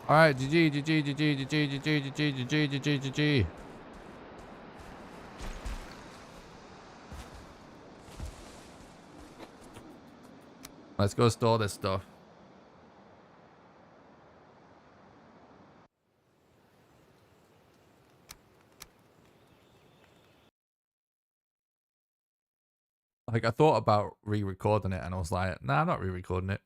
alright, GG. Let's go store this stuff. Like, I thought about re-recording it and I was like, nah, I'm not re-recording it.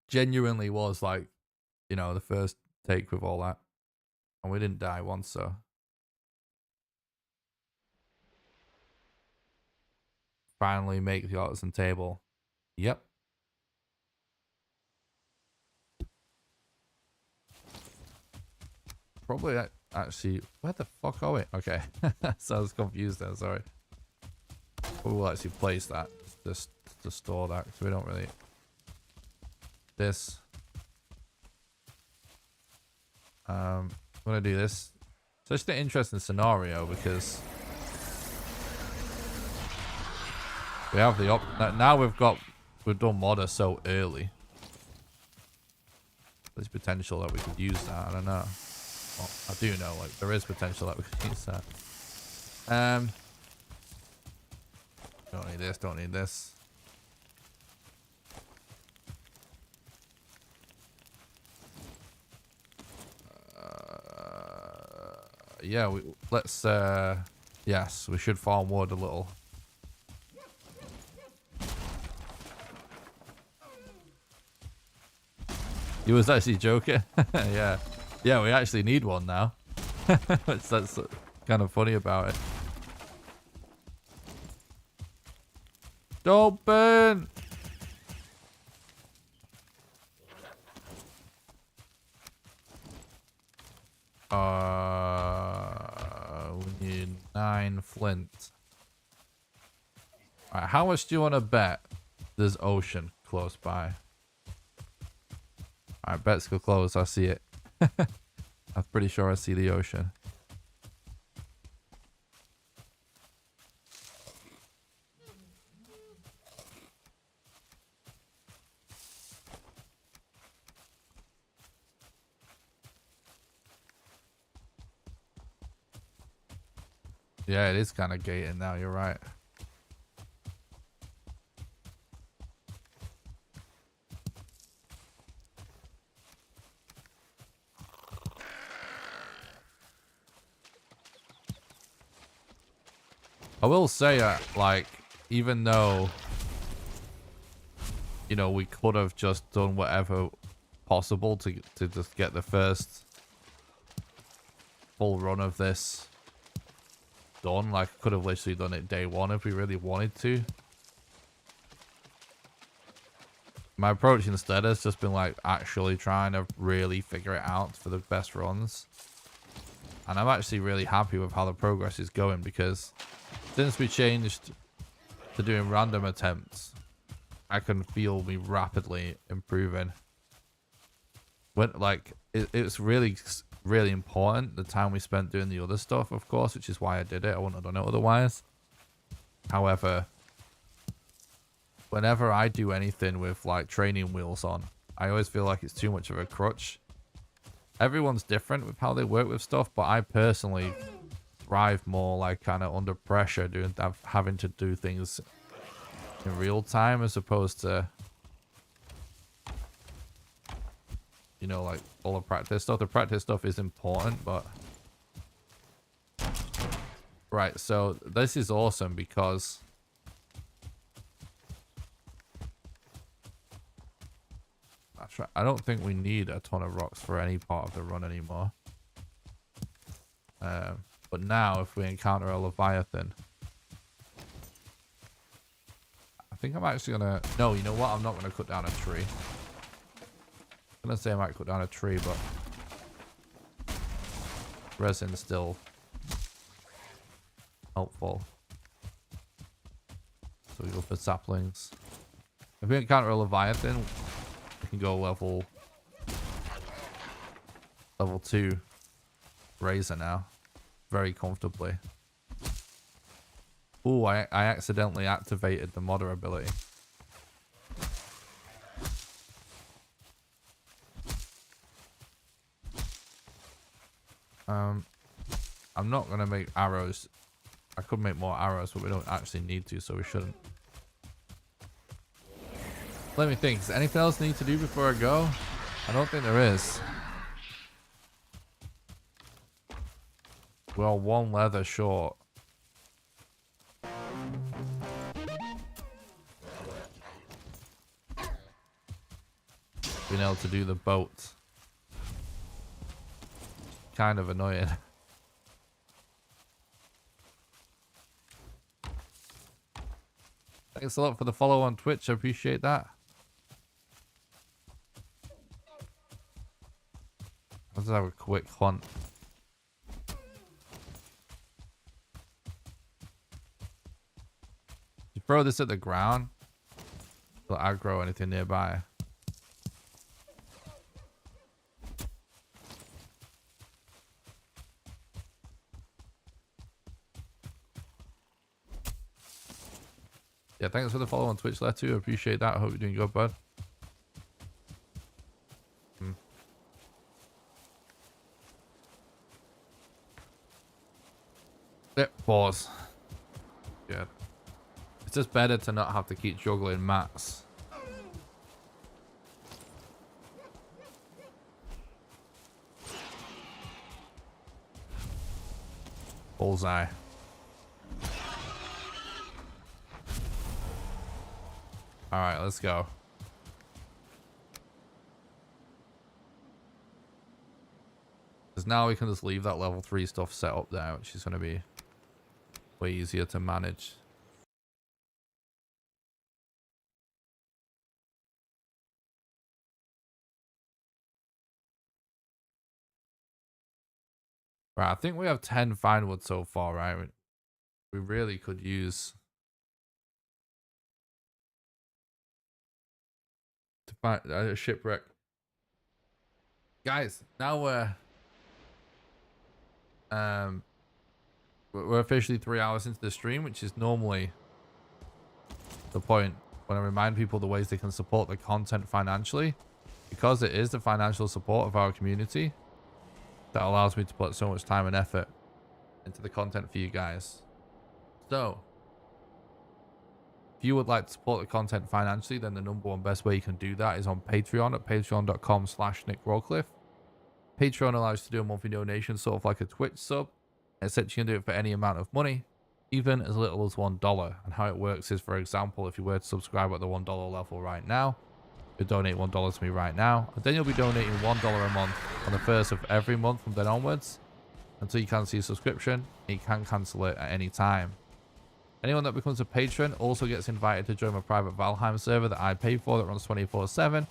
Genuinely was like, you know, the first take with all that. And we didn't die once, so. Finally make the artisan table. Yep. Probably actually, where the fuck are we? Okay. So I was confused there, sorry. We'll actually place that just to store that, because we don't really. This. I'm gonna do this. So it's an interesting scenario because we have the now we've done modder so early. There's potential that we could use that. I don't know. Well, I do know, like, there is potential that we could use that. Don't need this, don't need this. yeah, let's yes, we should farm wood a little. He was actually joking. Yeah. Yeah, we actually need one now. That's kind of funny about it. Don't burn! We need 9 flint. Alright, how much do you want to bet there's ocean close by? Alright, bets go close. I see it. I'm pretty sure I see the ocean. Yeah, it is kind of gated now. You're right. I will say, like, even though, you know, we could have just done whatever possible to just get the first full run of this done. Like, could have literally done it day one if we really wanted to. My approach instead has just been like actually trying to really figure it out for the best runs. And I'm actually really happy with how the progress is going, because since we changed to doing random attempts, I can feel me rapidly improving. When, like, it's really important the time we spent doing the other stuff, of course, which is why I did it. I wouldn't have done it otherwise. However, whenever I do anything with like training wheels on, I always feel like it's too much of a crutch. Everyone's different with how they work with stuff, but I personally thrive more like kind of under pressure, having to do things in real time as opposed to, you know, like all the practice stuff. The practice stuff is important, but right, so this is awesome because I don't think we need a ton of rocks for any part of the run anymore. But now if we encounter a Leviathan, I think I'm actually gonna, no, you know what, I'm not gonna cut down a tree. I'm gonna say I might cut down a tree, but resin's still helpful. So we go for saplings. If we encounter a Leviathan, we can go level 2 razor now very comfortably. Oh, I accidentally activated the modder ability. I'm not gonna make arrows. I could make more arrows, but we don't actually need to, so we shouldn't. Let me think. Is there anything else I need to do before I go? I don't think there is. Well, 1 leather short. Being able to do the boat. Kind of annoying. Thanks a lot for the follow on Twitch. I appreciate that. Let's have a quick hunt. You throw this at the ground, will aggro anything nearby. Yeah, thanks for the follow on Twitch there too. I appreciate that. I hope you're doing good, bud. Yep, pause. Good. It's just better to not have to keep juggling mats. Bullseye. Alright, let's go. Because now we can just leave that level 3 stuff set up there, which is going to be way easier to manage. Right, I think we have 10 fine wood so far, right? We really could use to find a shipwreck. Guys, now we're officially 3 hours into the stream, which is normally the point when I remind people the ways they can support the content financially, because it is the financial support of our community that allows me to put so much time and effort into the content for you guys. So if you would like to support the content financially, then the #1 best way you can do that is on Patreon at patreon.com/NickRawcliffe. Patreon allows you to do a monthly donation, sort of like a Twitch sub. Essentially, you can do it for any amount of money, even as little as $1. And how it works is, for example, if you were to subscribe at the $1 level right now, you donate $1 to me right now, and then you'll be donating $1 a month on the first of every month from then onwards until you cancel your subscription. And you can cancel it at any time. Anyone that becomes a patron also gets invited to join my private Valheim server that I pay for, that runs 24/7.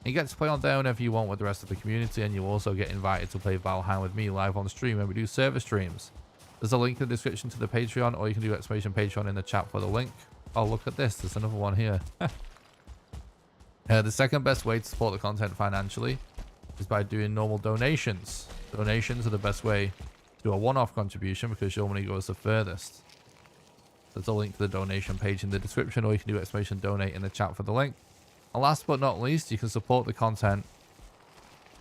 You get to play on there whenever you want with the rest of the community, and you also get invited to play Valheim with me live on stream when we do server streams. There's a link in the description to the Patreon, or you can do !Patreon in the chat for the link. Oh, look at this. There's another one here. The second best way to support the content financially is by doing normal donations. Donations are the best way to do a one-off contribution because your money goes the furthest. There's a link to the donation page in the description, or you can do !Donate in the chat for the link. And last but not least, you can support the content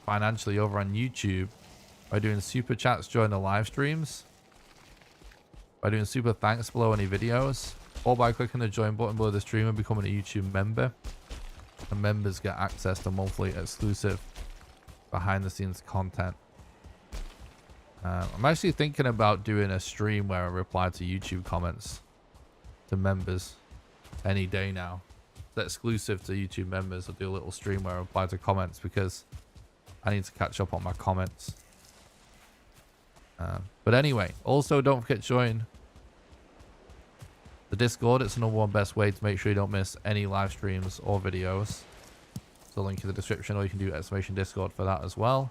financially over on YouTube by doing super chats during the live streams, by doing super thanks below any videos, or by clicking the join button below the stream and becoming a YouTube member. And members get access to monthly exclusive behind the scenes content. I'm actually thinking about doing a stream where I reply to YouTube comments to members any day now. It's exclusive to YouTube members. I'll do a little stream where I reply to comments because I need to catch up on my comments. But anyway, also don't forget to join the Discord. It's the #1 best way to make sure you don't miss any live streams or videos. There's a link in the description, or you can do !Discord for that as well.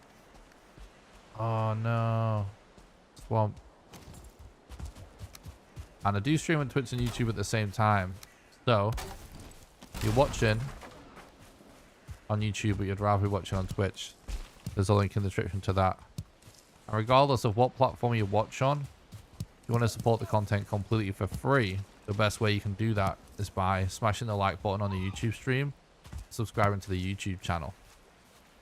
Oh no. Swamp. And I do stream on Twitch and YouTube at the same time. So if you're watching on YouTube but you'd rather be watching on Twitch, there's a link in the description to that. And regardless of what platform you watch on, if you want to support the content completely for free, the best way you can do that is by smashing the like button on the YouTube stream, subscribing to the YouTube channel.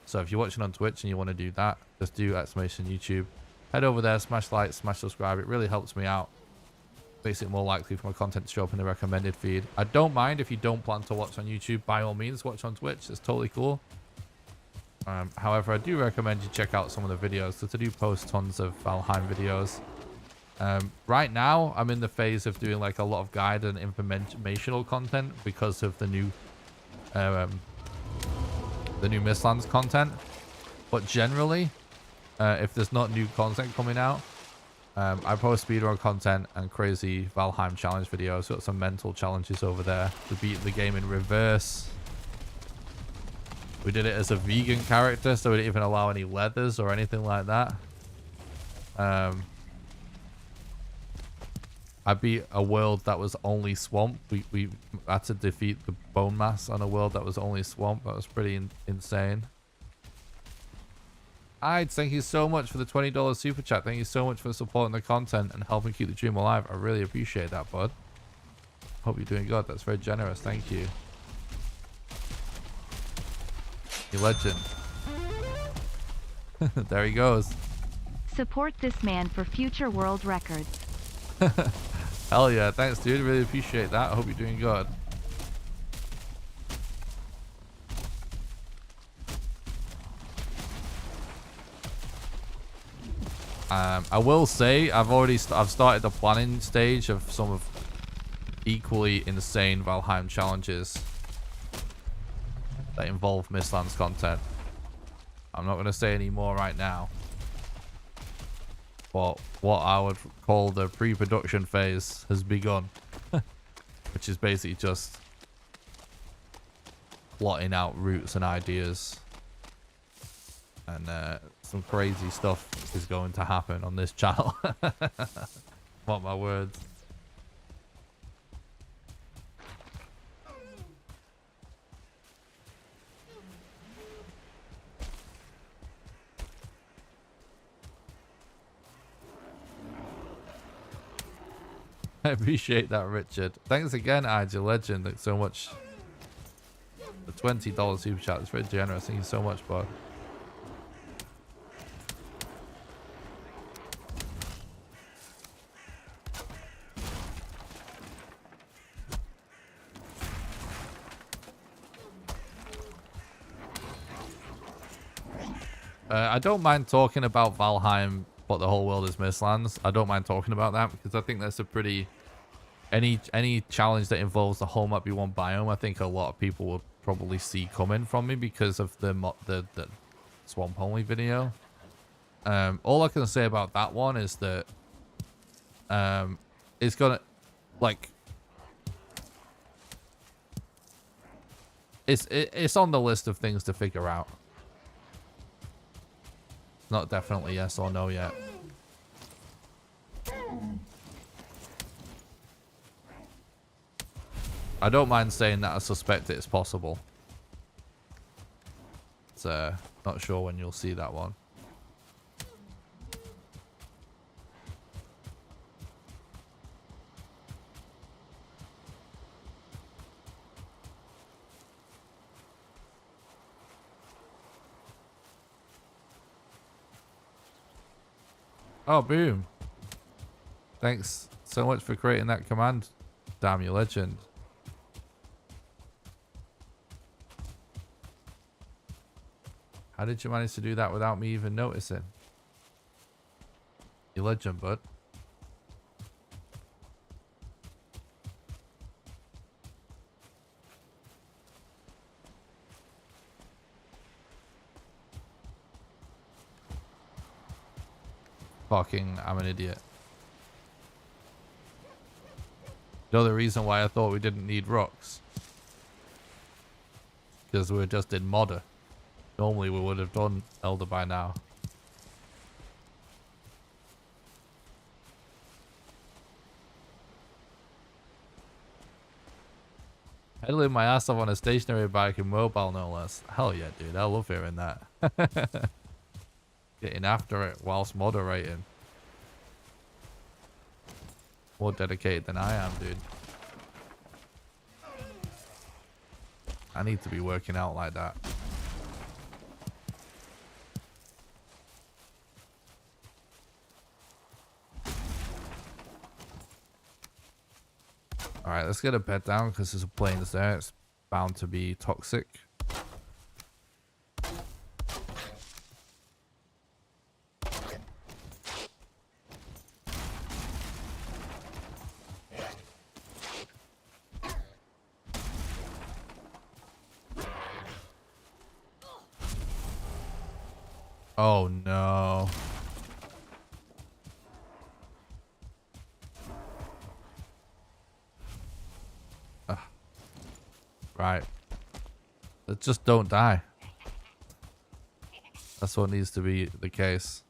So if you're watching on Twitch and you want to do that, just do !YouTube. Head over there, smash like, smash subscribe. It really helps me out. Makes it more likely for my content to show up in the recommended feed. I don't mind if you don't plan to watch on YouTube. By all means, watch on Twitch. It's totally cool. However, I do recommend you check out some of the videos, because I do post tons of Valheim videos. Right now, I'm in the phase of doing like a lot of guide and informational content because of the new Mistlands content. But generally, if there's not new content coming out, I post speedrun content and crazy Valheim challenge videos. Got some mental challenges over there to beat the game in reverse. We did it as a vegan character, so we didn't even allow any leathers or anything like that. I beat a world that was only swamp. We had to defeat the bone mass on a world that was only swamp. That was pretty insane. Alright, thank you so much for the $20 super chat. Thank you so much for supporting the content and helping keep the dream alive. I really appreciate that, bud. Hope you're doing good. That's very generous. Thank you. You legend. There he goes. Support this man for future world records. Hell yeah. Thanks, dude. Really appreciate that. I hope you're doing good. I will say I've started the planning stage of some of equally insane Valheim challenges that involve Mistlands content. I'm not going to say any more right now, but what I would call the pre-production phase has begun, which is basically just plotting out routes and ideas, and some crazy stuff is going to happen on this channel. Mark my words. I appreciate that, Richard. Thanks again, IG Legend. Thanks so much. The $20 super chat is very generous. Thank you so much, bud. I don't mind talking about Valheim, but the whole world is Mistlands. I don't mind talking about that because I think that's a pretty... Any challenge that involves the whole map be one biome, I think a lot of people will probably see coming from me because of the swamp only video. All I can say about that one is that it's gonna, like, it's on the list of things to figure out. Not definitely yes or no yet. I don't mind saying that I suspect it's possible. It's not sure when you'll see that one. Oh, boom. Thanks so much for creating that command. Damn, you legend. How did you manage to do that without me even noticing? You legend, bud. Fucking, I'm an idiot. You know the reason why I thought we didn't need rocks? Because we were just in modder. Normally we would have done Elder by now. Pedaling my ass off on a stationary bike and mobile, no less. Hell yeah, dude. I love hearing that. Getting after it whilst moderating. More dedicated than I am, dude. I need to be working out like that. Alright, let's get a bed down because there's a plains there. It's bound to be toxic. Oh no. Right. Just don't die. That's what needs to be the case.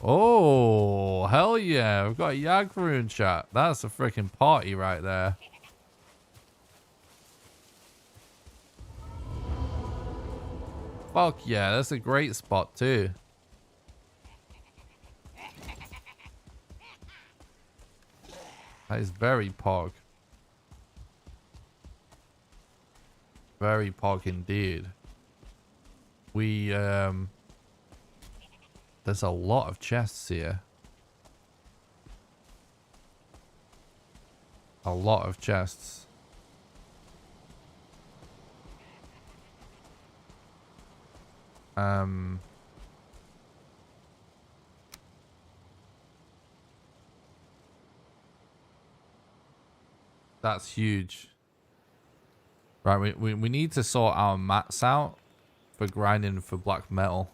Oh, hell yeah. We've got a Yagvaroon chat. That's a freaking party right there. Fuck yeah, that's a great spot too. That is very pog. Very pog indeed. We, there's a lot of chests here. A lot of chests. That's huge. Right, we need to sort our mats out for grinding for black metal.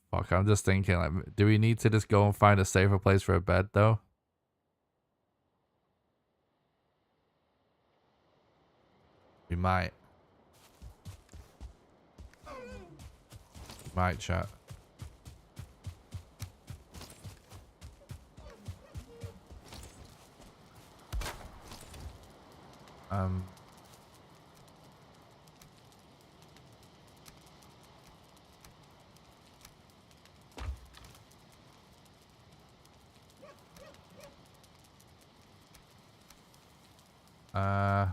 Fuck, I'm just thinking, like, do we need to just go and find a safer place for a bed, though? We might. We might, chat. Um... Uh...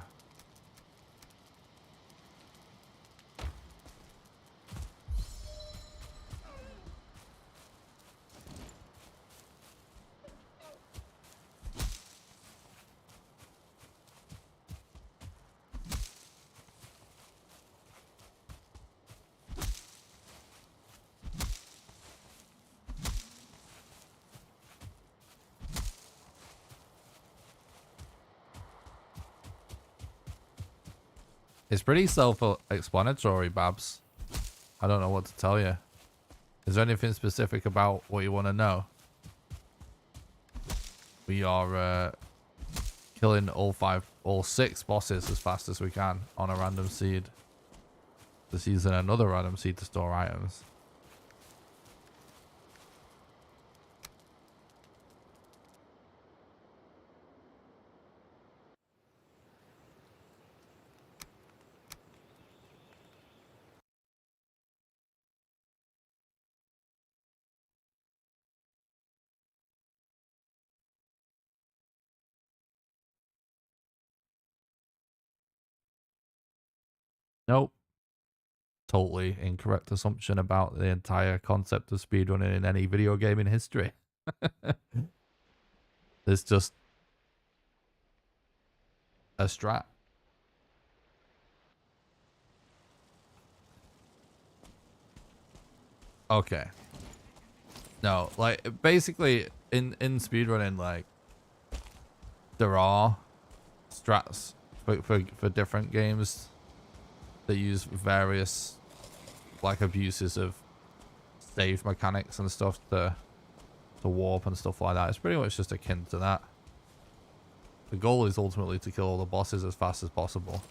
It's pretty self-explanatory, Babs. I don't know what to tell you. Is there anything specific about what you want to know? We are killing all 6 bosses as fast as we can on a random seed. Just using another random seed to store items. Nope. Totally incorrect assumption about the entire concept of speedrunning in any video game in history. It's just a strat. Okay. No, like, basically, in speedrunning, like, there are strats for different games that use various, like, abuses of save mechanics and stuff to warp and stuff like that. It's pretty much just akin to that. The goal is ultimately to kill all the bosses as fast as possible.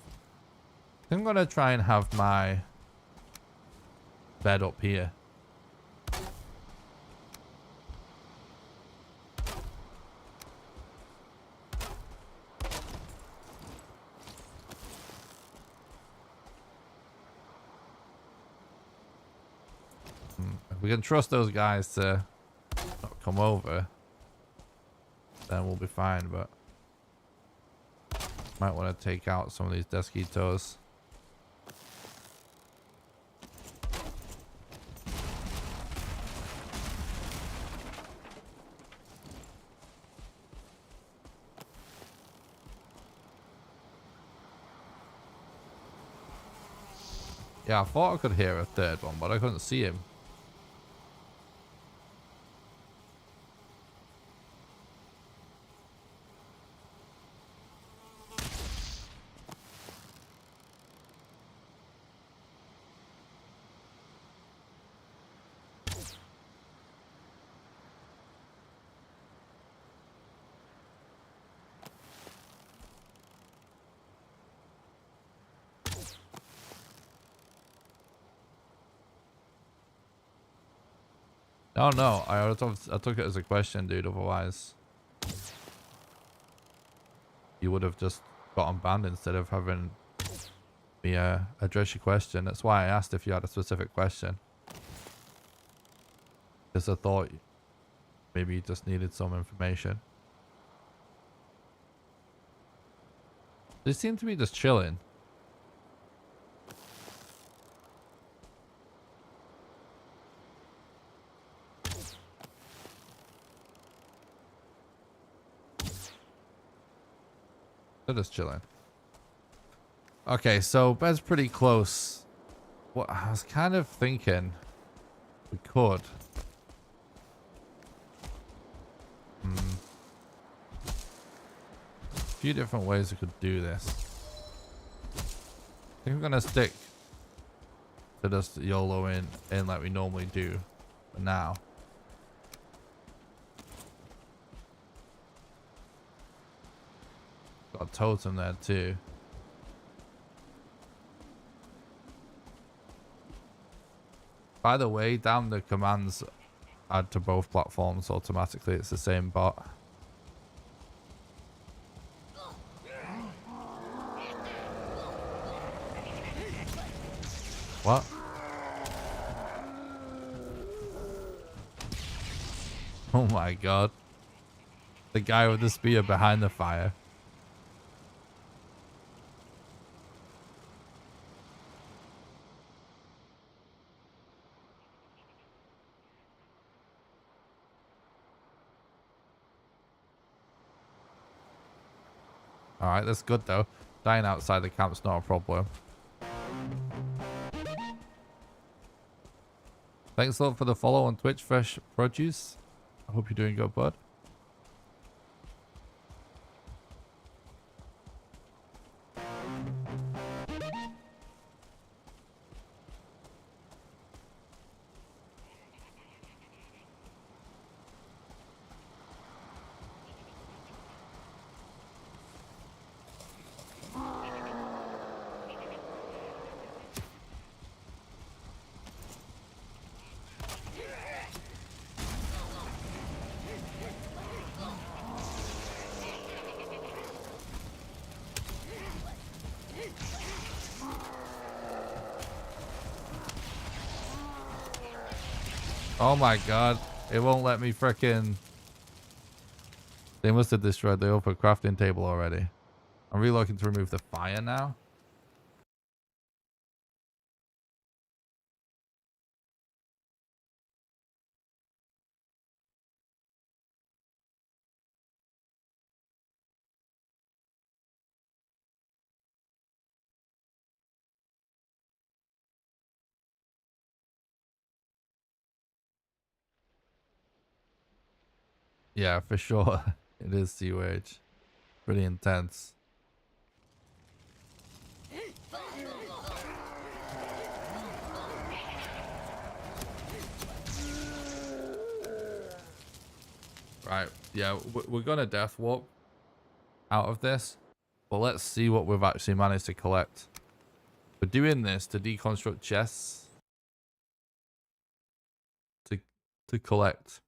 I'm gonna try and have my bed up here. If we can trust those guys to not come over, then we'll be fine, but might want to take out some of these Desquitos. Yeah, I thought I could hear a third one, but I couldn't see him. Oh no, I took it as a question, dude. Otherwise, you would have just gotten banned instead of having me address your question. That's why I asked if you had a specific question. Because I thought maybe you just needed some information. They seem to be just chilling. They're just chilling. Okay, so bed's pretty close. What I was kind of thinking we could. A few different ways we could do this. I think I'm gonna stick to just YOLO in like we normally do for now. Got a totem there too. By the way, down the commands add to both platforms automatically. It's the same bot. What? Oh my god. The guy with the spear behind the fire. Alright, that's good though. Dying outside the camp's not a problem. Thanks a lot for the follow on Twitch, Fresh Produce. I hope you're doing good, bud. Oh my god. It won't let me frickin'... They must have destroyed the upper crafting table already. I'm relooking to remove the fire now. Yeah, for sure. It is sewage. Pretty intense. Right. Yeah, we're gonna death walk out of this. But let's see what we've actually managed to collect. We're doing this to deconstruct chests. To collect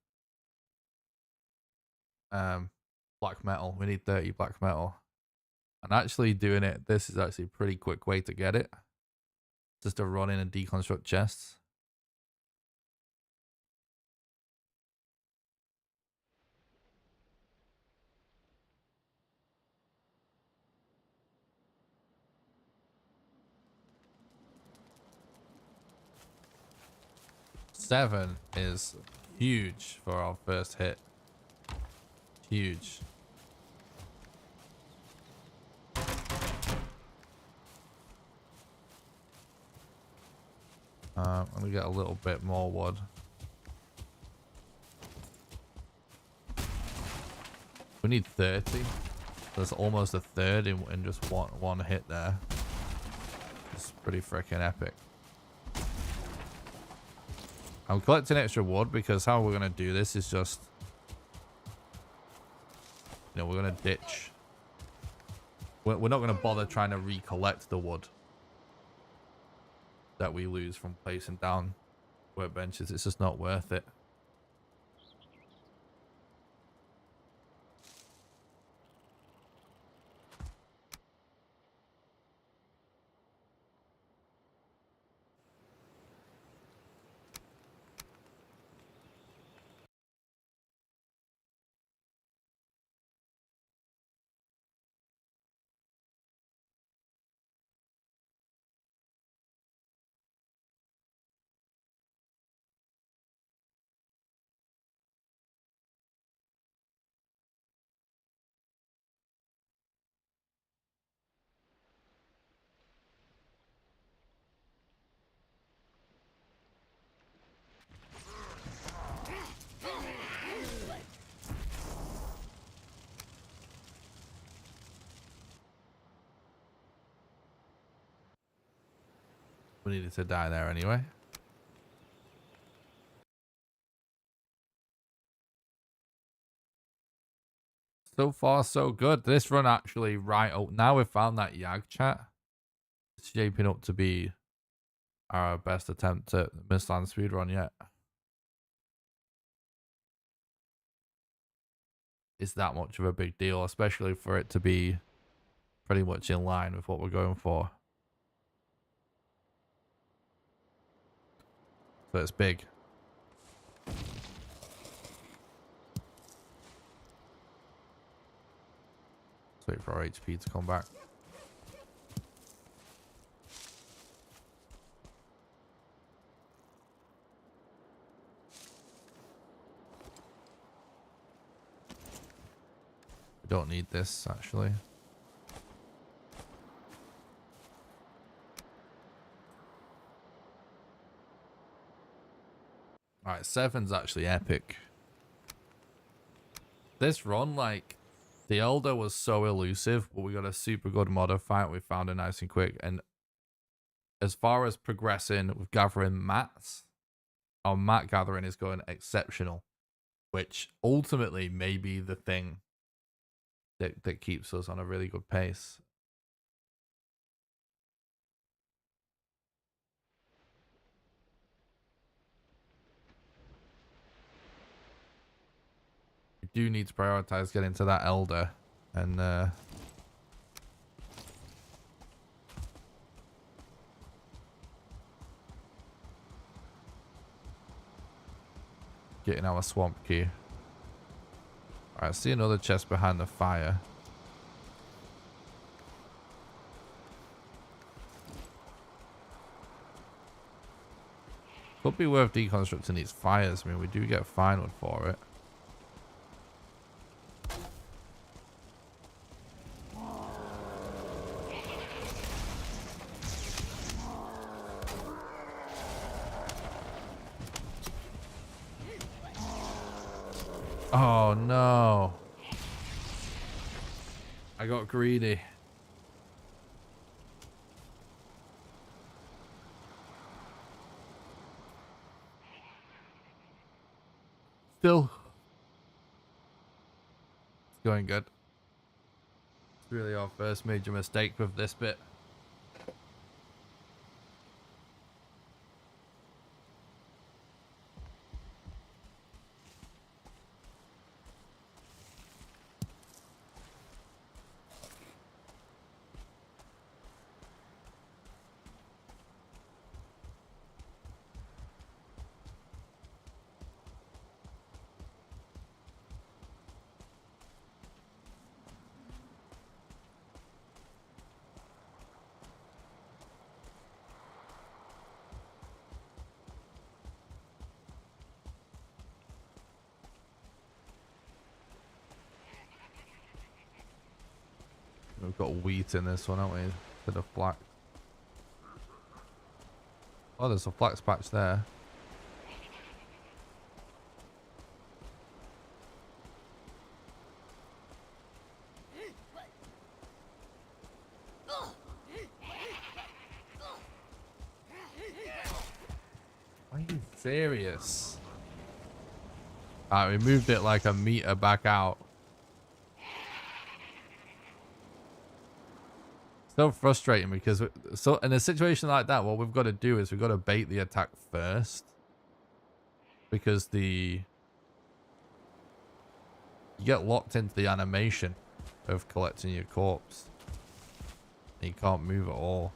black metal. We need 30 black metal. And actually doing it, this is actually a pretty quick way to get it. Just to run in and deconstruct chests. Seven is huge for our first hit. Huge. Let me get a little bit more wood. We need 30. That's almost a third in just one hit there. It's pretty freaking epic. I'm collecting extra wood because how we're going to do this is just... You know, we're going to ditch. We're not going to bother trying to recollect the wood that we lose from placing down workbenches. It's just not worth it. We needed to die there anyway. So far, so good. This run actually right up. Now we've found that Yag chat. It's shaping up to be our best attempt at Mistlands speedrun yet. It's that much of a big deal, especially for it to be pretty much in line with what we're going for. So it's big. Let's wait for our HP to come back. We don't need this, actually. Alright, 7's actually epic. This run, like, the Elder was so elusive, but we got a super good modder fight. We found it nice and quick. And as far as progressing with gathering mats, our mat gathering is going exceptional, which ultimately may be the thing that keeps us on a really good pace. We do need to prioritize getting to that Elder and getting our swamp key. Alright, I see another chest behind the fire. Could be worth deconstructing these fires. I mean, we do get fine wood for it. Oh no. I got greedy. Still. It's going good. It's really our first major mistake with this bit. We've got wheat in this one, haven't we? Instead of flax. Oh, there's a flax patch there. Are you serious? Alright, we moved it like a meter back out. So frustrating because so in a situation like that, what we've got to do is we've got to bait the attack first, because you get locked into the animation of collecting your corpse and you can't move at all.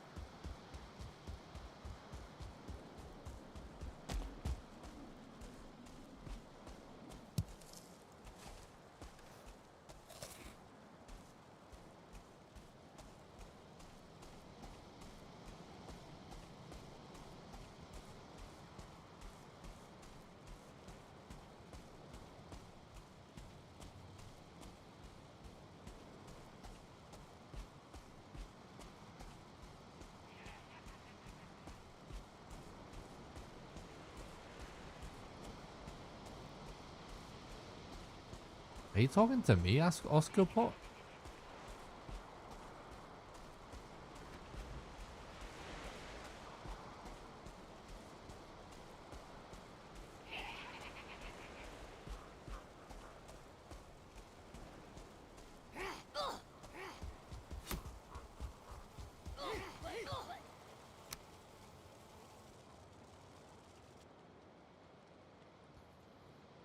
Are you talking to me, Oscar Pot?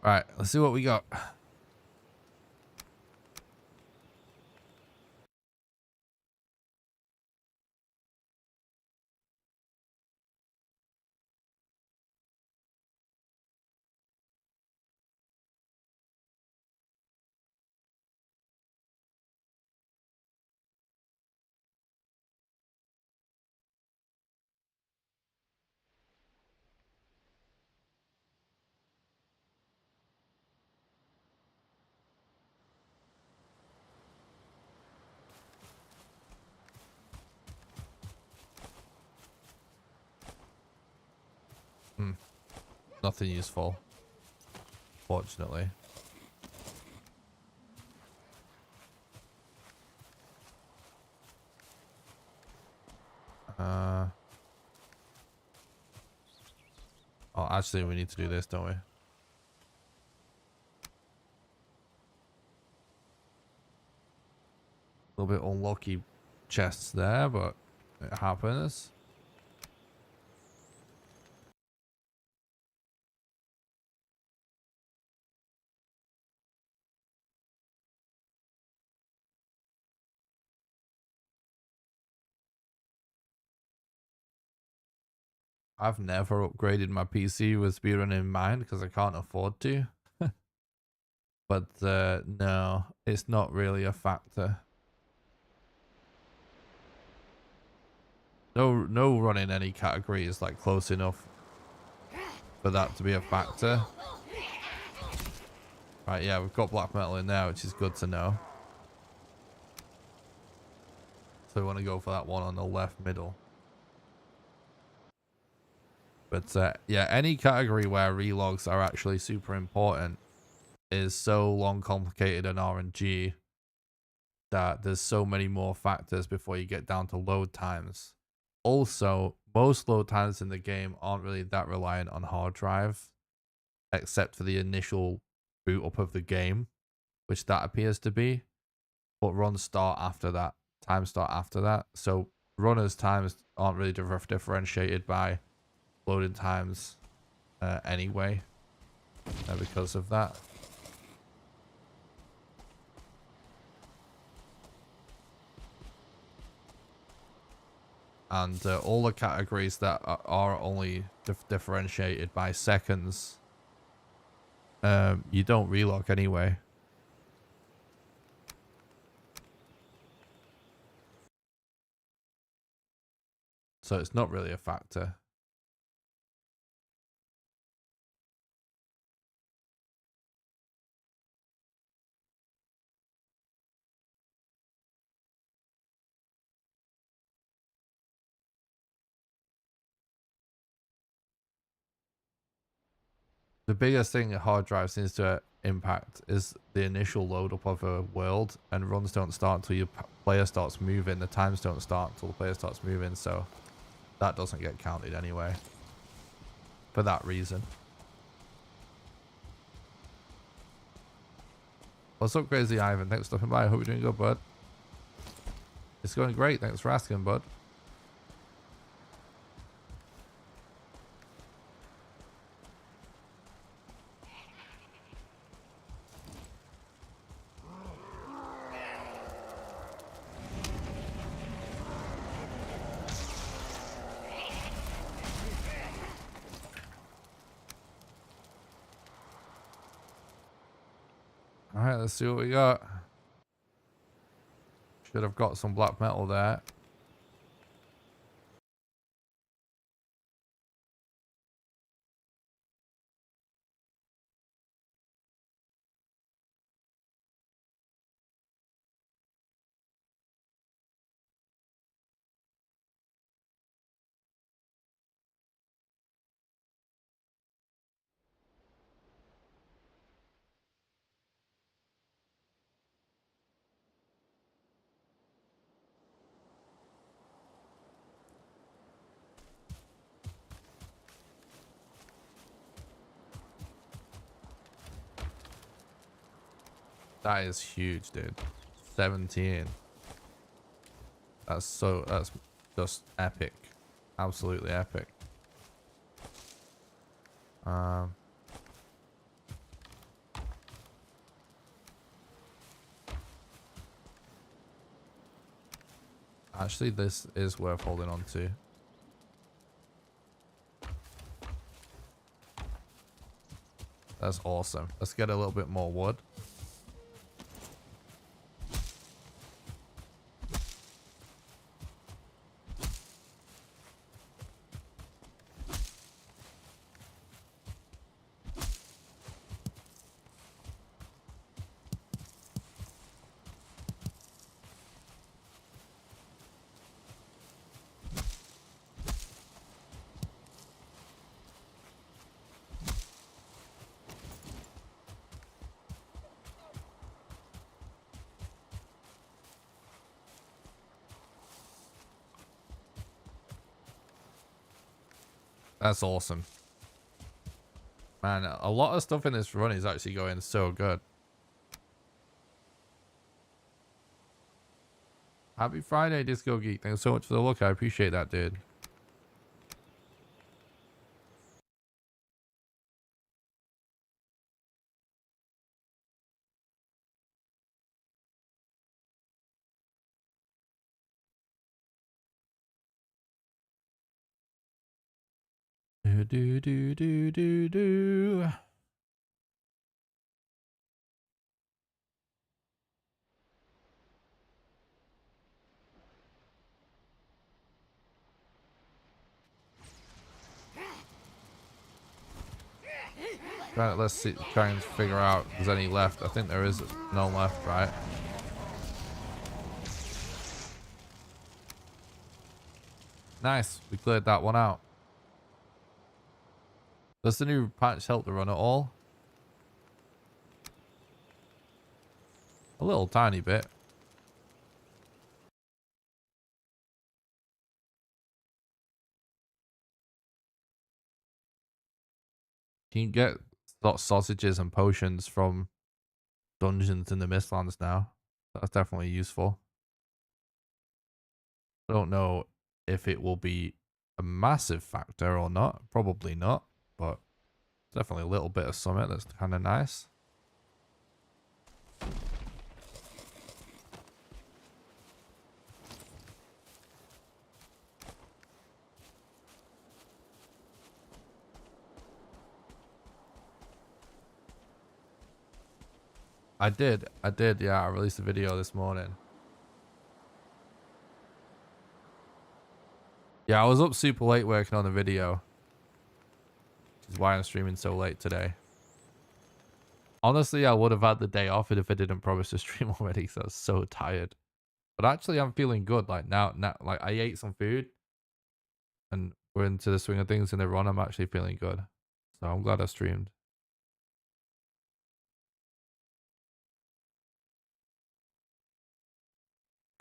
Right, let's see what we got. Nothing useful, fortunately. Oh, actually, we need to do this, don't we? A little bit unlucky chests there, but it happens. I've never upgraded my PC with speedrunning in mind because I can't afford to. But no, it's not really a factor. No running any category is like close enough for that to be a factor. Right, yeah, we've got black metal in there, which is good to know. So we want to go for that one on the left middle. But yeah, any category where relogs are actually super important is so long complicated in RNG that there's so many more factors before you get down to load times. Also, most load times in the game aren't really that reliant on hard drive, except for the initial boot up of the game, which that appears to be. But runs start after that, times start after that. So runners' times aren't really differentiated by loading times anyway, because of that. And all the categories that are only differentiated by seconds, you don't relog anyway. So it's not really a factor. The biggest thing that hard drive seems to impact is the initial load up of a world, and runs don't start until your player starts moving. The times don't start until the player starts moving, so that doesn't get counted anyway for that reason. What's up, Crazy Ivan? Thanks for stopping by. I hope you're doing good, bud. It's going great. Thanks for asking, bud. Alright, let's see what we got. Should have got some black metal there. That is huge, dude. 17. That's just epic. Absolutely epic. Actually, this is worth holding on to. That's awesome. Let's get a little bit more wood. That's awesome. Man, a lot of stuff in this run is actually going so good. Happy Friday, Disco Geek. Thanks so much for the look. I appreciate that, dude. Do do do do do do. Right, let's see, try and figure out if there's any left. I think there is none left, right? Nice, we cleared that one out. Does the new patch help the run at all? A little tiny bit. You can get sausages and potions from dungeons in the Mistlands now. That's definitely useful. I don't know if it will be a massive factor or not. Probably not, but definitely a little bit of something that's kind of nice. I did, yeah, I released a video this morning. Yeah, I was up super late working on the video. Which is why I'm streaming so late today. Honestly, I would have had the day off if I didn't promise to stream already, because I was so tired. But actually, I'm feeling good. Like now, like I ate some food. And we're into the swing of things in the run. I'm actually feeling good. So I'm glad I streamed.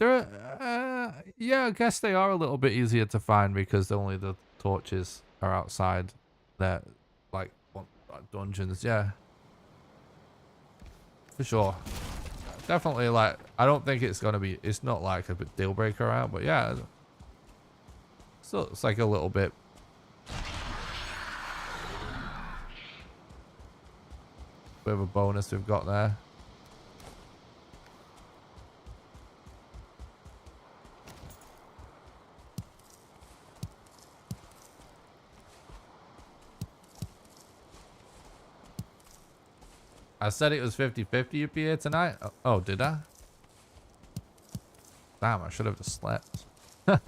Yeah, I guess they are a little bit easier to find because only the torches are outside their like dungeons. Yeah, for sure. Definitely, like I don't think it's gonna be. It's not like a bit deal breaker out, but yeah, so it's like a little bit. Bit of a bonus we've got there. I said it was 50-50 you'd be here tonight. Oh, did I? Damn, I should have just slept. I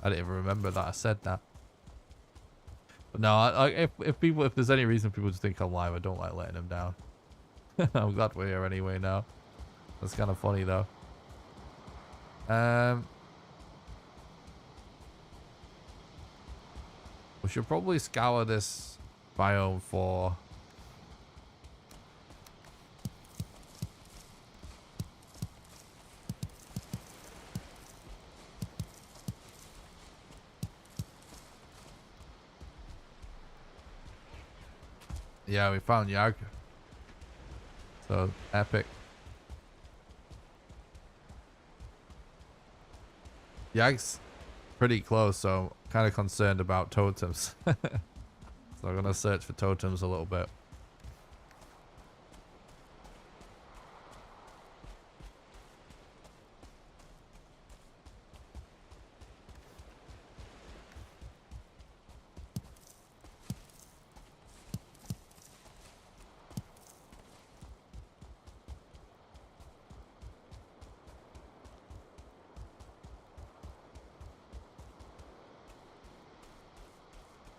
didn't even remember that I said that. But no, if there's any reason people just think I'm live, I don't like letting them down. I'm glad we're here anyway now. That's kind of funny though. We should probably scour this biome for... Yeah, we found Yag. So, epic. Yag's pretty close, so I'm kind of concerned about totems. So I'm going to search for totems a little bit.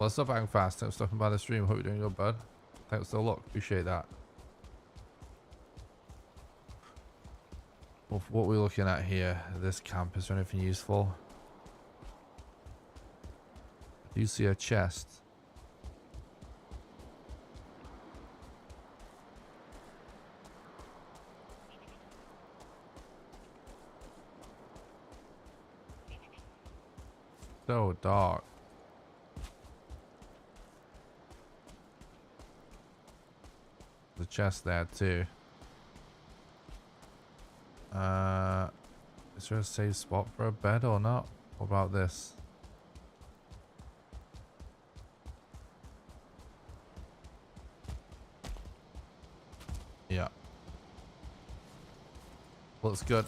What's up, Hang Fast? Thanks for stopping by the stream. Hope you're doing good, bud. Thanks for the look. Appreciate that. What are we looking at here? This camp, is there anything useful? Do you see a chest? So dark. The chest there too. Is there a safe spot for a bed or not? What about this? Yeah. Looks good.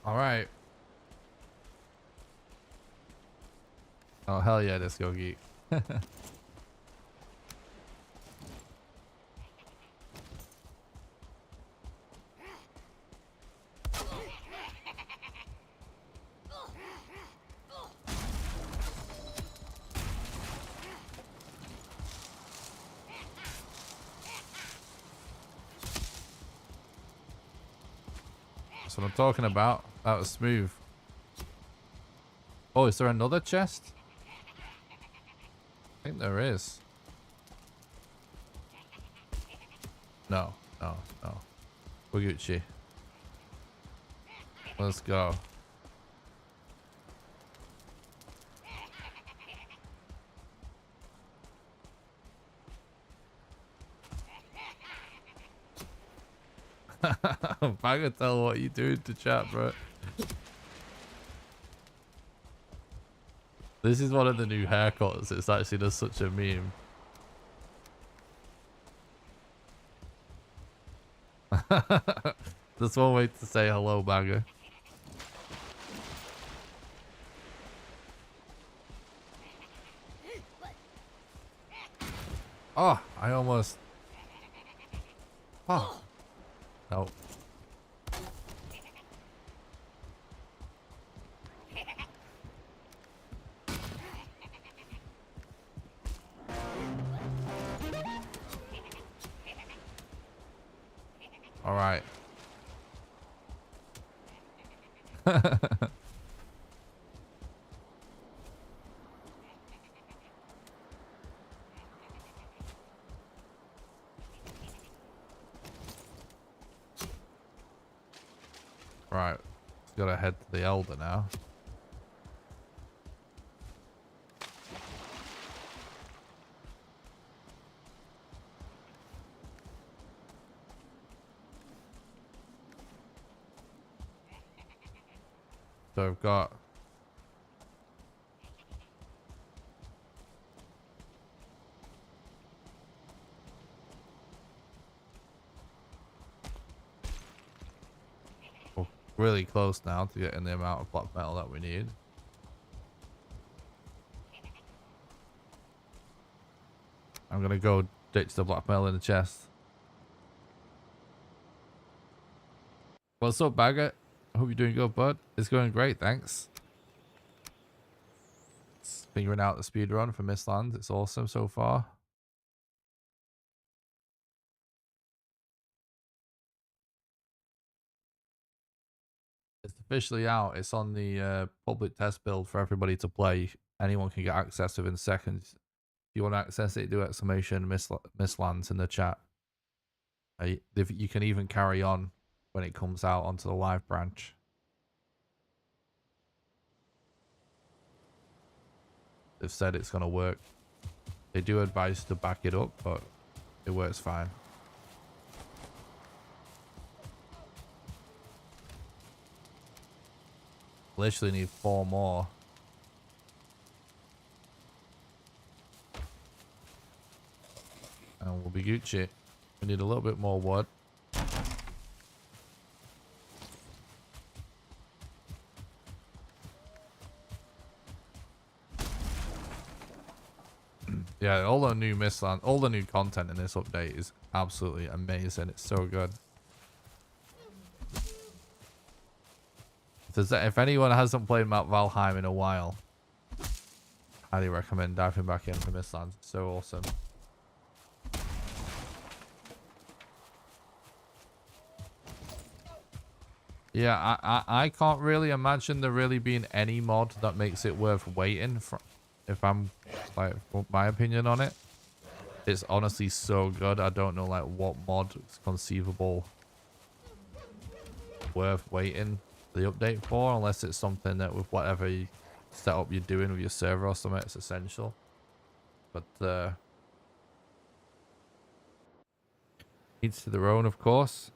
All right. Oh, hell yeah, Disco Geek. That's what I'm talking about. That was smooth. Oh, is there another chest? I think there is. No, no, no. We're Gucci. Let's go. I can tell what you do to chat, bro. This is one of the new haircuts. It's actually just such a meme. That's one way to say hello, Bagger. Oh, I almost... Oh. No. All right. Right. Gotta head to the Elder now. So I've got... We're really close now to getting the amount of black metal that we need. I'm gonna go ditch the black metal in the chest. What's up, Bagger? I hope you're doing good, bud. It's going great, thanks. Figuring out the speed run for Mistlands. It's awesome so far. It's officially out. It's on the public test build for everybody to play. Anyone can get access within seconds. If you want to access it, do exclamation Mistlands in the chat. You can even carry on when it comes out onto the live branch. They've said it's going to work. They do advise to back it up, but it works fine. Literally need 4 more And we'll be Gucci. We need a little bit more wood. Yeah, all the new Mistlands, all the new content in this update is absolutely amazing. It's so good. If anyone hasn't played Mount Valheim in a while, highly recommend diving back into Mistlands. It's so awesome. Yeah, I can't really imagine there really being any mod that makes it worth waiting for. If I'm like my opinion on it, it's honestly so good. I don't know like what mod is conceivable worth waiting the update for, unless it's something that with whatever setup you're doing with your server or something, it's essential. But each to their own, of course.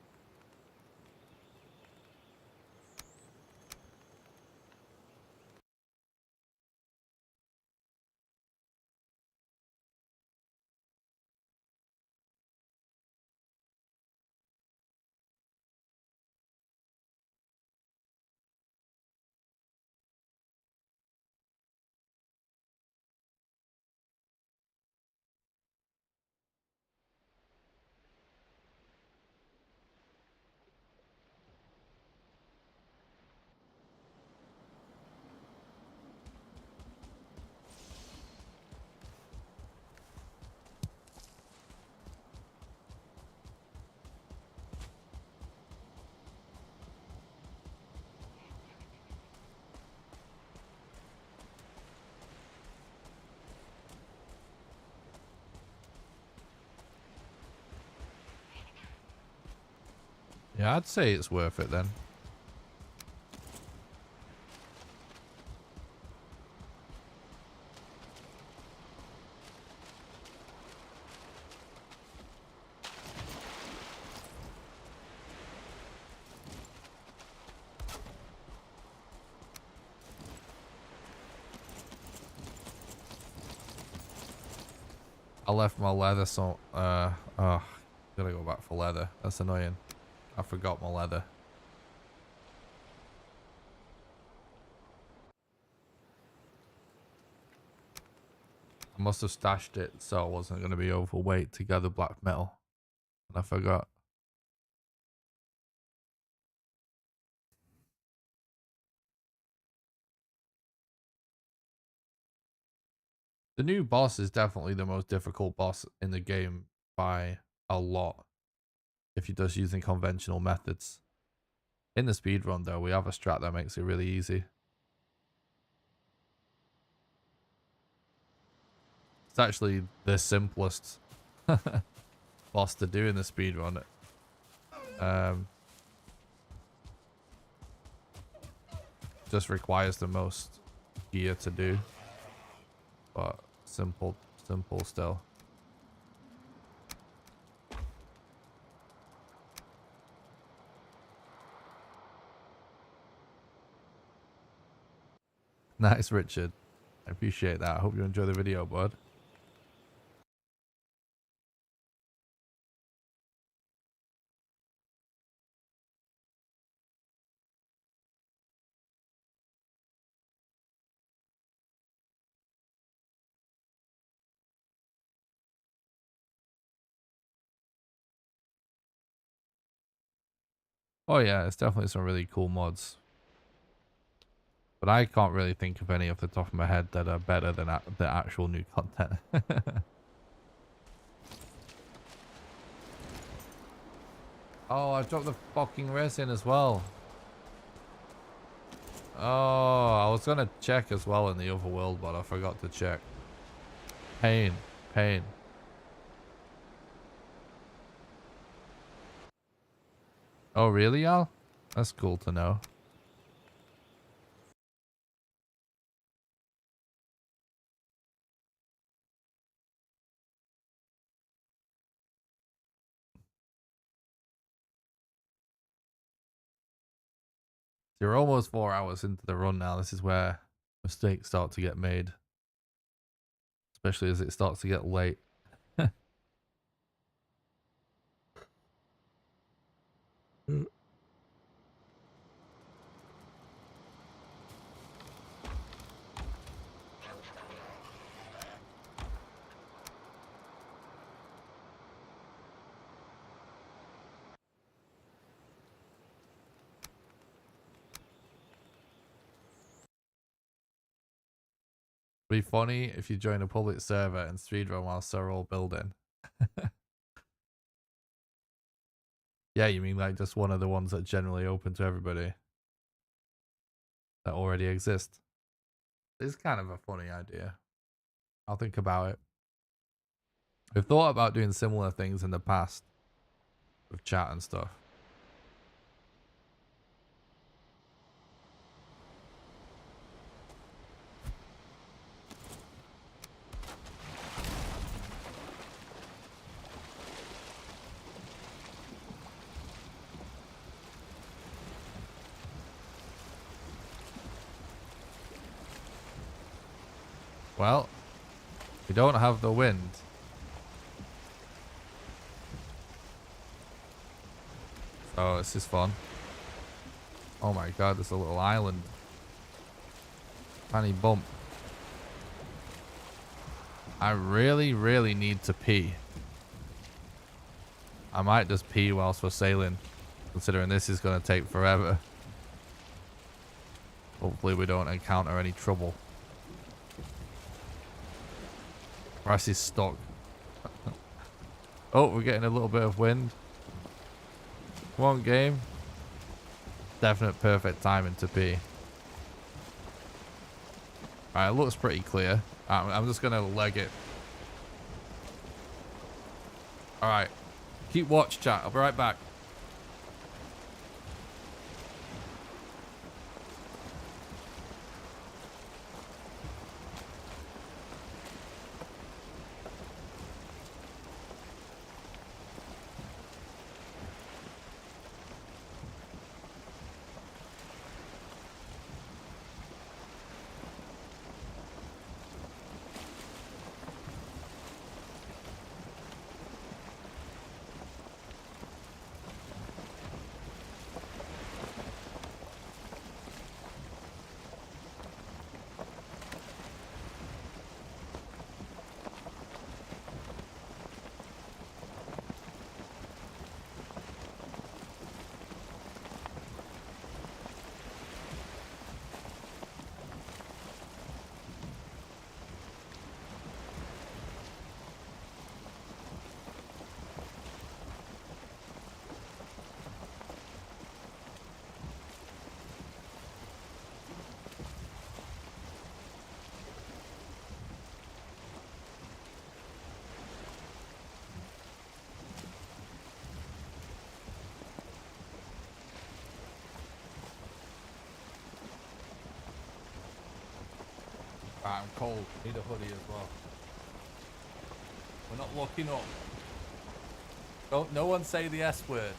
Yeah, I'd say it's worth it then. I left my leather, so oh, gotta go back for leather. That's annoying. I forgot my leather. I must have stashed it so I wasn't gonna be overweight to gather black metal, and I forgot. The new boss is definitely the most difficult boss in the game by a lot, if you're just using conventional methods. In the speedrun though, we have a strat that makes it really easy. It's actually the simplest boss to do in the speedrun. Just requires the most gear to do, but simple still. Nice, Richard. I appreciate that. I hope you enjoy the video, bud. Oh yeah, it's definitely some really cool mods. But I can't really think of any off the top of my head that are better than the actual new content. Oh, I dropped the fucking resin as well. Oh, I was gonna check as well in the other world, but I forgot to check. Pain. Oh, really, Al? That's cool to know. You're almost 4 hours into the run now. This is where mistakes start to get made. Especially as it starts to get late. Be funny if you join a public server and speedrun while they're all building. Yeah, you mean like just one of the ones that generally open to everybody that already exist? It's kind of a funny idea. I'll think about it. We've thought about doing similar things in the past with chat and stuff. Well, we don't have the wind. Oh, this is fun. Oh my god, there's a little island. Tiny bump. I really, really need to pee. I might just pee whilst we're sailing, considering this is going to take forever. Hopefully we don't encounter any trouble. Rice is stuck. Oh, we're getting a little bit of wind. Come on, game. Definite perfect timing to pee. Alright, it looks pretty clear. I'm just going to leg it. Alright. Keep watch, chat. I'll be right back. I'm cold. Need a hoodie as well. We're not looking up. Don't no one say the S word.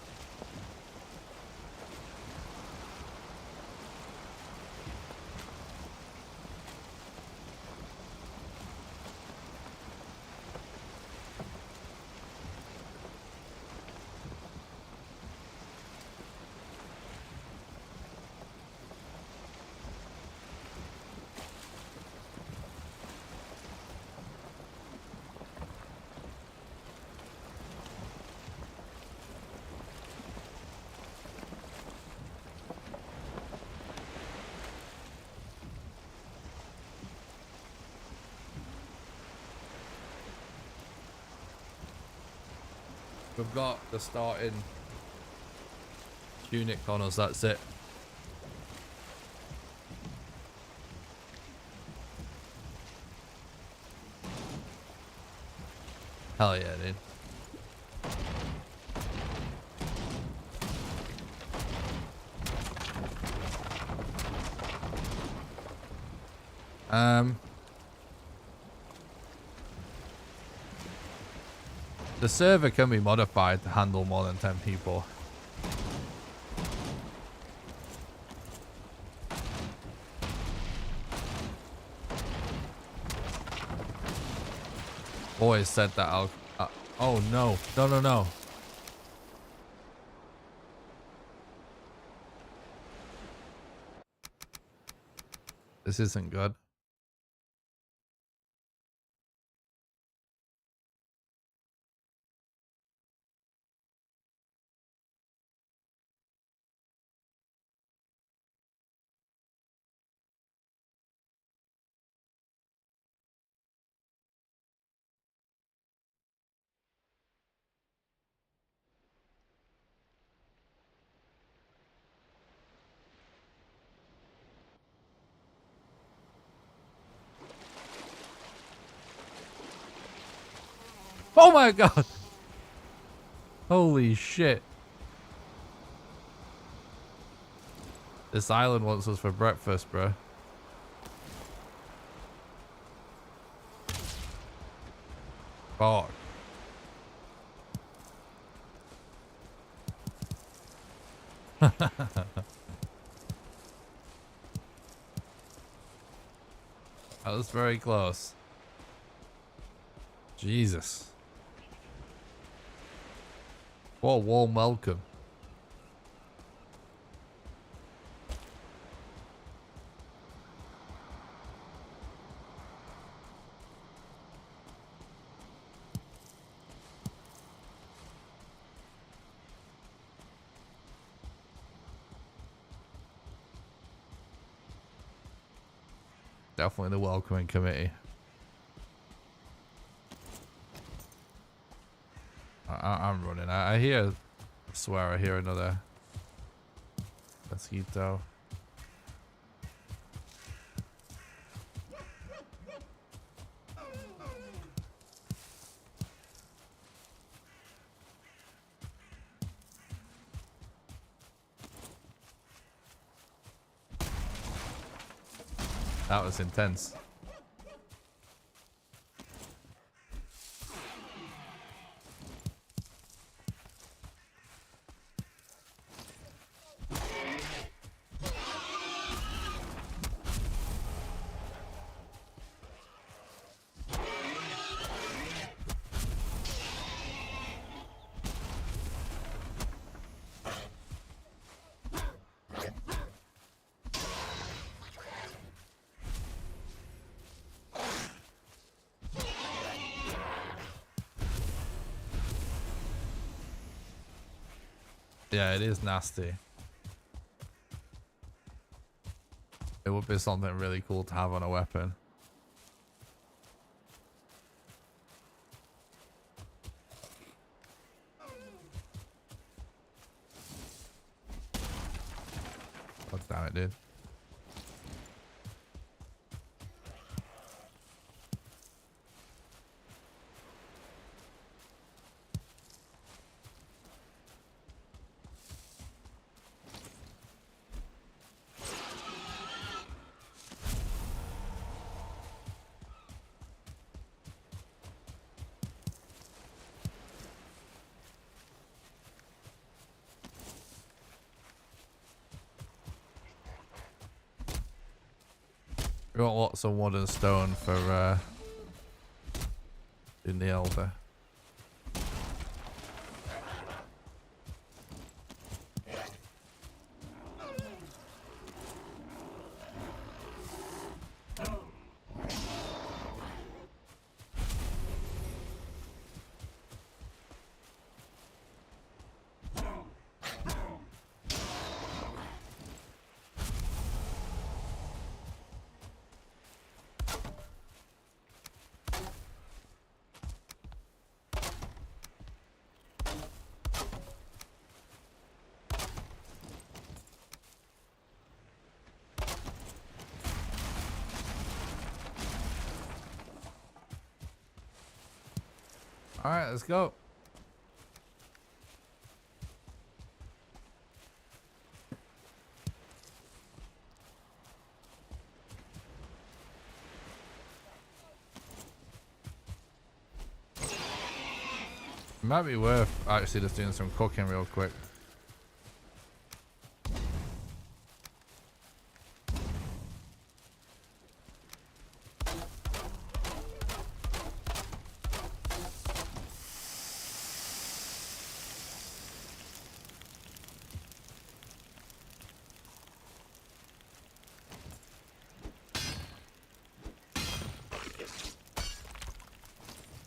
We've got the starting tunic on us, that's it. Hell yeah, dude. The server can be modified to handle more than 10 people. Always said that I'll... oh no. No, no, no. This isn't good. Oh my god! Holy shit. This island wants us for breakfast, bro. Fuck. That was very close. Jesus. What a warm welcome. Definitely the welcoming committee. I'm running. I hear, I swear I hear another mosquito. That was intense. Yeah, it is nasty. It would be something really cool to have on a weapon. God damn it, dude. We got lots of wood and stone for in the elder. All right, let's go. It might be worth actually just doing some cooking real quick.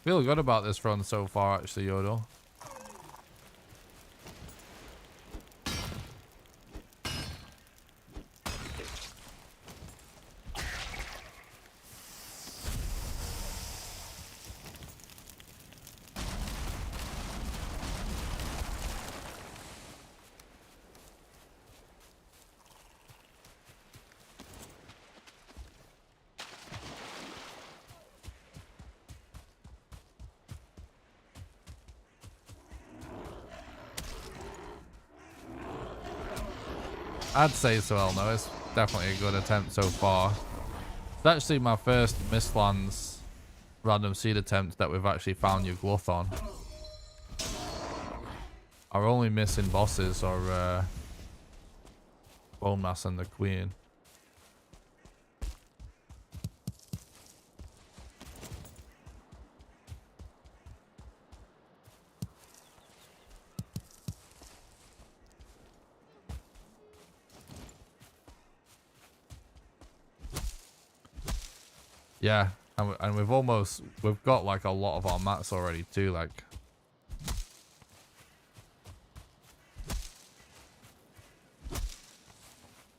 Feel good about this run so far, actually, Yodel. I'd say so, Elno. It's definitely a good attempt so far. It's actually my first Mistlands random seed attempt that we've actually found your gluth on. Our only missing bosses are Bone Mass and the Queen. Yeah, and we've got like a lot of our mats already too, like.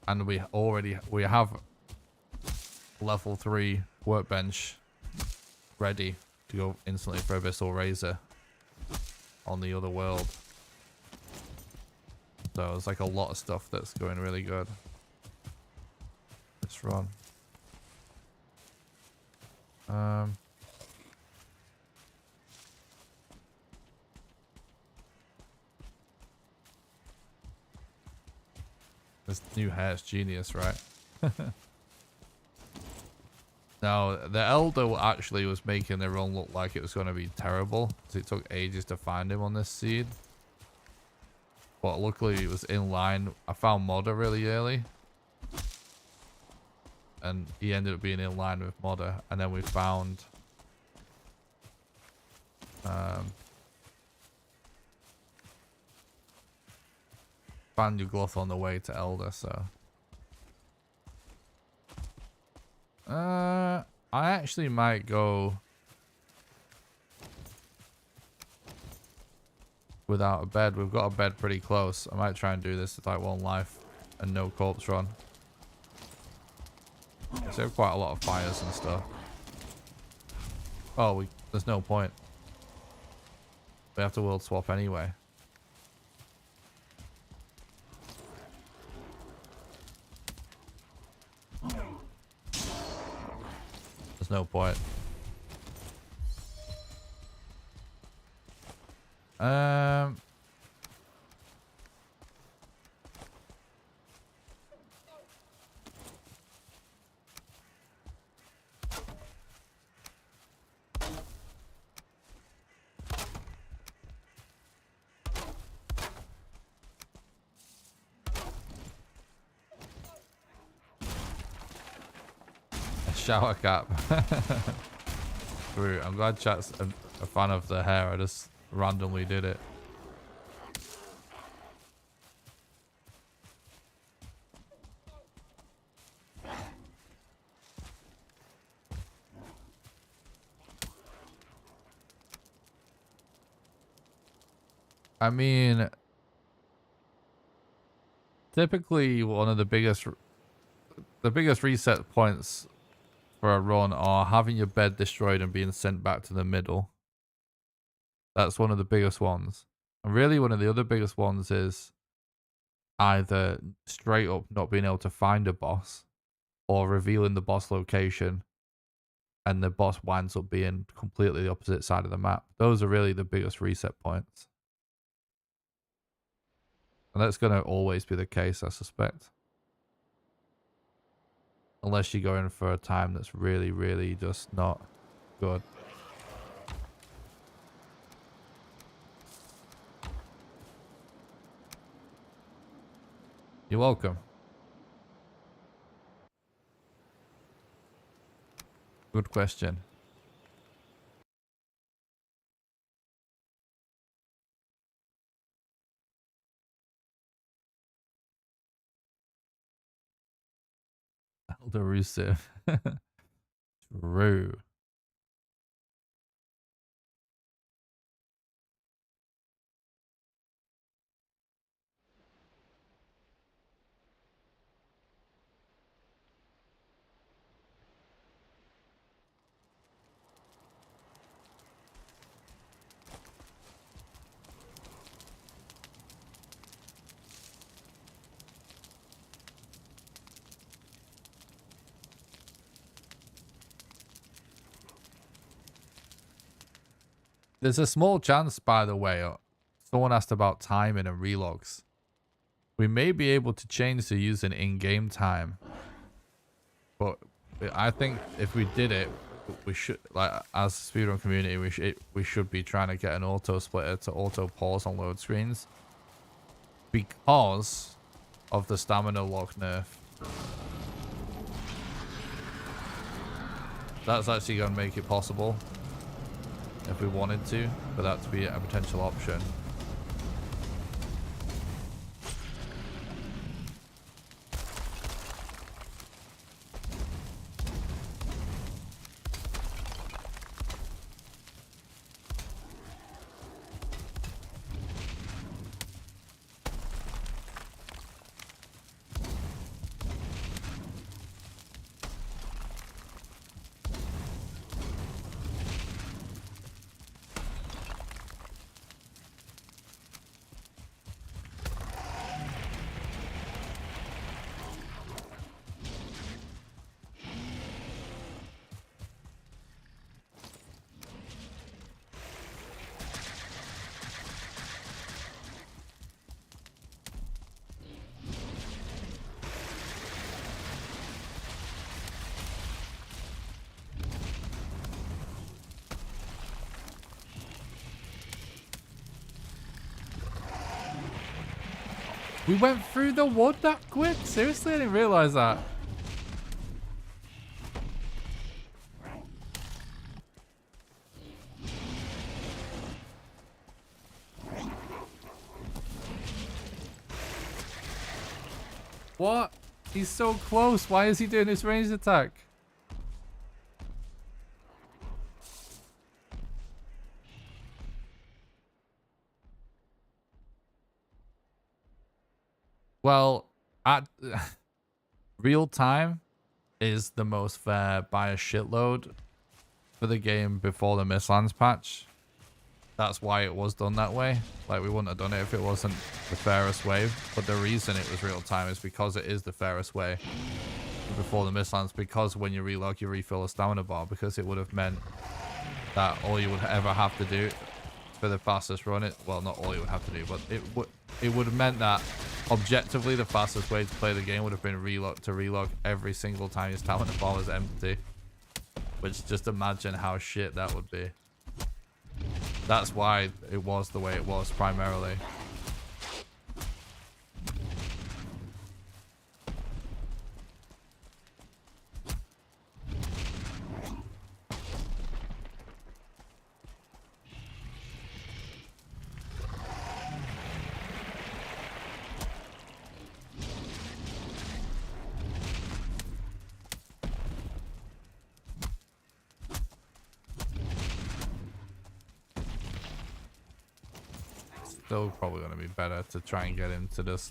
And we have level 3 workbench ready to go instantly for Abyssal Razor on the other world. So it's like a lot of stuff that's going really good. Let's run. This new hair's genius, right? Now, the Elder actually was making their run look like it was going to be terrible, because it took ages to find him on this seed. But luckily it was in line. I found Modder really early. And he ended up being in line with Modder. And then we found your gluth on the way to Elder, so I actually might go without a bed. We've got a bed pretty close. I might try and do this with like 1 life and no corpse run. So quite a lot of fires and stuff. Oh, there's no point. We have to world swap anyway. There's no point. Shower cap. True. I'm glad chat's a fan of the hair. I just randomly did it. I mean, typically one of the biggest reset points for a run are having your bed destroyed and being sent back to the middle. That's one of the biggest ones. And really one of the other biggest ones is either straight up not being able to find a boss or revealing the boss location and the boss winds up being completely the opposite side of the map. Those are really the biggest reset points. And that's going to always be the case, I suspect. Unless you're going for a time that's really, really just not good. You're welcome. Good question. Elder Rusev. True. There's a small chance, by the way, someone asked about timing and relogs. We may be able to change to using in-game time, but I think if we did it, we should, like, as a speedrun community, we should be trying to get an auto splitter to auto pause on load screens because of the stamina lock nerf. That's actually going to make it possible, if we wanted to, for that to be a potential option. We went through the wood that quick? Seriously, I didn't realize that. What? He's so close. Why is he doing this ranged attack? Well, at real time is the most fair by a shitload for the game before the Mistlands patch. That's why it was done that way. Like, we wouldn't have done it if it wasn't the fairest way. But the reason it was real time is because it is the fairest way before the Mistlands. Because when you relog, you refill a stamina bar. Because it would have meant that all you would ever have to do for the fastest run, well, not all you would have to do, but it would have meant that objectively the fastest way to play the game would have been relog every single time your stamina bar was empty. Which, just imagine how shit that would be. That's why it was the way it was primarily. Still probably going to be better to try and get into this.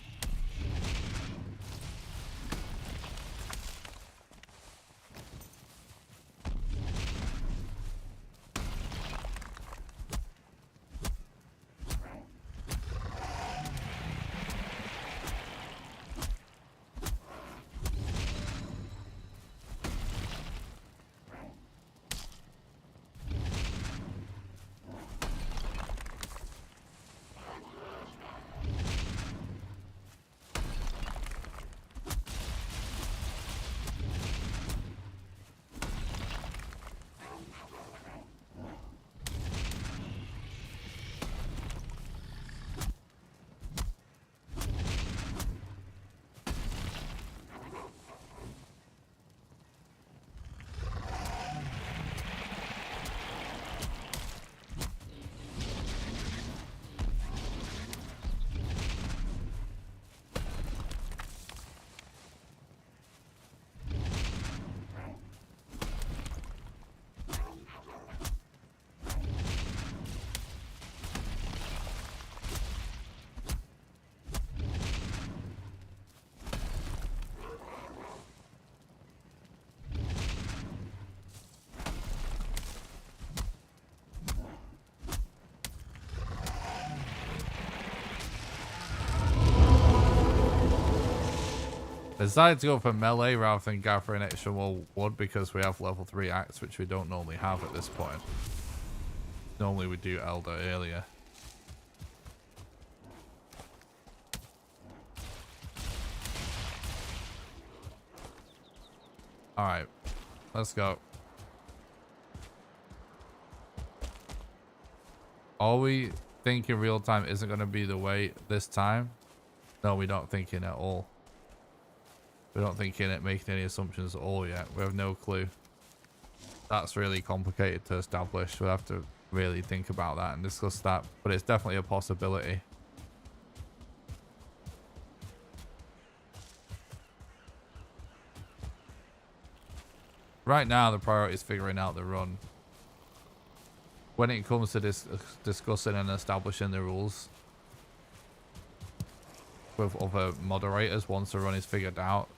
I decided to go for melee rather than gathering extra more wood because we have level 3 axe, which we don't normally have at this point. Normally we do Elder earlier. Alright. Let's go. Are we thinking real time isn't going to be the way this time? No, we don't thinking at all. We don't thinking it making any assumptions at all yet. We have no clue. That's really complicated to establish. We'll have to really think about that and discuss that. But it's definitely a possibility. Right now, the priority is figuring out the run. When it comes to discussing and establishing the rules with other moderators, once the run is figured out,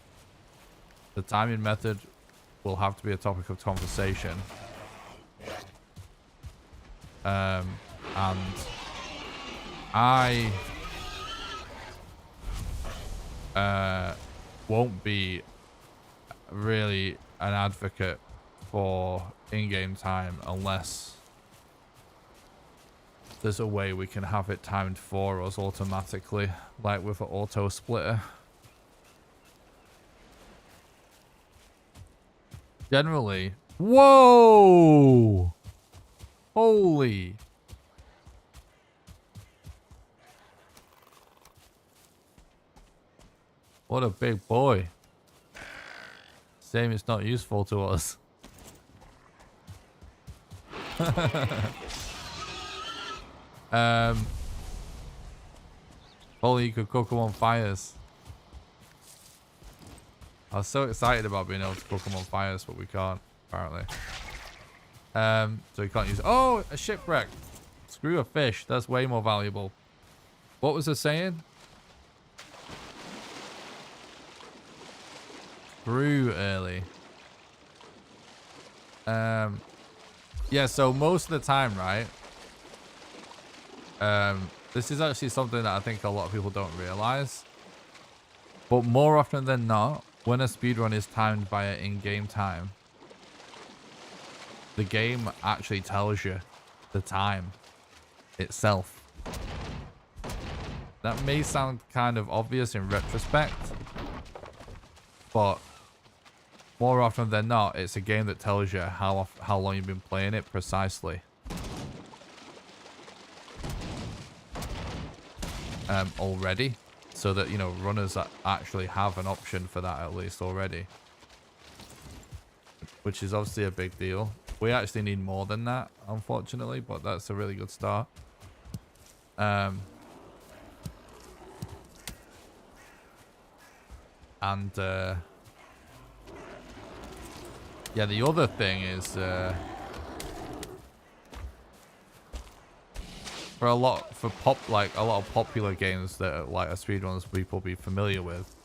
the timing method will have to be a topic of conversation. And I won't be really an advocate for in-game time unless there's a way we can have it timed for us automatically, like with an auto splitter. Generally, whoa, holy, what a big boy. Shame it's not useful to us. Only you could cook them on fires. I was so excited about being able to cook them on fires, but we can't, apparently. So we can't use... Oh, a shipwreck. Screw a fish. That's way more valuable. What was it saying? Screw early. Yeah, so most of the time, right? This is actually something that I think a lot of people don't realize. But more often than not, when a speedrun is timed via in-game time, the game actually tells you the time itself. That may sound kind of obvious in retrospect, but more often than not, it's a game that tells you how long you've been playing it precisely. Already, so that, you know, runners actually have an option for that at least already, which is obviously a big deal. We actually need more than that, unfortunately, but that's a really good start. And yeah, the other thing is for a lot of popular games that like a speedrunners people be familiar with,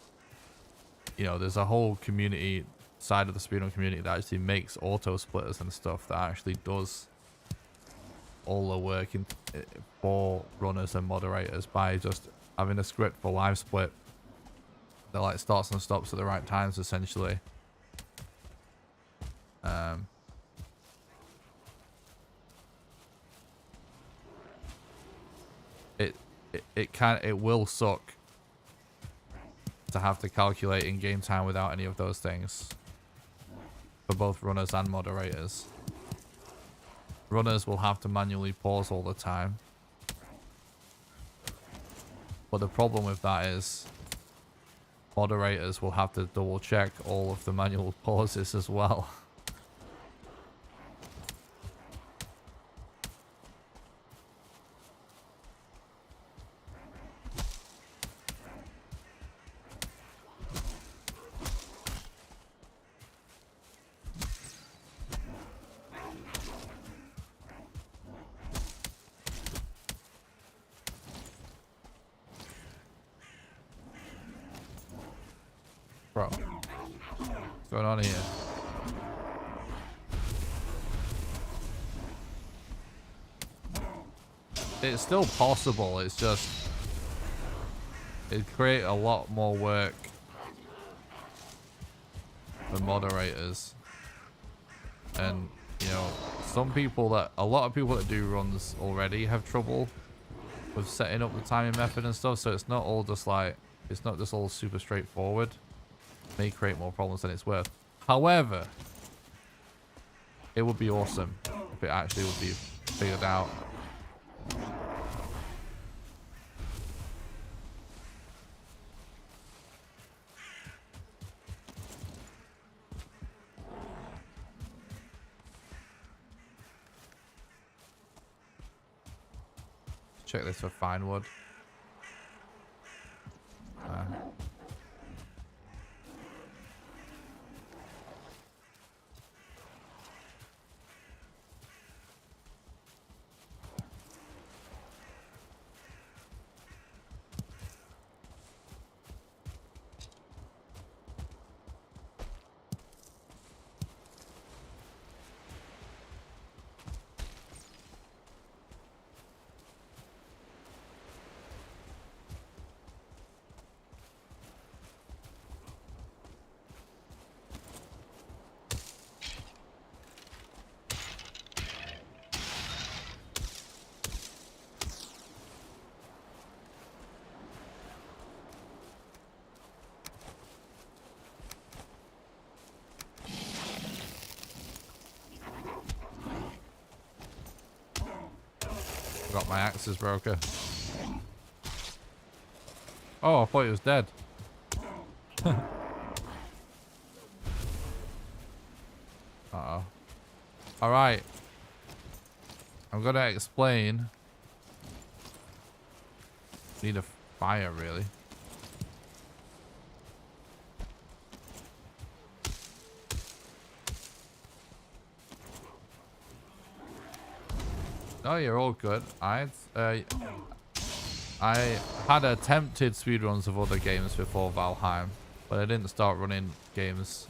you know, there's a whole community side of the speedrun community that actually makes auto splitters and stuff that actually does all the work for runners and moderators by just having a script for live split that like starts and stops at the right times, essentially. It will suck to have to calculate in game time without any of those things for both runners and moderators. Runners will have to manually pause all the time, but the problem with that is moderators will have to double check all of the manual pauses as well. Bro, what's going on here? It's still possible, it's just it'd create a lot more work for moderators. And, you know, a lot of people that do runs already have trouble with setting up the timing method and stuff, so it's not all just like, it's not just all super straightforward. May create more problems than it's worth. However, it would be awesome if it actually would be figured out. Check this for fine wood. Got my axes broken. Oh, I thought he was dead. Uh-oh. Alright. I'm gonna explain. Need a fire, really. Oh, you're all good. I had attempted speedruns of other games before Valheim, but I didn't start running games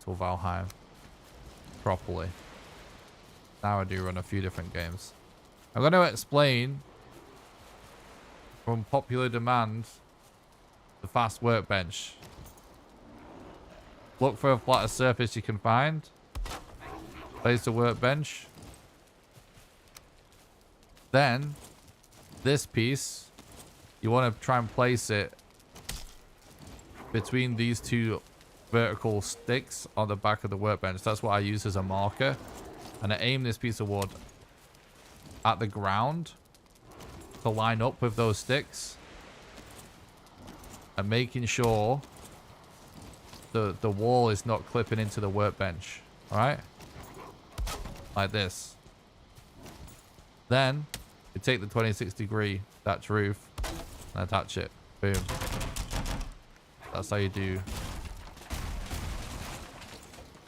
till Valheim properly. Now I do run a few different games. I'm going to explain from popular demand the fast workbench. Look for a flatter surface you can find. Place the workbench. Then, this piece, you want to try and place it between these two vertical sticks on the back of the workbench. That's what I use as a marker. And I aim this piece of wood at the ground to line up with those sticks. And making sure the wall is not clipping into the workbench. Alright? Like this. Then, you take the 26-degree thatch roof and attach it. Boom. That's how you do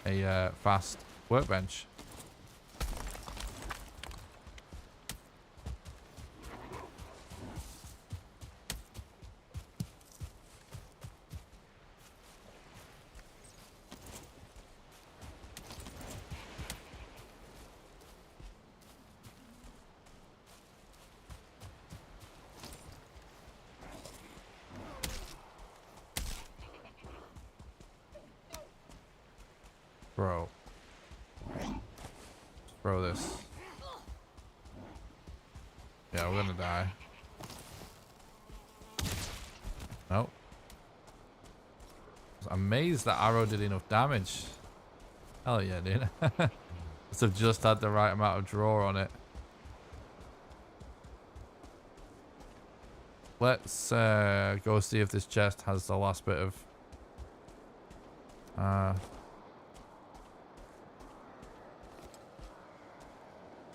a fast workbench. Bro. Bro, this. Yeah, we're gonna die. Nope. I was amazed that arrow did enough damage. Hell yeah, dude. Must have just had the right amount of draw on it. Let's go see if this chest has the last bit of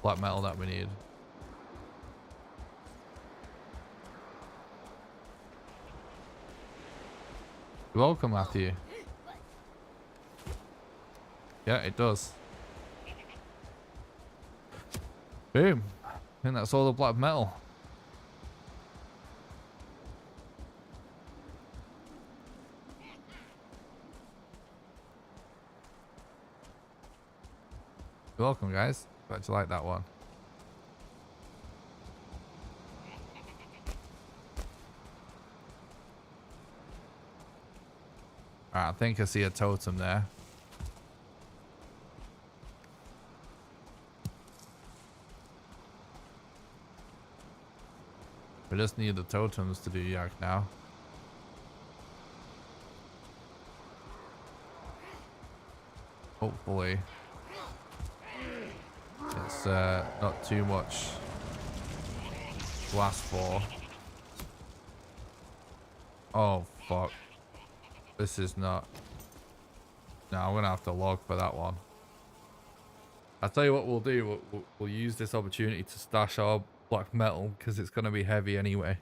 black metal that we need. You're welcome, Matthew. Yeah, it does. Boom. I think that's all the black metal. You're welcome, guys. Glad you like that one. Alright, I think I see a totem there. We just need the totems to do yak now. Hopefully it's not too much to ask for. Oh fuck. This is not. No, I'm gonna have to log for that one. I'll tell you what we'll do. We'll use this opportunity to stash our black metal because it's gonna be heavy anyway.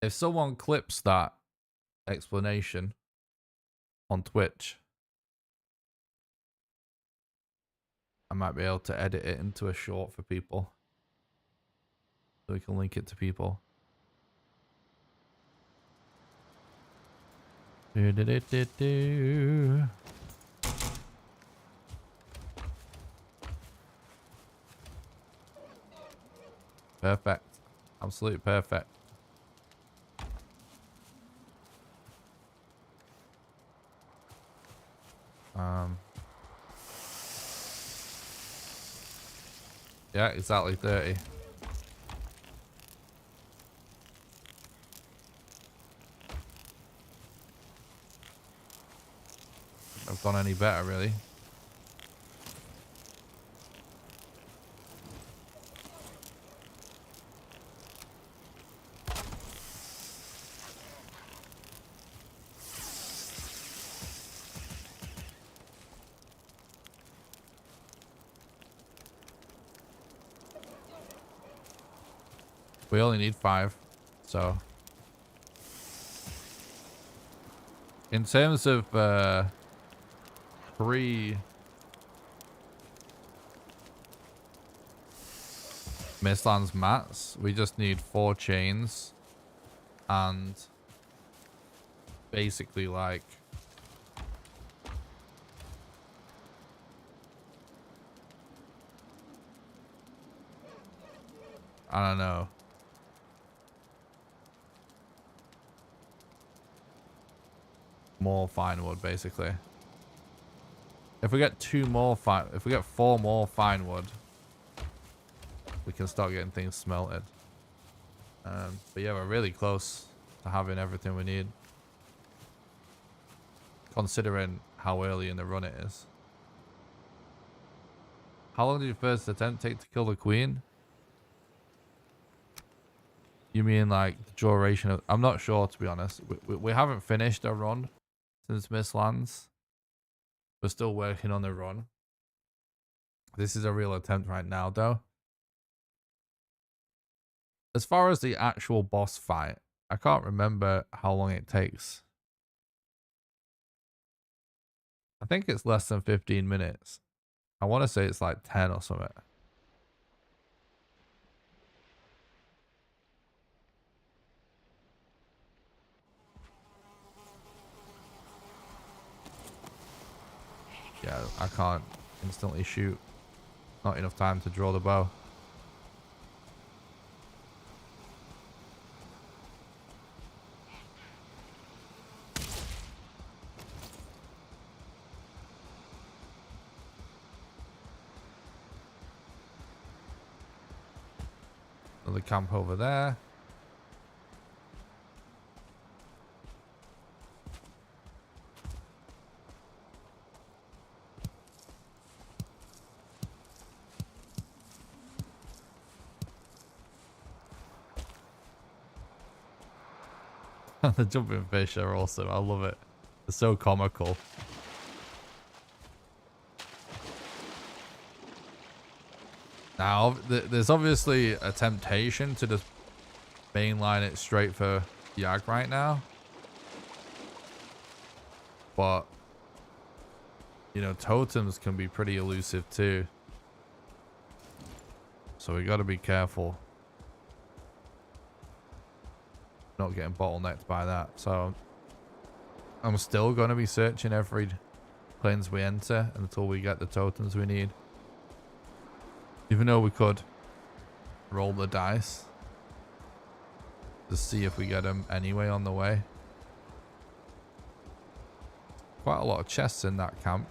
If someone clips that explanation on Twitch, I might be able to edit it into a short for people. So we can link it to people. Do. Perfect. Absolutely perfect. Yeah, exactly 30. I've gone any better, really. We only need 5, so in terms of free Mistlands mats, we just need 4 chains and basically like I don't know. More fine wood, basically. If we get 4 more fine wood, we can start getting things smelted. But yeah, we're really close to having everything we need, considering how early in the run it is. How long did your first attempt take to kill the queen? You mean like the duration of... I'm not sure, to be honest. We haven't finished a run since Mistlands. We're still working on the run. This is a real attempt right now, though. As far as the actual boss fight, I can't remember how long it takes. I think it's less than 15 minutes. I want to say it's like 10 or something. Yeah, I can't instantly shoot. Not enough time to draw the bow. Another camp over there. The jumping fish are awesome. I love it. They're so comical. Now, there's obviously a temptation to just mainline it straight for Yag right now. But, you know, totems can be pretty elusive too. So we got to be careful. Not getting bottlenecked by that. So I'm still going to be searching every plains we enter until we get the totems we need. Even though we could roll the dice to see if we get them anyway on the way. Quite a lot of chests in that camp.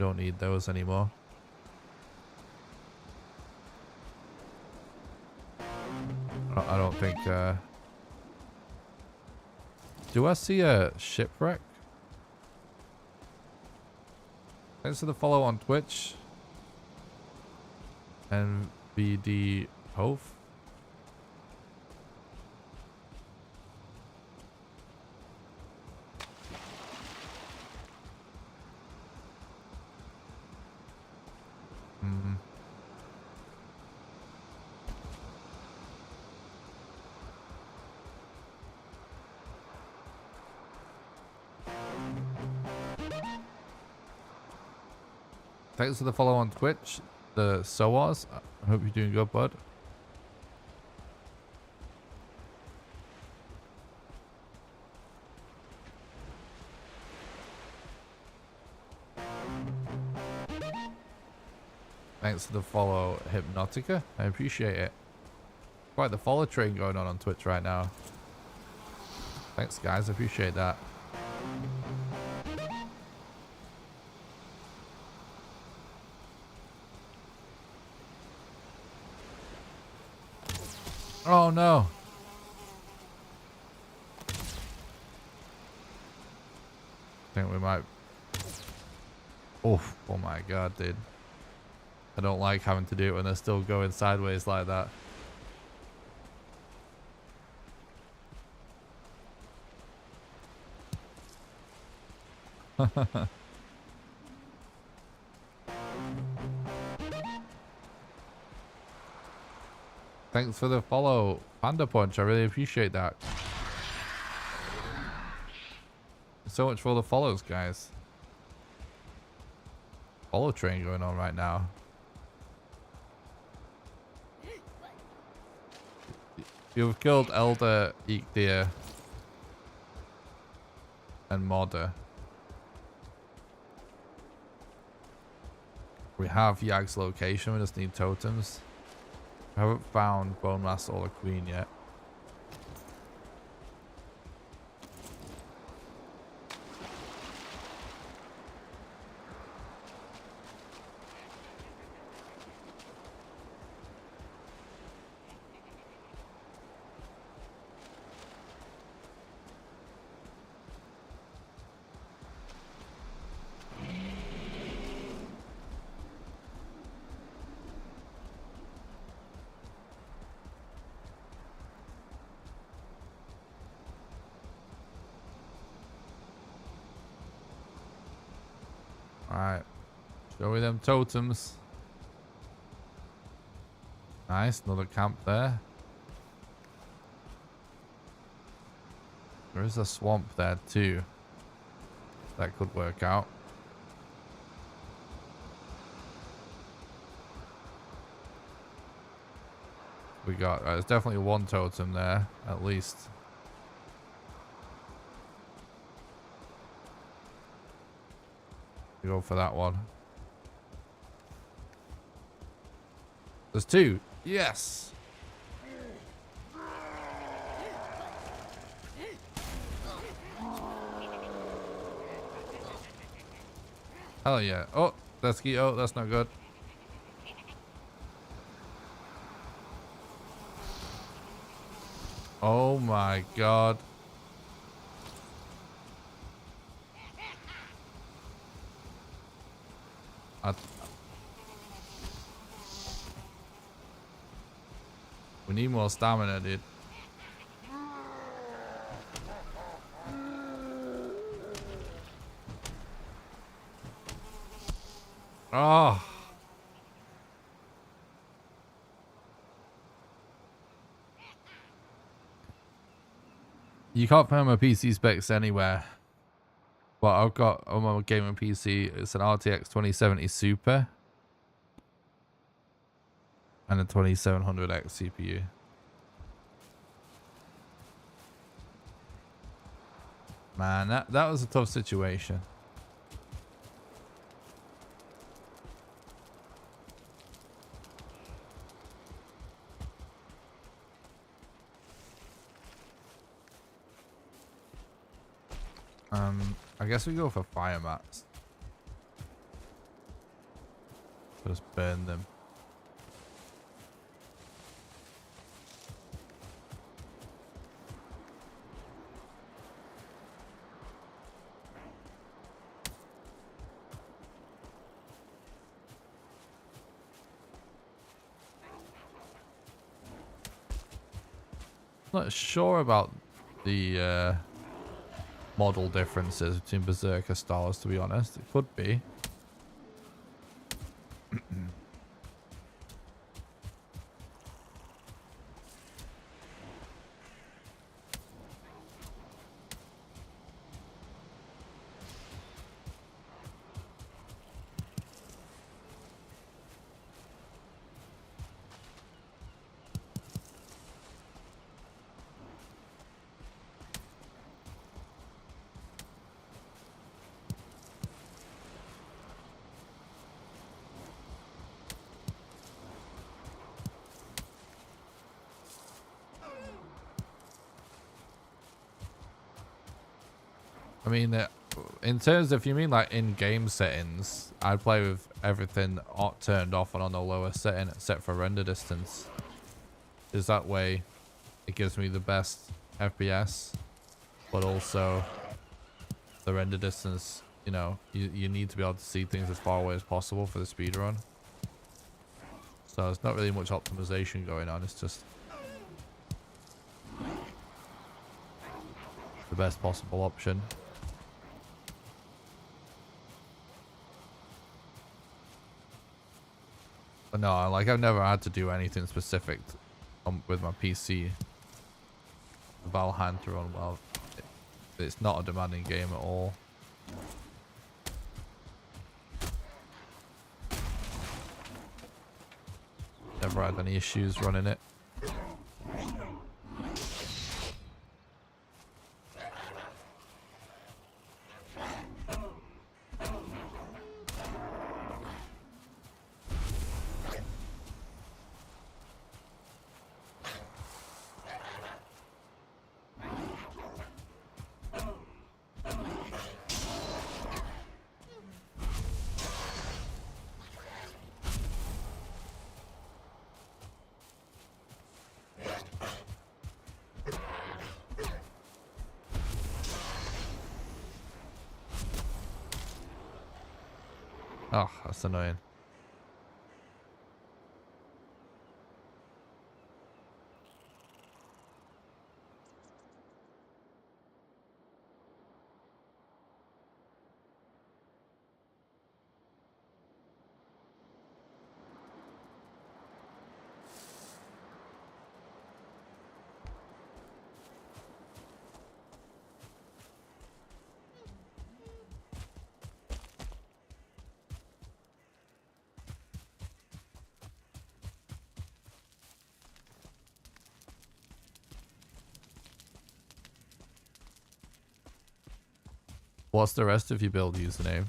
Don't need those anymore. I don't think... Do I see a shipwreck? Thanks for the follow on Twitch. NVD Hove. Thanks for the follow on Twitch, the Soars. I hope you're doing good, bud. Thanks for the follow, Hypnotica. I appreciate it. Quite the follow train going on Twitch right now. Thanks, guys. I appreciate that. Oh no. I think we might... Oh my god, dude. I don't like having to do it when they're still going sideways like that. Thanks for the follow, Panda Punch. I really appreciate that. So much for all the follows, guys. Follow train going on right now. You've killed Elder, Eekdeer, and Modder. We have Yag's location. We just need totems. I haven't found Bone Master or the Queen yet. Alright. Show me them totems. Nice, another camp there. There is a swamp there too. That could work out. We got, there's definitely one totem there, at least. Go for that one. There's two. Yes. Hell yeah. Oh, that's key. Oh, that's not good. Oh my god. We need more stamina, dude. Oh. You can't find my PC specs anywhere. But I've got on my gaming PC, it's an RTX 2070 Super and a 2700X CPU. Man, that was a tough situation. I guess we go for fire mats. Just burn them. Not sure about the model differences between Berserker styles, to be honest. It could be. I mean, in terms of, if you mean like in-game settings, I'd play with everything turned off and on the lower setting except for render distance. Is that way it gives me the best FPS, but also the render distance, you know, you need to be able to see things as far away as possible for the speedrun. So there's not really much optimization going on, it's just the best possible option. But no, like I've never had to do anything specific with my PC. Valheim to run well. It's not a demanding game at all. Never had any issues running it. Oh, that's annoying. What's the rest of your build username?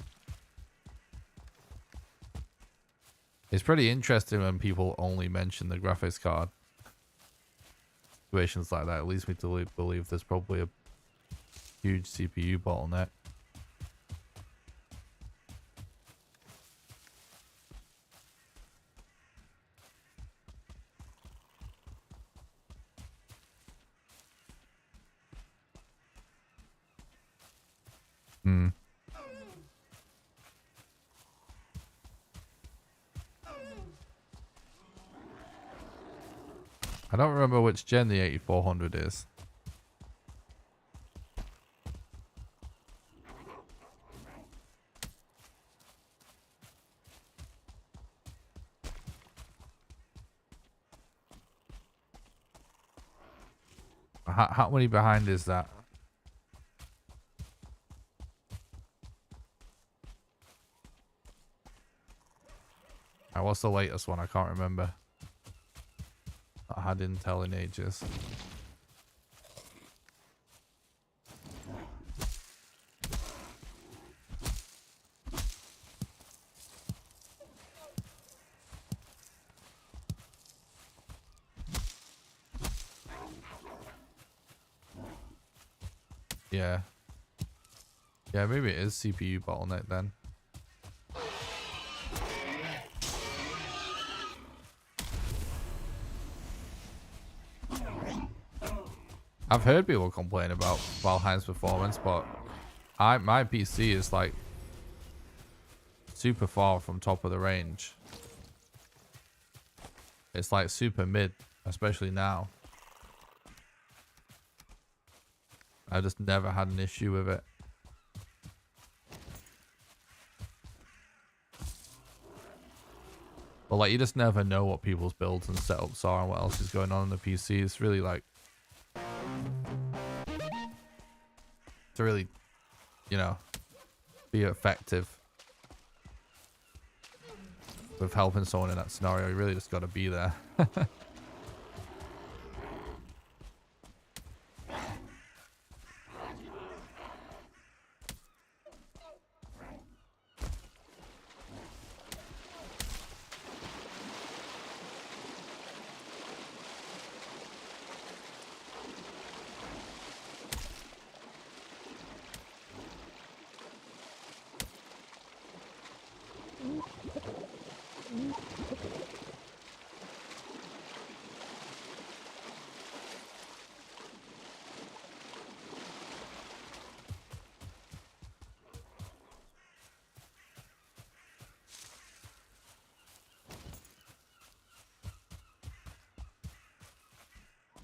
It's pretty interesting when people only mention the graphics card. Situations like that, it leads me to believe there's probably a huge CPU bottleneck. Hmm. I don't remember which gen the 8400 is. How many behind is that? What's the latest one? I can't remember. I had Intel in ages. Yeah. Yeah, maybe it is CPU bottleneck then. I've heard people complain about Valheim's performance, but my PC is like super far from top of the range. It's like super mid, especially now. I just never had an issue with it. But like, you just never know what people's builds and setups are and what else is going on the PC. It's really like, to really, you know, be effective with helping someone in that scenario, you really just got to be there.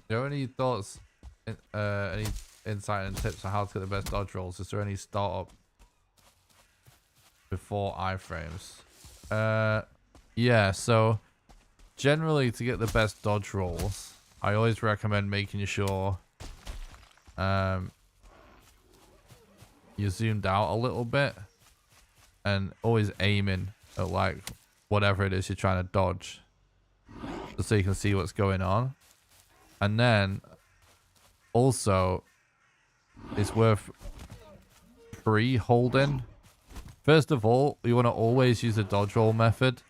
Do you have any thoughts, any insight and tips on how to get the best dodge rolls? Is there any startup before iframes? Yeah, so generally to get the best dodge rolls, I always recommend making sure you're zoomed out a little bit and always aiming at like whatever it is you're trying to dodge, just so you can see what's going on. And then also it's worth pre-holding. First of all, you want to always use the dodge roll method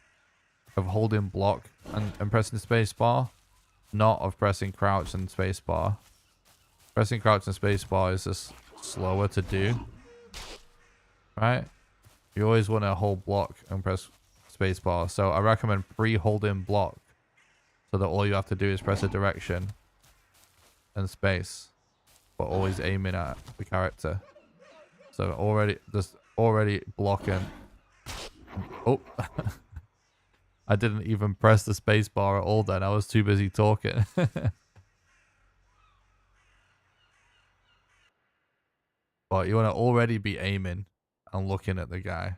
of holding block and pressing space bar, not of pressing crouch and space bar. Pressing crouch and space bar is just slower to do, right? You always want to hold block and press space bar. So I recommend pre-holding block so that all you have to do is press a direction and space, but always aiming at the character. So already blocking. Oh, I didn't even press the space bar at all then. I was too busy talking. But you want to already be aiming and looking at the guy.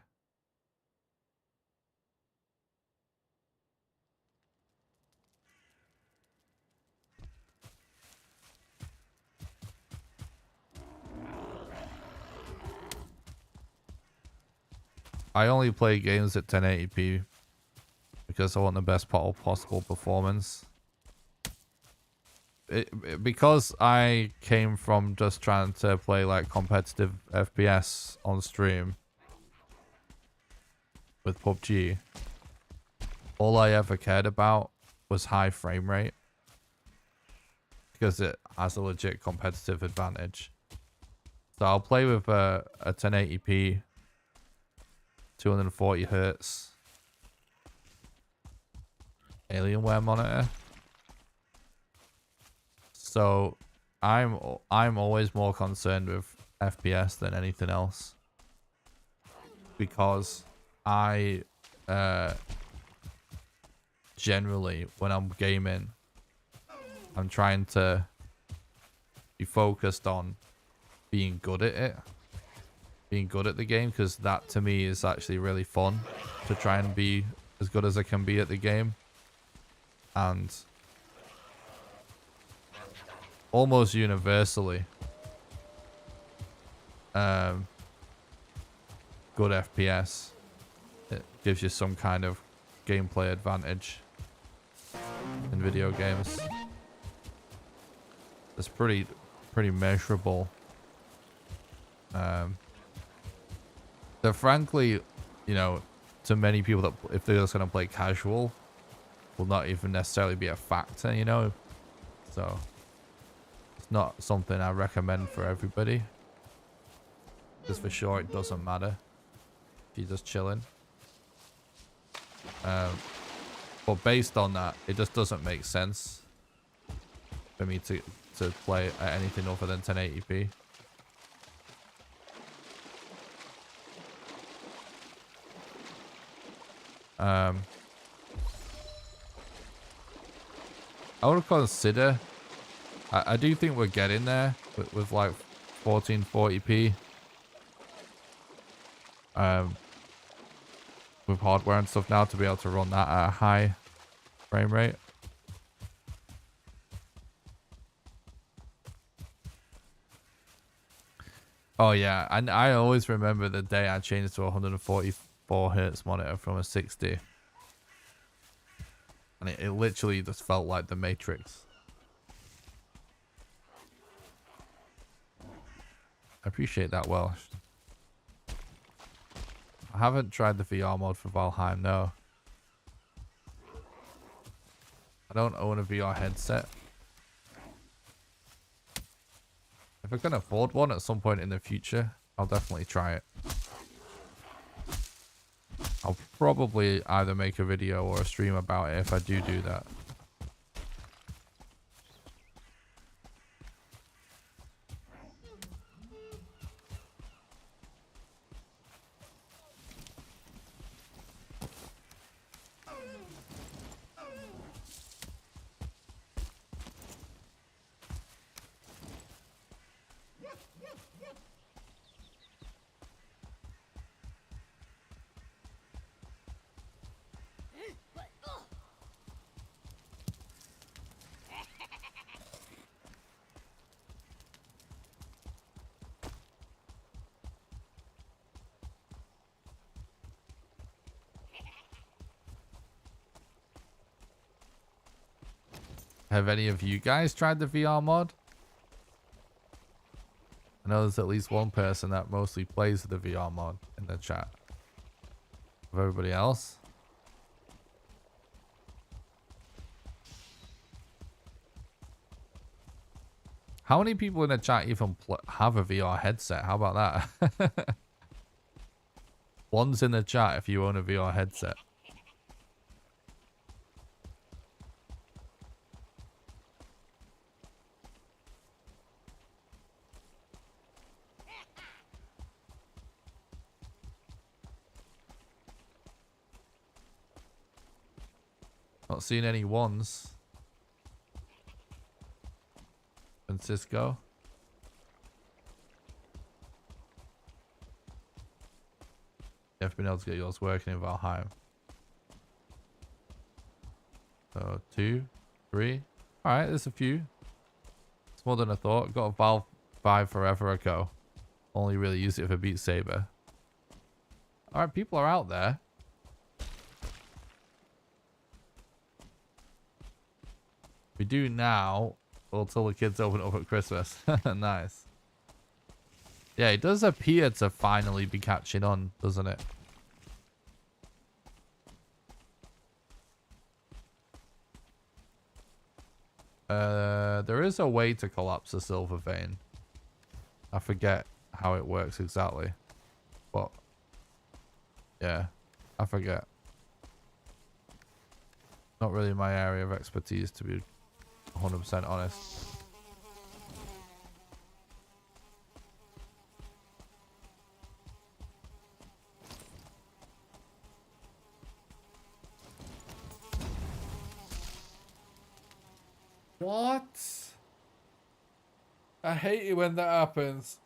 I only play games at 1080p because I want the best possible performance. Because I came from just trying to play like competitive FPS on stream with PUBG, all I ever cared about was high frame rate because it has a legit competitive advantage. So I'll play with a 1080p 240 hertz Alienware monitor. So I'm always more concerned with FPS than anything else, because I generally, when I'm gaming, I'm trying to be focused on being good at it, being good at the game, because that to me is actually really fun, to try and be as good as I can be at the game. And almost universally, good FPS, it gives you some kind of gameplay advantage in video games. It's pretty measurable. So frankly, you know, to many people that if they're just gonna play casual, will not even necessarily be a factor, you know. So it's not something I recommend for everybody. Just for sure, it doesn't matter if you're just chilling. But based on that, it just doesn't make sense for me to to play at anything other than 1080p. I would consider. I do think we're getting there with like 1440p. With hardware and stuff now to be able to run that at a high frame rate. Oh yeah, and I always remember the day I changed to a 144 hertz monitor from a 60. And it literally just felt like the Matrix. I appreciate that, Welsh. I haven't tried the VR mod for Valheim, no. I don't own a VR headset. If I can afford one at some point in the future, I'll definitely try it. I'll probably either make a video or a stream about it if I do that. Have any of you guys tried the VR mod? I know there's at least one person that mostly plays the VR mod in the chat. Of everybody else? How many people in the chat even have a VR headset? How about that? One's in the chat if you own a VR headset. Not seeing any ones. Francisco. You have been able to get yours working in Valheim. So 2, 3. Alright, there's a few. It's more than I thought. Got a Valve 5 forever ago. Only really used it for Beat Saber. Alright, people are out there. We do now until the kids open up at Christmas. Nice. Yeah, it does appear to finally be catching on, doesn't it? There is a way to collapse a silver vein. I forget how it works exactly. But yeah, I forget. Not really my area of expertise, to be 100% honest. What? I hate it when that happens.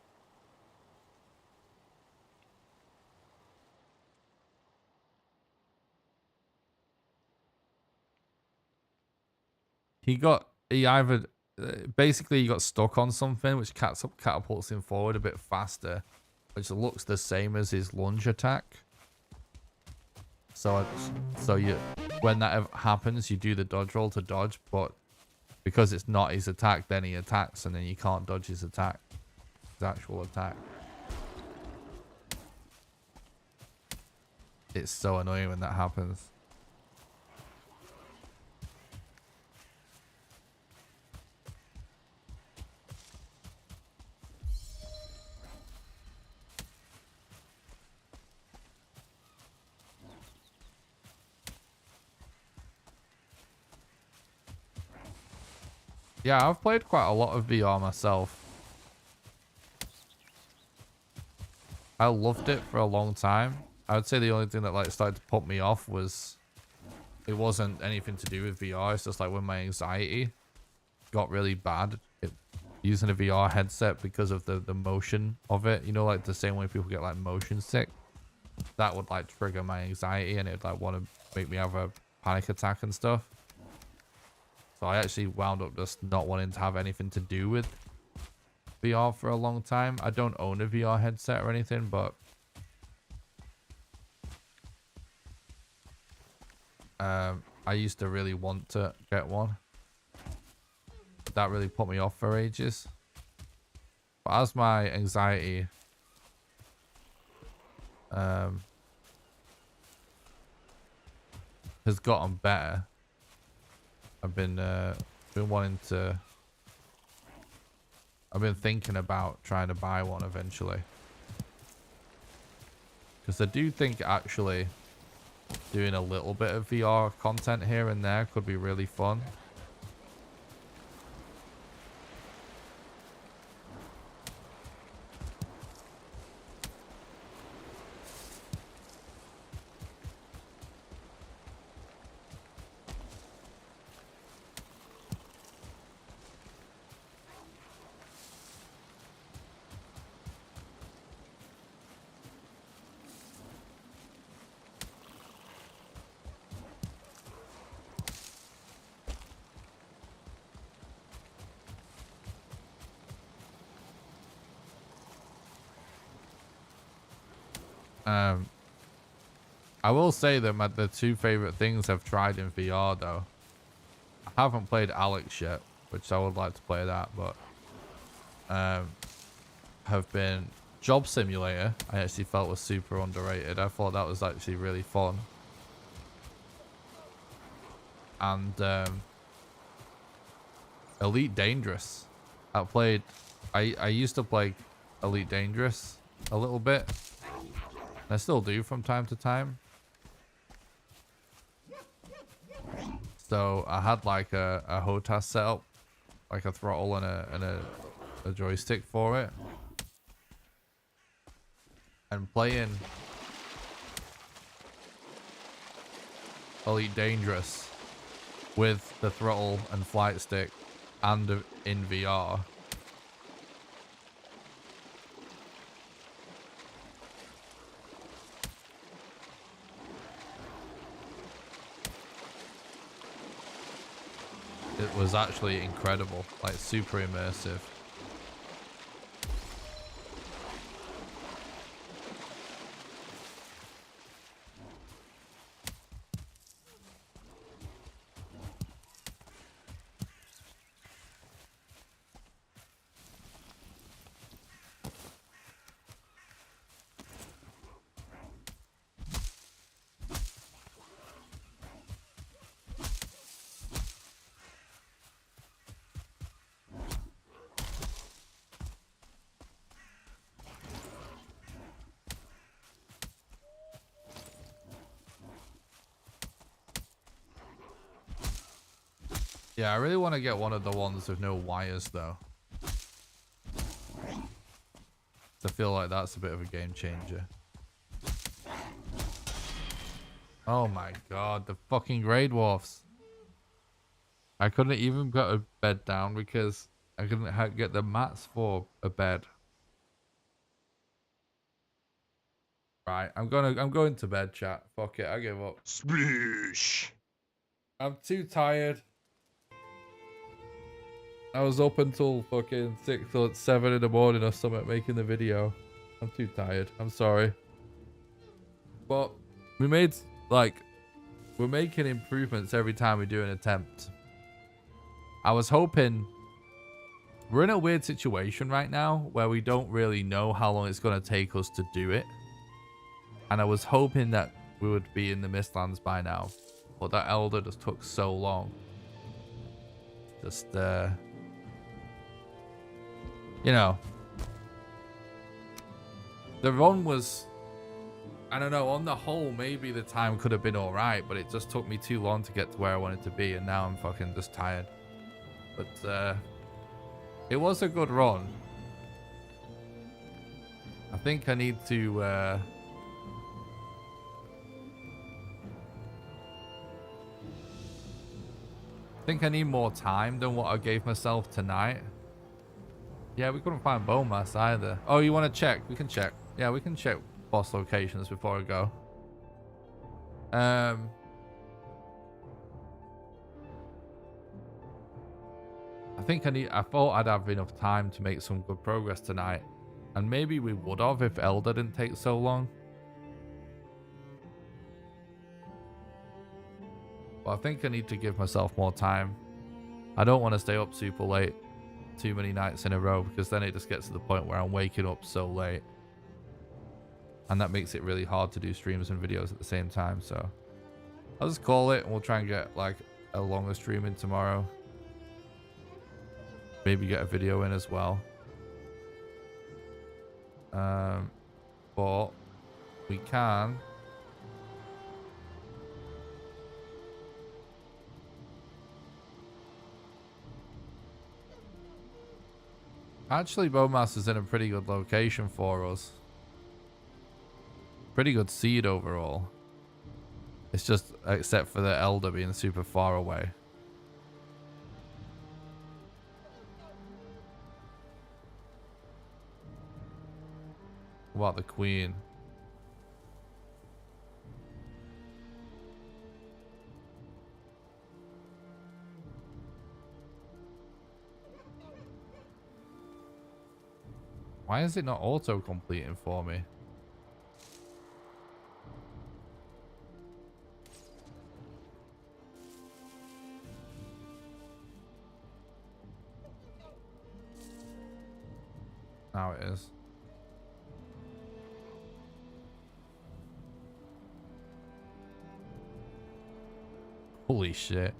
He either basically he got stuck on something which catapults him forward a bit faster, which looks the same as his lunge attack. So you, when that happens, you do the dodge roll to dodge, but because it's not his attack, then he attacks, and then you can't dodge his attack, his actual attack. It's so annoying when that happens. Yeah, I've played quite a lot of VR myself. I loved it for a long time. I would say the only thing that like started to put me off was it wasn't anything to do with VR. It's just like when my anxiety got really bad using a VR headset because of the motion of it. You know, like the same way people get like motion sick. That would like trigger my anxiety and it would like want to make me have a panic attack and stuff. So I actually wound up just not wanting to have anything to do with VR for a long time. I don't own a VR headset or anything, but I used to really want to get one. That really put me off for ages. But as my anxiety has gotten better, I've been thinking about trying to buy one eventually. Because I do think actually doing a little bit of VR content here and there could be really fun. I will say that the two favorite things I've tried in VR though. I haven't played Alex yet, which I would like to play that, but have been Job Simulator. I actually felt was super underrated. I thought that was actually really fun. And Elite Dangerous. I used to play Elite Dangerous a little bit. I still do from time to time. So I had like a HOTAS setup, like a throttle and a joystick for it. And playing Elite Dangerous with the throttle and flight stick and in VR. It was actually incredible, like super immersive. Yeah, I really want to get one of the ones with no wires, though. I feel like that's a bit of a game changer. Oh my god, the fucking Grey Dwarfs. I couldn't even put a bed down because I couldn't get the mats for a bed. Right, I'm going to bed, chat. Fuck it, I give up. Sploosh. I'm too tired. I was up until fucking 6 or 7 in the morning or something making the video. I'm too tired. I'm sorry. But we made, like, we're making improvements every time we do an attempt. I was hoping... We're in a weird situation right now where we don't really know how long it's going to take us to do it. And I was hoping that we would be in the Mistlands by now. But that Elder just took so long. Just, you know, the run was, I don't know, on the whole, maybe the time could have been alright, but it just took me too long to get to where I wanted to be, and now I'm fucking just tired. But it was a good run. I think I need to I think I need more time than what I gave myself tonight. Yeah, we couldn't find bone mass either. Oh, you want to check? We can check. Yeah, we can check boss locations before I go. I thought I'd have enough time to make some good progress tonight. And maybe we would have if Elder didn't take so long. But I think I need to give myself more time. I don't want to stay up super late too many nights in a row, because then it just gets to the point where I'm waking up so late. And that makes it really hard to do streams and videos at the same time. So I'll just call it, and we'll try and get like a longer stream in tomorrow. Maybe get a video in as well. But we can actually, Bowmass is in a pretty good location for us. Pretty good seed overall. It's just, except for the Elder being super far away. What about the Queen? Why is it not auto-completing for me? Now it is. Holy shit.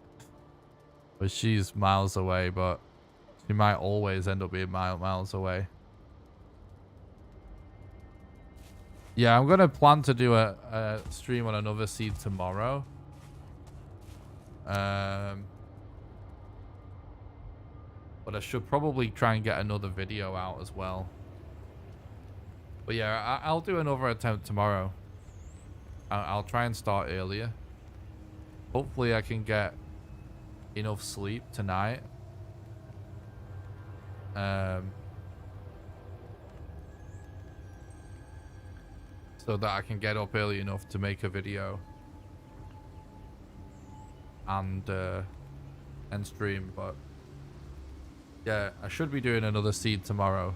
But she's miles away, but she might always end up being miles away. Yeah, I'm going to plan to do a stream on another seed tomorrow. But I should probably try and get another video out as well. But yeah, I'll do another attempt tomorrow. I'll try and start earlier. Hopefully I can get enough sleep tonight. So that I can get up early enough to make a video and stream. But yeah, I should be doing another seed tomorrow.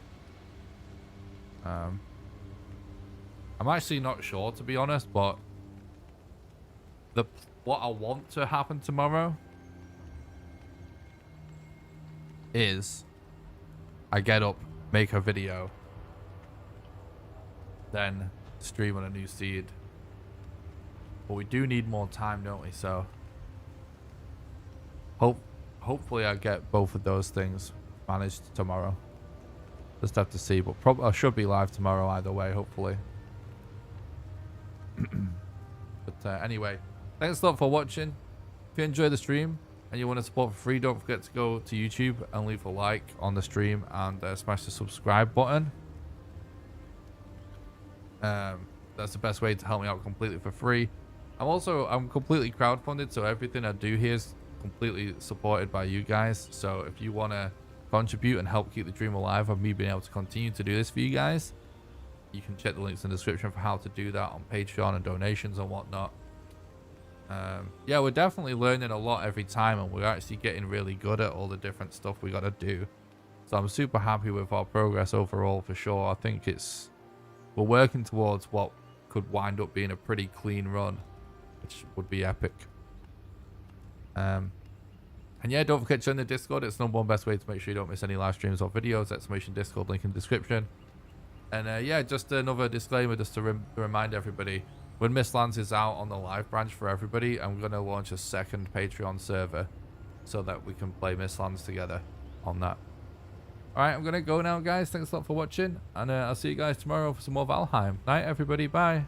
I'm actually not sure, to be honest, but what I want to happen tomorrow is I get up, make a video, then stream on a new seed. But we do need more time, don't we? So hopefully I get both of those things managed tomorrow. Just have to see, but I should be live tomorrow either way, hopefully. But anyway, thanks a lot for watching. If you enjoy the stream and you want to support for free, don't forget to go to YouTube and leave a like on the stream and smash the subscribe button. That's the best way to help me out completely for free. I'm completely crowdfunded, so everything I do here is completely supported by you guys. So if you want to contribute and help keep the dream alive of me being able to continue to do this for you guys, you can check the links in the description for how to do that on Patreon and donations and whatnot. Yeah, we're definitely learning a lot every time, and we're actually getting really good at all the different stuff we got to do. So I'm super happy with our progress overall, for sure. I think we're working towards what could wind up being a pretty clean run, which would be epic. And yeah, don't forget to join the Discord. It's the #1 best way to make sure you don't miss any live streams or videos. ! Discord, link in the description. And yeah, just another disclaimer just to remind everybody, when Mistlands is out on the live branch for everybody, I'm going to launch a second Patreon server so that we can play Mistlands together on that. Alright, I'm going to go now, guys. Thanks a lot for watching, and I'll see you guys tomorrow for some more Valheim. Night, everybody. Bye.